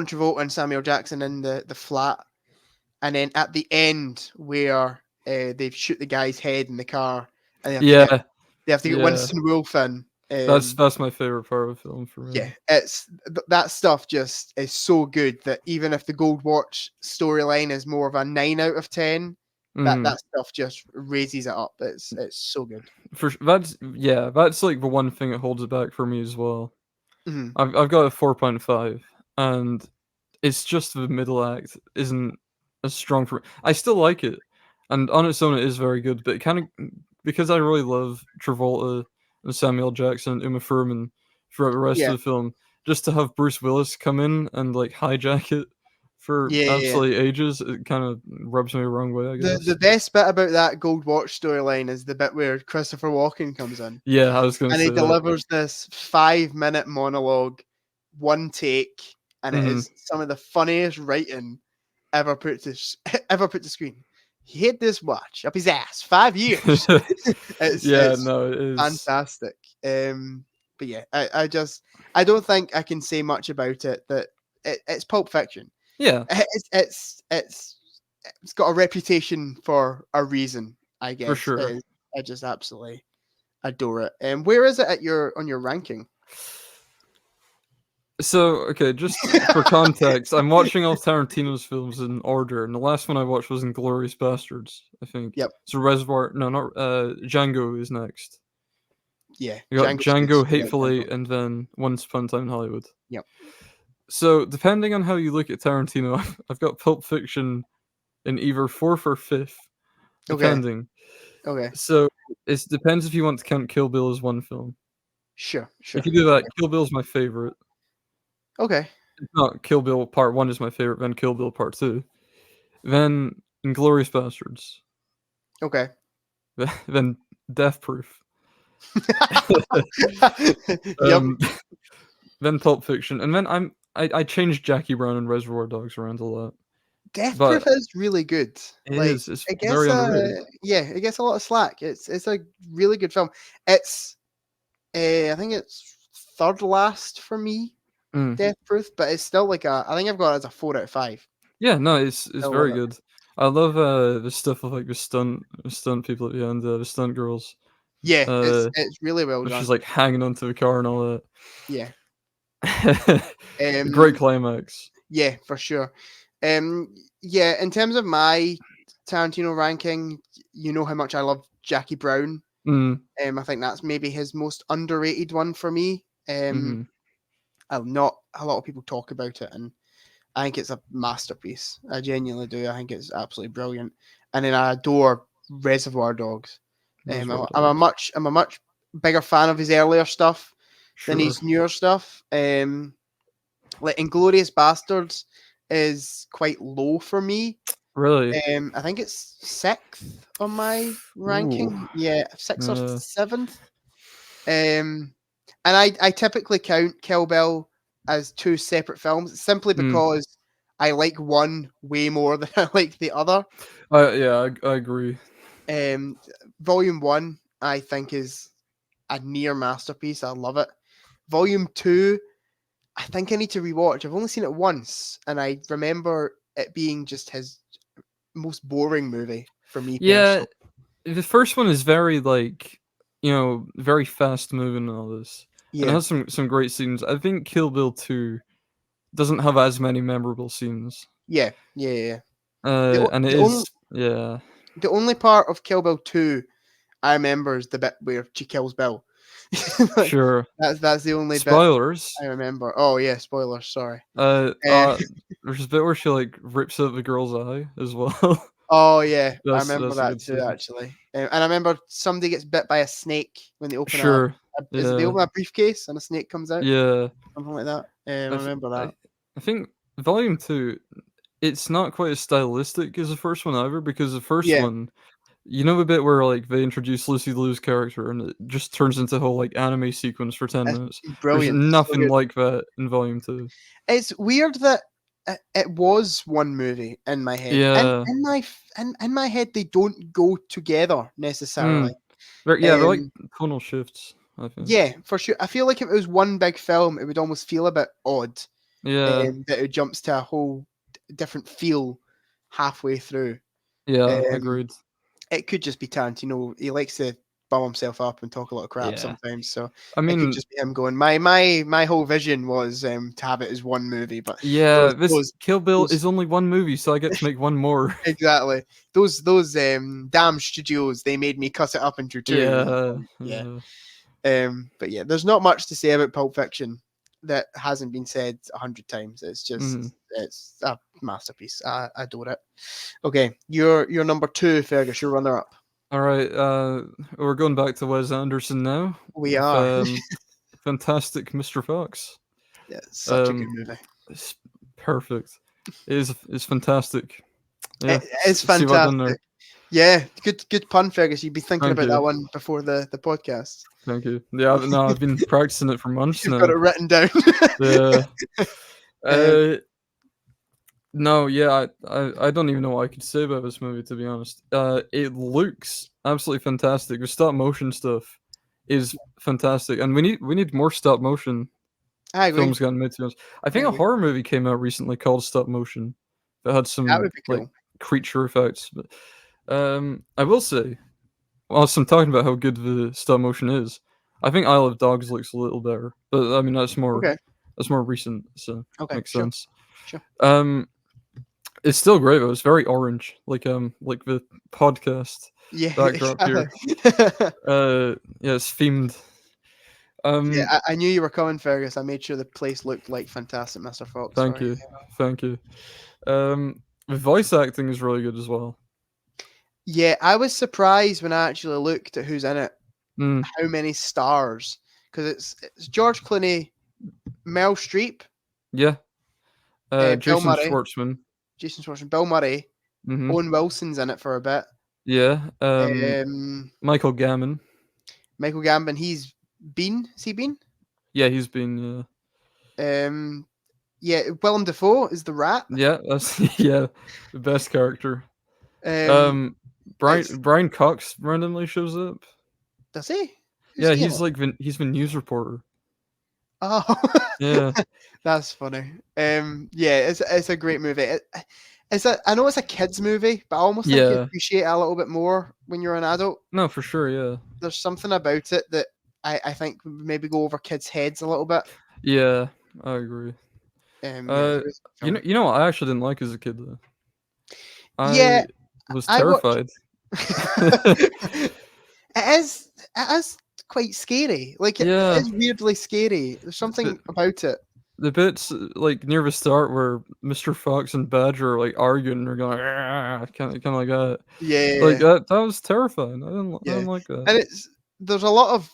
Travolta and Samuel Jackson in the flat, and then at the end where they shoot the guy's head in the car, and they have to get Winston Wolfe in. That's my favorite part of the film for me. Yeah, it's that stuff just is so good that even if the Gold Watch storyline is more of a 9 out of 10, that stuff just raises it up. It's so good. That's like the one thing that holds it back for me as well. I've got a 4.5, and it's just the middle act isn't as strong for me. I still like it, and on its own it is very good, but it kind of, because I really love Travolta and Samuel Jackson and Uma Thurman throughout the rest of the film, just to have Bruce Willis come in and like hijack it for absolutely ages, it kind of rubs me the wrong way, I guess. The best bit about that Gold Watch storyline is the bit where Christopher Walken comes in. Yeah, I was going to say and he delivers this 5-minute monologue, one take, and it is some of the funniest writing ever put to screen. He hid this watch up his ass 5 years. It's it is fantastic. But yeah, I don't think I can say much about it. That it's Pulp Fiction. Yeah, it's got a reputation for a reason, I guess. For sure. I just absolutely adore it. And where is it on your ranking? So, okay, just for context, I'm watching all Tarantino's films in order, and the last one I watched was Inglourious Basterds, I think. Yep. So Django is next. Yeah. You got Django, Hateful Eight, and then Once Upon a Time in Hollywood. Yep. So, depending on how you look at Tarantino, I've got Pulp Fiction in either 4th or 5th, depending. Okay. So, it depends if you want to count Kill Bill as one film. Sure. If you do that, Kill Bill's my favorite. Okay. If not, Kill Bill Part 1 is my favorite, then Kill Bill Part 2. Then Inglourious Basterds. Okay. Then Death Proof. Then Pulp Fiction. And then I changed Jackie Brown and Reservoir Dogs around a lot. Death Proof is really good. It's very underrated. It gets a lot of slack. It's a really good film. It's I think it's third last for me, Death Proof, but it's still like I think I've got it as a 4 out of 5. Yeah, no, it's very good. I love the stuff of like the stunt people at the end, the stunt girls. Yeah, it's really well done. She's like hanging onto the car and all that. Yeah. Great climax. Yeah, for sure. Yeah, in terms of my Tarantino ranking, you know how much I love Jackie Brown. I think that's maybe his most underrated one for me. Not a lot of people talk about it, and I think it's a masterpiece. I genuinely do. I think it's absolutely brilliant. And then I adore Reservoir Dogs. I'm a much bigger fan of his earlier stuff than his newer stuff. Like Inglourious Bastards is quite low for me. Really? I think it's 6th on my ranking. Ooh. Yeah, 6th or 7th. And I typically count Kill Bill as 2 separate films simply because I like one way more than I like the other. Yeah, I agree. Volume 1, I think, is a near masterpiece. I love it. Volume 2, I think I need to rewatch. I've only seen it once, and I remember it being just his most boring movie for me. Yeah, the first one is very very fast moving and all this. Yeah, and it has some great scenes. I think Kill Bill 2 doesn't have as many memorable scenes. Yeah. And it is. Yeah. The only part of Kill Bill 2 I remember is the bit where she kills Bill. Sure. That's the only spoilers bit I remember. Oh yeah, spoilers. Sorry. There's a bit where she like rips out the girl's eye as well. Oh yeah, I remember that too actually. And I remember somebody gets bit by a snake when they open they open a briefcase and a snake comes out? Yeah, something like that. I remember that. I think Volume 2, it's not quite as stylistic as the first one either, because the first one, you know, the bit where like they introduce Lucy Liu's character and it just turns into a whole like anime sequence for 10 minutes. Brilliant. There's nothing like that in Volume 2. It's weird that it was one movie in my head. Yeah. In my head, they don't go together necessarily. They're like tonal shifts, I think. Yeah, for sure. I feel like if it was one big film, it would almost feel a bit odd. Yeah. That it jumps to a whole different feel halfway through. Yeah, agreed. It could just be Tarantino. He likes to bum himself up and talk a lot of crap sometimes. So I mean, it could just be him going. My whole vision was to have it as one movie, but Kill Bill is only one movie, so I get to make one more. Exactly. Those damn studios, they made me cut it up into 2. Yeah. But yeah, there's not much to say about Pulp Fiction that hasn't been said 100 times. It's just it's a masterpiece. I adore it. Okay, you're number 2, Fergus. Your runner-up. All right, we're going back to Wes Anderson now. We are. Fantastic Mr. Fox. Yeah, such a good movie. It's perfect. It's fantastic. Yeah, it's fantastic. Yeah, good pun, Fergus. You'd be thinking about that one before the podcast. Thank you. Yeah, no, I've been practicing it for months now. You've got it written down. Yeah. No, yeah, I don't even know what I could say about this movie, to be honest. It looks absolutely fantastic. The stop motion stuff is fantastic, and we need more stop motion films getting made. To us. I think a horror movie came out recently called Stop Motion that had some like creature effects. But I will say, whilst I'm talking about how good the stop motion is, I think Isle of Dogs looks a little better. But I mean that's more recent, so makes sense. Sure. It's still great though. It's very orange, like the podcast backdrop here. Yeah, it's themed. Yeah, I knew you were coming, Fergus. I made sure the place looked like Fantastic Mr. Fox. Thank you. The voice acting is really good as well. Yeah, I was surprised when I actually looked at who's in it. How many stars? Because it's George Clooney, Meryl Streep. Yeah. Jason Schwartzman, Bill Murray, Owen Wilson's in it for a bit. Yeah. Michael Gambon. He's been. Has he been? Yeah, he's been. Yeah. Willem Dafoe is the rat. Yeah, that's the best character. Brian Cox randomly shows up. Does he? He's the news reporter. Oh, yeah, that's funny. Yeah, it's a great movie. I know it's a kids movie, but I almost think you appreciate it a little bit more when you're an adult. No, for sure. Yeah, there's something about it that I think maybe go over kids' heads a little bit. Yeah, I agree. You know what I actually didn't like as a kid though. I was terrified. It is quite scary. Like it is weirdly scary. There's something about it. the bits like near the start where Mr. Fox and Badger are like arguing, or going kind of like that. Like Yeah, that was terrifying. I yeah, didn't like that. and there's a lot of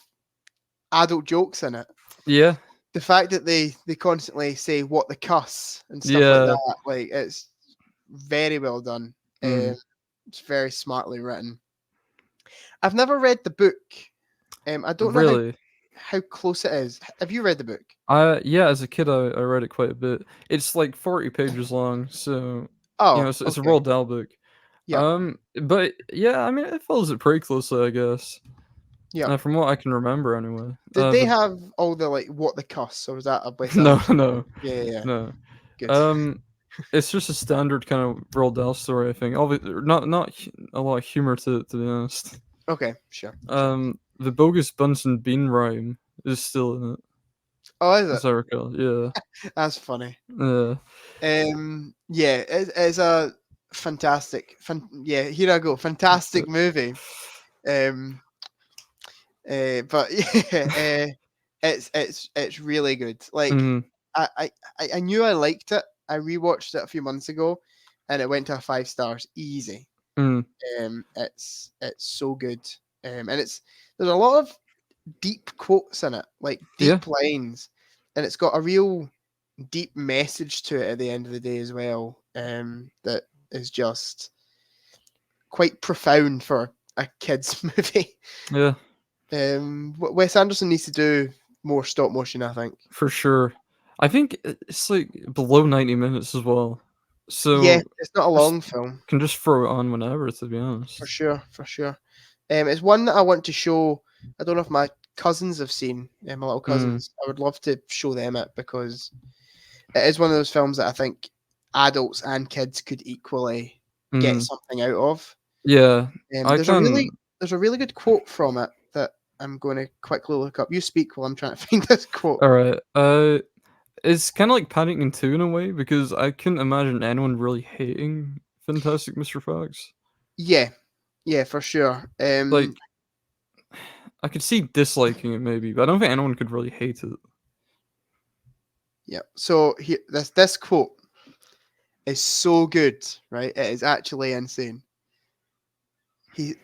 adult jokes in it. Yeah, The fact that they constantly say "what the cuss" and stuff like yeah. that, like it's very well done. It's very smartly written. I've never read the book. I don't know Really. how close it is. Have you read the book? Yeah, as a kid, I read it quite a bit. It's like 40 pages long, so Oh, it's a okay. Roald Dahl book. Yeah, But yeah, I mean, it follows it pretty closely, I guess. yeah. From what I can remember, anyway. Did they The have all the like "what the cuss" or was that a Wes no, Anderson no, film? Yeah, yeah, yeah. no. Good. It's just a standard kind of Roald Dahl story, I think. Not a lot of humor, to be honest. Okay, sure, sure. The bogus Bunsen Bean rhyme is still in it, Oh, is it? as I recall. Yeah, That's funny. yeah, Yeah, it's a yeah, here I go. Fantastic movie. Um, but yeah, it's really good. Like mm, I knew I liked it. I rewatched it a few months ago, and it went to 5 stars easy. mm, It's so good. And there's a lot of deep quotes in it, like yeah, deep lines, and it's got a real deep message to it at the end of the day as well. That is just quite profound for a kids movie. yeah, Wes Anderson needs to do more stop motion, I think. for sure. I think it's like below 90 minutes as well, Yeah, so it's not a just long film. can just throw it on whenever, to be honest. For sure, for sure. It's one that I want to show. I don't know if my cousins have seen, my little Mm, cousins. I would love to show them it because it is one of those films that I think adults and kids could equally get mm, something out of. yeah, I There's a can. really good quote from it that I'm going to quickly look up. You speak while I'm trying to find this quote. All right. It's kind of like Paddington 2 in a way, because I couldn't imagine anyone really hating Fantastic Mr. Fox. Yeah, yeah, for sure. Like, I could see disliking it maybe, but I don't think anyone could really hate it. Yeah. So here, this quote is so good, right? It is actually insane. He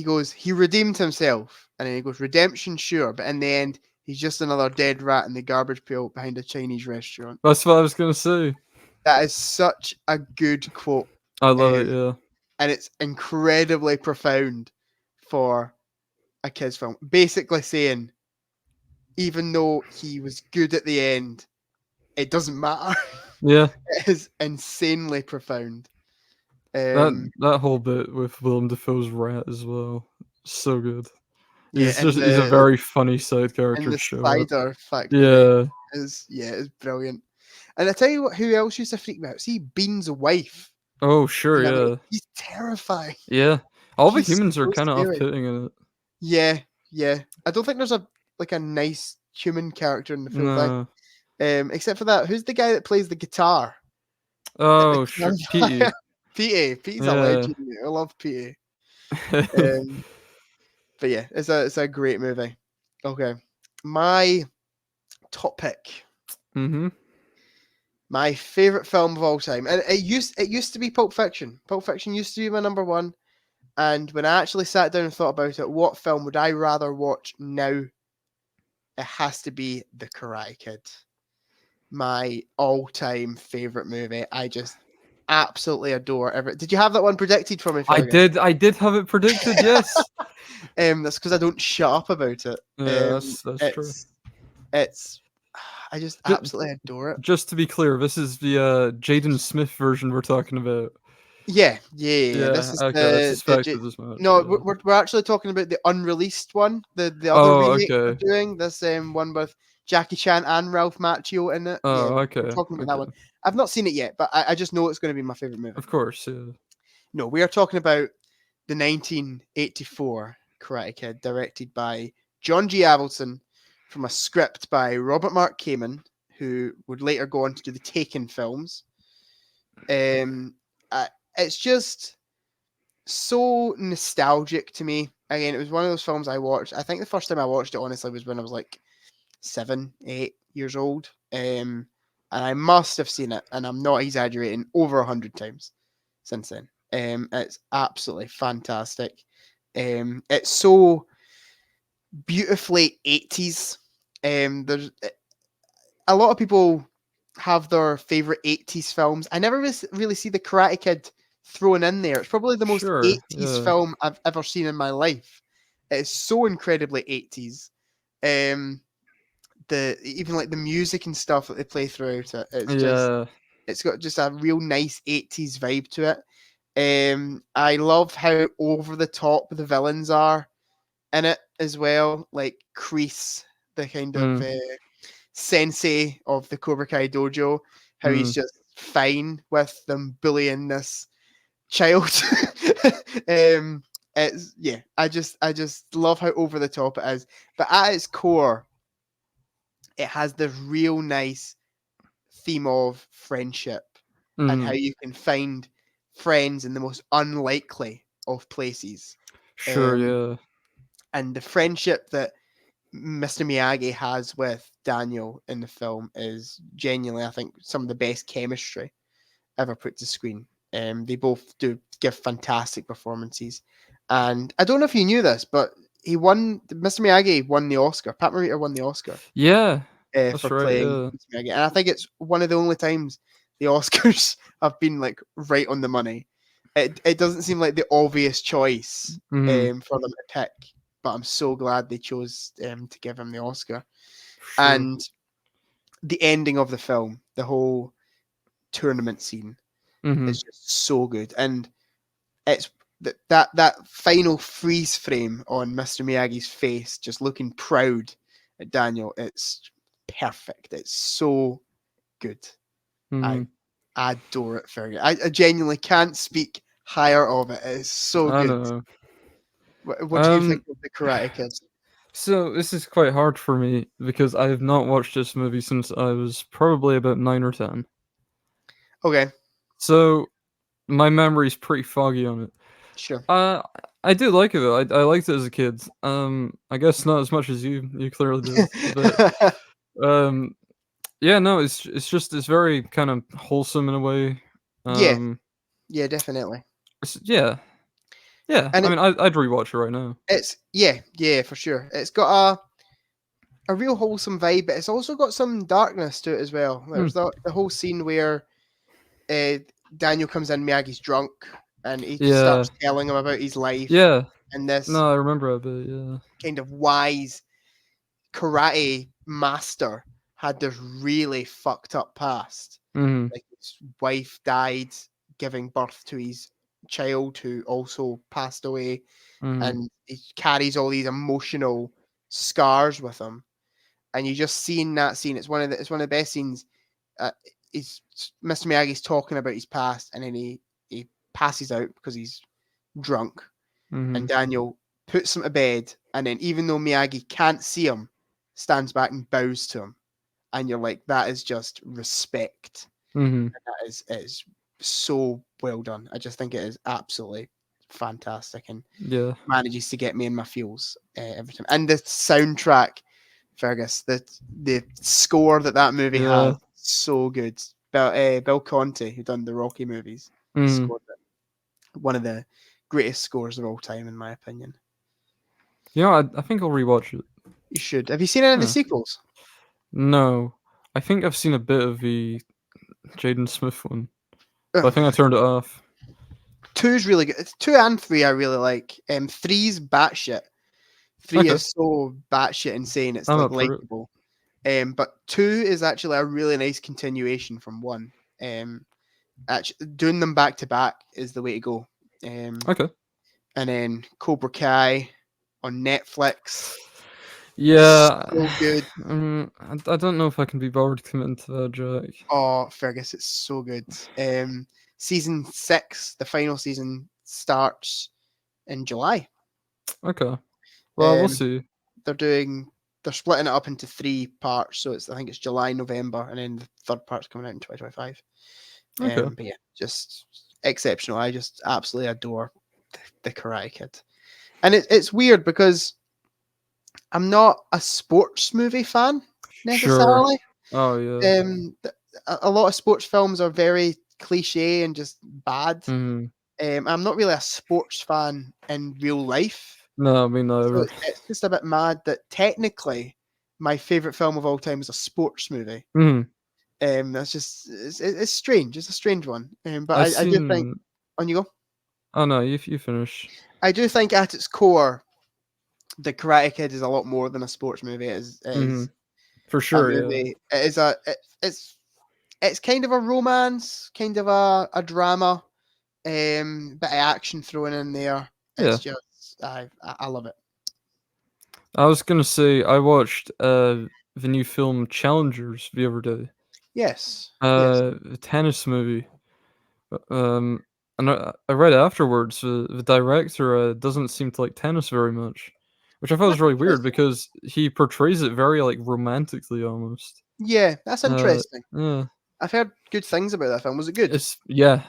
goes, he redeemed himself, and then he goes, redemption, sure, but in the end, he's just another dead rat in the garbage pail behind a Chinese restaurant. That's what I was gonna say. That is such a good quote, I love it. Yeah. and it's incredibly profound for a kids' film. Basically saying, even though he was good at the end, it doesn't matter. Yeah. It is insanely profound. That whole bit with Willem Dafoe's rat as well, so good. Yeah, and He's a very funny side character to the show up. cider factory Yeah. is brilliant. And I tell you what, who else used to freak me out? See Bean's wife. Oh sure, yeah. He's terrifying. Yeah. All the He's humans are so kind of scary. off-putting in it. Yeah, yeah. I don't think there's a nice human character in the full thing. No. Except for that, who's the guy that plays the guitar? Oh sure, Petey. Petey's a Yeah. legend. I love Petey. But yeah, it's a great movie. Okay, my top pick. Mm-hmm. My favorite film of all time, and it used to be Pulp Fiction. Pulp Fiction used to be my number one, and when I actually sat down and thought about it, what film would I rather watch now? It has to be The Karate Kid. My all-time favorite movie. I just absolutely adore every. Did you have that one predicted for me, Fergus? I did have it predicted, yes. That's because I don't shut up about it. Yeah, that's true. It's I just absolutely adore it. Just to be clear, this is the Jaden Smith version we're talking about. Yeah. Yeah, This is okay, I suspected this much. no, Yeah. we're actually talking about the unreleased one, the other Oh, remake they're okay. doing. This one with Jackie Chan and Ralph Macchio in it. Oh, Yeah, okay. we're talking about that Okay. one. I've not seen it yet, but I just know it's going to be my favorite movie. Of course, yeah. No, we are talking about the 1984 Karate Kid, directed by John G. Avildsen, from a script by Robert Mark Kamen, who would later go on to do the Taken films. It's just so nostalgic to me. Again, it was one of those films I watched. I think the first time I watched it, honestly, was when I was like 7, 8 years old. and I must have seen it, and I'm not exaggerating, over 100 times since then. It's absolutely fantastic. It's so beautifully 80s. There's a lot of people have their favorite 80s films. I never really see the Karate Kid thrown in there. It's probably the most 80s film I've ever seen in my life. It's so incredibly 80s. Even like the music and stuff that they play throughout it, it's got just a real nice 80s vibe to it. I love how over the top the villains are in it as well, like Kreese, the kind of sensei of the Cobra Kai dojo, how he's just fine with them bullying this child. I just love how over the top it is, but at its core, it has this real nice theme of friendship and how you can find friends in the most unlikely of places. Yeah. And the friendship that Mr. Miyagi has with Daniel in the film is genuinely, I think, some of the best chemistry ever put to screen. They both do give fantastic performances. And I don't know if you knew this, but Mr. Miyagi won the Oscar. Pat Morita won the Oscar. Yeah. For playing Mr. Miyagi. And I think it's one of the only times the Oscars have been like right on the money. It doesn't seem like the obvious choice for them to pick, but I'm so glad they chose to give him the Oscar. Sure. And the ending of the film, the whole tournament scene, is just so good. And it's that final freeze frame on Mr. Miyagi's face, just looking proud at Daniel. It's perfect. It's so good. I adore it, Fergie. I genuinely can't speak higher of it. It's so good. Know. What do you think of the Karate Kid? So this is quite hard for me because I have not watched this movie since I was probably about 9 or 10. Okay. So my memory's pretty foggy on it. Sure. I do like it though. I liked it as a kid. I guess not as much as you clearly did. But yeah, no, it's very kind of wholesome in a way. Yeah, definitely. Yeah. And I mean, I'd rewatch it right now. It's yeah, for sure. It's got a real wholesome vibe, but it's also got some darkness to it as well. There's the whole scene where Daniel comes in, Miyagi's drunk, and he starts telling him about his life. Yeah. And this I remember a bit, yeah. Kind of wise karate master had this really fucked up past. Like his wife died giving birth to his child who also passed away, and he carries all these emotional scars with him. And you just seeing that scene, it's one of the best scenes. Mr. Miyagi's talking about his past, and then he passes out because he's drunk, and Daniel puts him to bed, and then even though Miyagi can't see him, stands back and bows to him, and you're like, that is just respect. And that is so well done. I just think it is absolutely fantastic, and manages to get me in my feels every time. And the soundtrack, Fergus, the score that movie has, so good. Bill Conti, who done the Rocky movies, scored it. One of the greatest scores of all time, in my opinion. I think I'll rewatch it. You should. Have you seen any of the sequels? No. I think I've seen a bit of the Jaden Smith one. But I think I turned it off. 2's really good. 2 and 3 I really like. 3's batshit. 3 is so batshit insane. It's like likable. But 2 is actually a really nice continuation from 1. Actually, doing them back to back is the way to go. And then Cobra Kai on Netflix. Yeah. So good. I don't know if I can be bothered committing to that, Jack. Oh, Fergus, it's so good. Season 6, the final season, starts in July. Okay. Well, we'll see. They're splitting it up into 3 parts, so I think it's July, November, and then the third part's coming out in 2025. But yeah, just exceptional. I just absolutely adore the Karate Kid. And it's weird because I'm not a sports movie fan necessarily. Oh yeah. A lot of sports films are very cliche and just bad. I'm not really a sports fan in real life. No, me neither. So it's just a bit mad that technically my favorite film of all time is a sports movie. That's just it's strange. It's a strange one. But I do think. On you go. Oh no, you finish. I do think at its core, The Karate Kid is a lot more than a sports movie. It is for sure. a movie. Yeah. It is it's kind of a romance, kind of a drama, bit of action thrown in there. It's just I love it. I was gonna say I watched the new film Challengers the other day. Yes. The tennis movie. And I read afterwards the director doesn't seem to like tennis very much, which I thought was really weird because he portrays it very like romantically almost. Yeah, that's interesting. Yeah. I've heard good things about that film. Was it good? I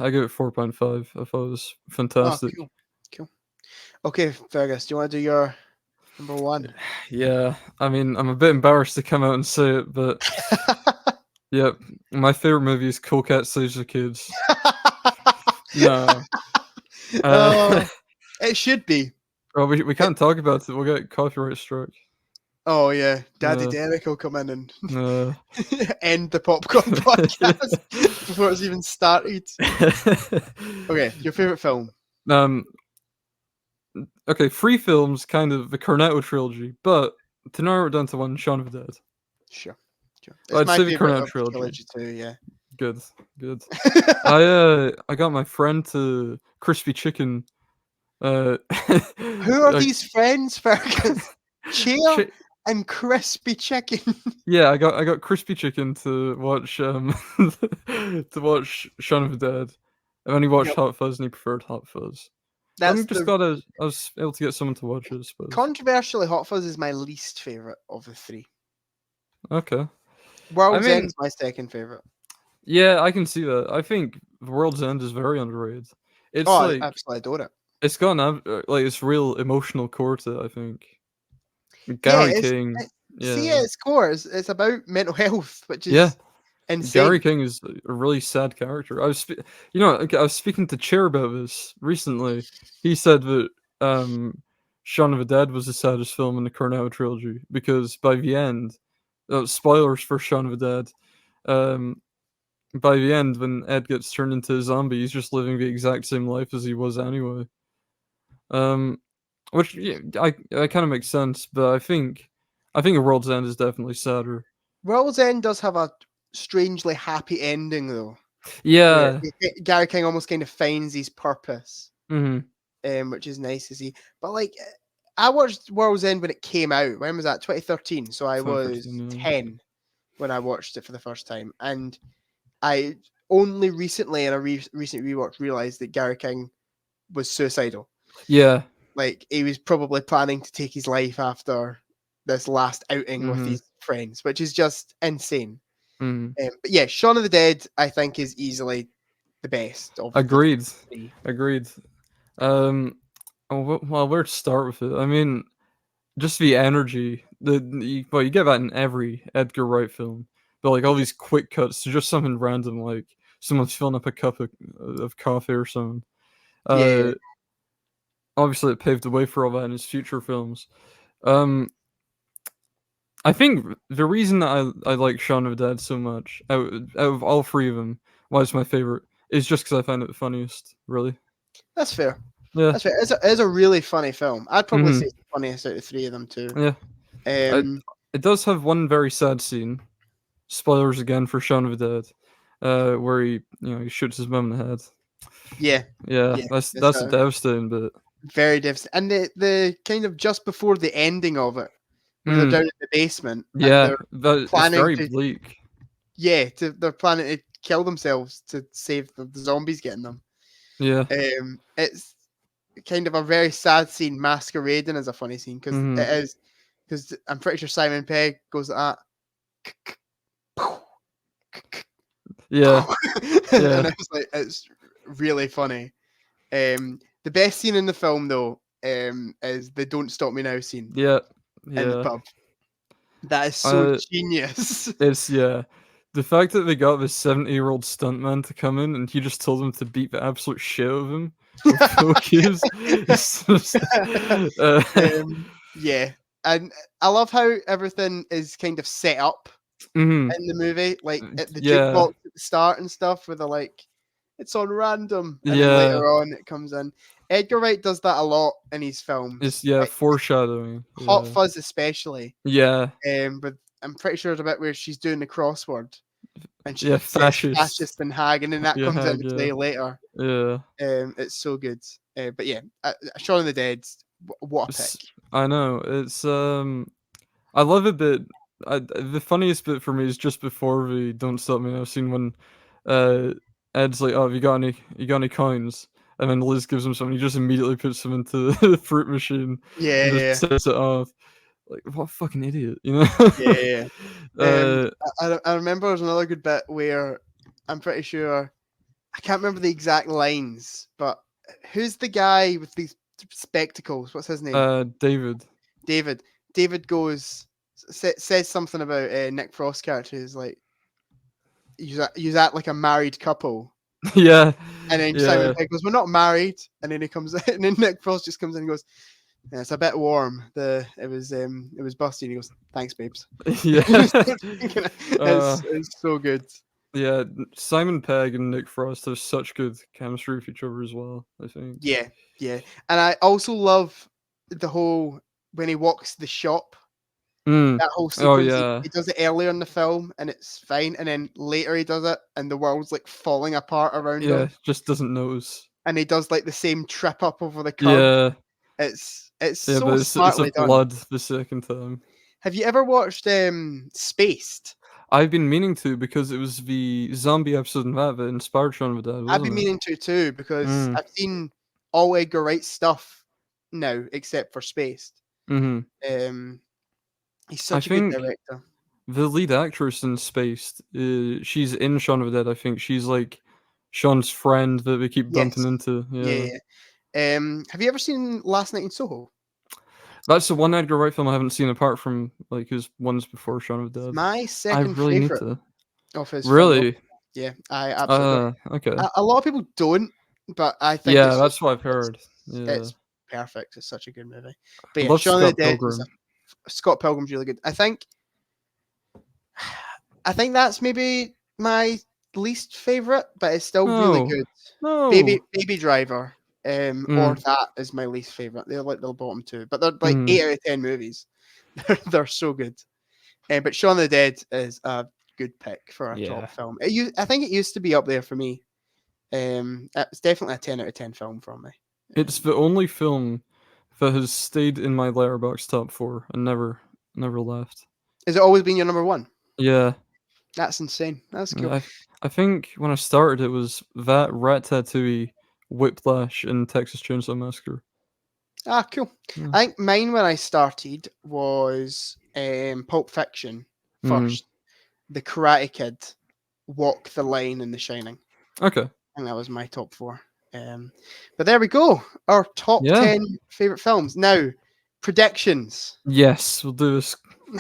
give it 4.5. I thought it was fantastic. Oh, cool. Okay, Fergus, do you want to do your number one? Yeah, I mean, I'm a bit embarrassed to come out and say it, but yep, my favorite movie is Cool Cat Saves the Kids. No. It should be. Well, we can't talk about it. We'll get copyright struck. Oh yeah, Daddy Derek will come in and end the Popcorn Podcast before it's even started. Okay, your favorite film? Okay, 3 films, kind of the Cornetto trilogy, but to narrow it down to one, Shaun of the Dead. Sure. I'd say the Cornetto trilogy too. Yeah. Good. I got my friend to Crispy Chicken. Who are these friends, Fergus? Cheer and Crispy Chicken. Yeah, I got Crispy Chicken to watch to watch Shaun of the Dead, and then he watched Hot Fuzz and he preferred Hot Fuzz. I was able to get someone to watch it, I suppose. Controversially, Hot Fuzz is my least favorite of the 3. Okay. World's End is my second favorite. Yeah, I can see that. I think World's End is very underrated. It's I absolutely adore it. It's got it's real emotional core to it, I think. Gary King. See, at its core, it's about mental health, which is insane. Gary King is a really sad character. I was speaking to Chair about this recently. He said that Shaun of the Dead was the saddest film in the Cornetto trilogy because by the end, spoilers for Shaun of the Dead, by the end when Ed gets turned into a zombie, he's just living the exact same life as he was anyway. Which I kind of makes sense, but I think World's End is definitely sadder. World's End does have a strangely happy ending, though. Yeah, Gary King almost kind of finds his purpose, which is nice to see. But like, I watched World's End when it came out. When was that? 2013. So I was 10 when I watched it for the first time, and I only recently in a recent rewatch realized that Gary King was suicidal. Yeah. Like, he was probably planning to take his life after this last outing with his friends, which is just insane. But yeah, Shaun of the Dead, I think, is easily the best. Agreed. Well, where to start with it? I mean, just the energy. You get that in every Edgar Wright film. But like all these quick cuts to just something random, like someone's filling up a cup of coffee or something. Obviously, it paved the way for all that in his future films. I think the reason that I like Shaun of the Dead so much, out of all 3 of them, why it's my favorite, is just because I find it the funniest, really. That's fair. Yeah. That's fair. It's a really funny film. I'd probably say it's the funniest out of 3 of them, too. Yeah. It does have one very sad scene. Spoilers again for Shaun of the Dead, where he shoots his mum in the head. Yeah. That's a devastating bit. Very devastating. And the kind of just before the ending of it, when they're down in the basement. Yeah, it's very bleak. Yeah, they're planning to kill themselves to save the zombies getting them. Yeah. It's kind of a very sad scene masquerading as a funny scene because it is. Because I'm pretty sure Simon Pegg goes like that. Yeah. And it's really funny. The best scene in the film, though, is the "Don't Stop Me Now" scene. Yeah. In the pub. That is so genius. It's The fact that they got this 70-year-old stuntman to come in and he just told them to beat the absolute shit out of him with Pokies. Yeah, and I love how everything is kind of set up in the movie, like at the jukebox at the start and stuff, where they're like, it's on random, and then later on it comes in. Edgar Wright does that a lot in his films. It's like, foreshadowing. Hot Fuzz especially. Yeah. But I'm pretty sure there's a bit where she's doing the crossword, and she says fascist and hag, and then that comes into play later. Yeah. It's so good. But yeah, Shaun of the Dead, what a pick. I know. It's I love it, but the funniest bit for me is just before the Don't Stop Me Now scene when Ed's like, "Oh, have you got any coins?" And then Liz gives him some, and he just immediately puts them into the fruit machine. Yeah, and just sets it off. Like, what a fucking idiot, you know? Yeah. I remember there's another good bit where I'm pretty sure, I can't remember the exact lines, but who's the guy with these spectacles? What's his name? David. David goes, says something about Nick Frost's character. Is like, you act like a married couple. Yeah. And then Simon Pegg goes, "We're not married." And then he comes in, and then Nick Frost just comes in and goes, "Yeah, it's a bit warm. It was busty." And he goes, "Thanks, babes." Yeah. It's so good. Yeah, Simon Pegg and Nick Frost have such good chemistry with each other as well, I think. Yeah. And I also love the whole, when he walks the shop, that whole sequence. He does it earlier in the film and it's fine, and then later he does it and the world's like falling apart around him. Yeah, just doesn't notice. And he does like the same trip up over the curb. Yeah. It's so smartly done. Blood the second time. Have you ever watched Spaced? I've been meaning to, because it was the zombie episode in that inspired Shaun of the Dead. I've been meaning to too, because I've seen all Edgar Wright stuff now except for Spaced. He's such a good director. The lead actress in Spaced, she's in Shaun of the Dead. I think she's like Sean's friend that we keep bumping into. Yeah. Have you ever seen Last Night in Soho? That's the one Edgar Wright film I haven't seen, apart from like his ones before Shaun of the Dead. My second favorite of his really film. Yeah, I absolutely. Okay. A lot of people don't, but I think that's what I've heard. It's perfect. It's such a good movie. But yeah, Shaun of the Dead. Scott Pilgrim's really good. I think that's maybe my least favorite, but it's still really good. No. Baby Driver, or that is my least favorite. They're like the bottom two, but they're like 8 out of 10 movies. They're so good. But Shaun of the Dead is a good pick for a top film. I think it used to be up there for me. It's definitely a 10 out of 10 film from me. It's the only film that has stayed in my Letterboxd top 4 and never left. Has it always been your number one? Yeah. That's insane. That's cool. I think when I started, it was that, Ratatouille, Whiplash, and Texas Chainsaw Massacre. Ah, cool. Yeah. I think mine when I started was Pulp Fiction first. The Karate Kid, Walk the Line, and The Shining. Okay. And that was my top 4. But there we go. Our top 10 favorite films. Now, predictions. Yes, we'll do this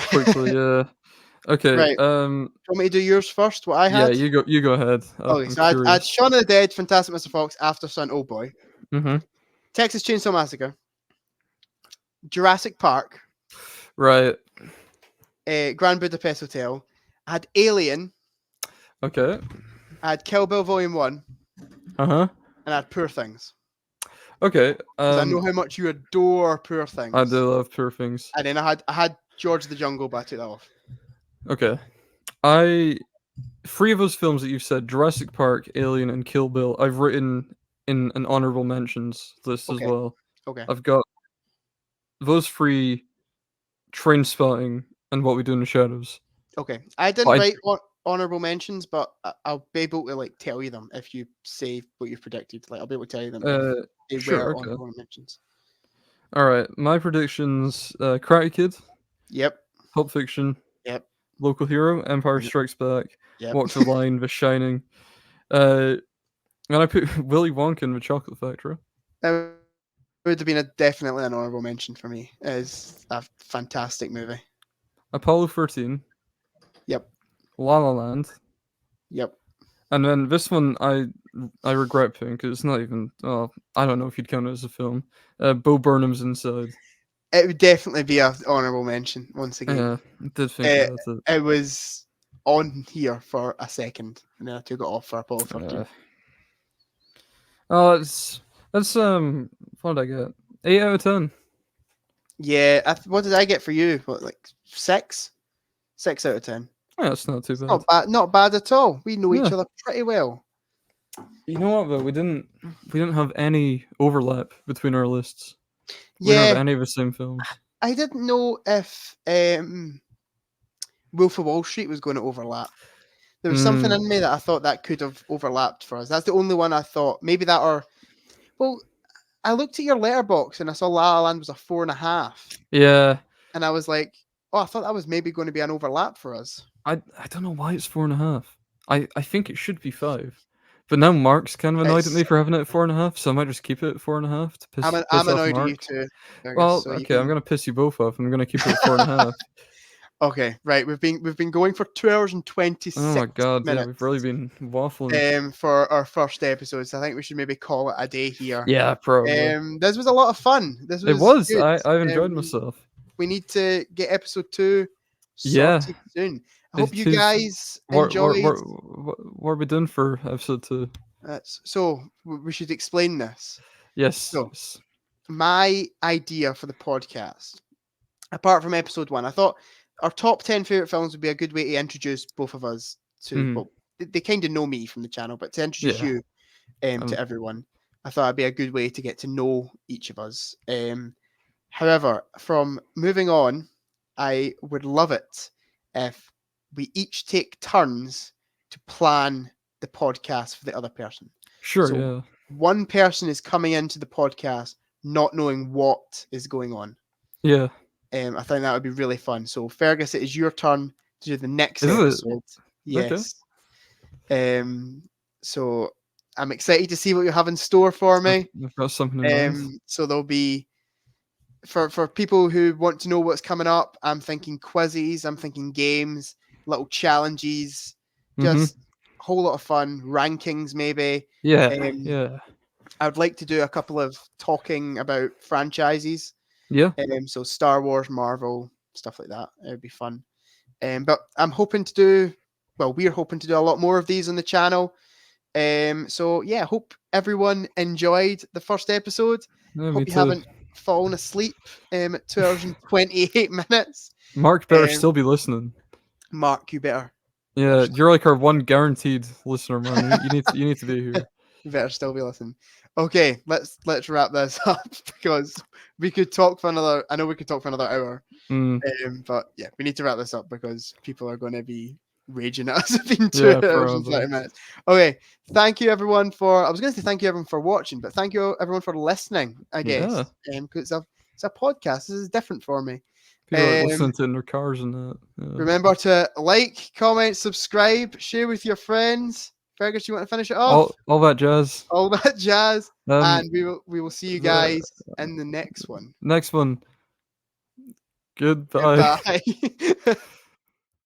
quickly. Okay. Right. Do you want me to do yours first? What I had? Yeah, you go ahead. Okay, so I had Shaun of the Dead, Fantastic Mr. Fox, After Sun, Old Boy. Texas Chainsaw Massacre. Jurassic Park. Right. Grand Budapest Hotel. I had Alien. Okay. I had Kill Bill Volume 1. And I had Poor Things. Okay. I know how much you adore Poor Things. I do love Poor Things. And then I had George the Jungle, but I took that off. Okay. 3 of those films that you've said, Jurassic Park, Alien, and Kill Bill, I've written in an honorable mentions list as well. Okay. I've got those 3, Trainspotting, and What We Do in the Shadows. Okay. I didn't write honorable mentions, but I'll be able to like tell you them if you say what you've predicted. Like I'll be able to tell you them. If they were honorable mentions. All right. My predictions: Karate Kid. Yep. Pulp Fiction. Yep. Local Hero, Empire Strikes Back. Yep. Walk the Line, The Shining. And I put Willy Wonka and the Chocolate Factory. That would have been definitely an honorable mention for me. It's a fantastic movie. Apollo 13. Yep. La La Land. Yep. And then this one, I regret picking because it's not even. Oh, I don't know if you'd count it as a film. Bo Burnham's Inside. It would definitely be an honourable mention once again. Yeah, I did think about it. It was on here for a second, and then I took it off for Apollo 13. Oh, that's what did I get? 8 out of 10. Yeah, what did I get for you? What, like 6? 6 out of 10. Yeah, it's not too bad. Not bad at all. We know each other pretty well. You know what? Though we didn't have any overlap between our lists. We Yeah, didn't have any of the same films. I didn't know if Wolf of Wall Street was going to overlap. There was something in me that I thought that could have overlapped for us. That's the only one I thought maybe that or. Well, I looked at your letterbox and I saw La La Land was a 4.5. Yeah. And I was like, oh, I thought that was maybe going to be an overlap for us. I don't know why it's 4.5. I think it should be 5. But now Mark's kind of annoyed at me for having it at 4.5, so I might just keep it at 4.5 to piss I'm off annoyed Mark. at you too. Well, so okay, I'm gonna piss you both off. I'm gonna keep it at 4.5. Okay, right. We've been going for 2 hours and 26 Oh my god, minutes. yeah, we've really been waffling. For our first episodes, I think we should maybe call it a day here. Yeah, probably. This was a lot of fun. It was. I've enjoyed myself. We need to get episode 2 sorted soon. I hope you guys enjoyed. What are we doing for episode 2? So we should explain this. Yes. So, my idea for the podcast, apart from episode 1, I thought our top 10 favorite films would be a good way to introduce both of us to. Well, they kind of know me from the channel, but to introduce you to everyone, I thought it'd be a good way to get to know each of us. However, from moving on, I would love it if we each take turns to plan the podcast for the other person. Sure, so yeah. One person is coming into the podcast not knowing what is going on. Yeah. I think that would be really fun. So, Fergus, it is your turn to do the next episode. Yes. Okay. So, I'm excited to see what you have in store for me. I've got something in mind. So, there'll be, for people who want to know what's coming up, I'm thinking quizzes, I'm thinking games, little challenges, just a whole lot of fun, rankings maybe. Yeah, yeah. I would like to do a couple of talking about franchises. Yeah. So Star Wars, Marvel, stuff like that. It would be fun. But I'm hoping to do, we're hoping to do a lot more of these on the channel. So yeah, hope everyone enjoyed the first episode. Hope you haven't fallen asleep at 2 hours and 28 minutes. Mark better still be listening. Mark, you better. Yeah, you're like our one guaranteed listener, man. You need to be here. You better still be listening. Okay, let's wrap this up because we could talk for another. I know we could talk for another hour, but yeah, we need to wrap this up because people are going to be raging at us. It's been 2 hours and 30 minutes. Okay, thank you everyone for. I was going to say thank you everyone for watching, but thank you everyone for listening. I guess because it's a podcast. This is different for me. People are listening to it in their cars and that. Yeah. Remember to like, comment, subscribe, share with your friends. Fergus, you want to finish it off? All that jazz. All that jazz. And we will see you guys in the next one. Next one. Goodbye. Goodbye.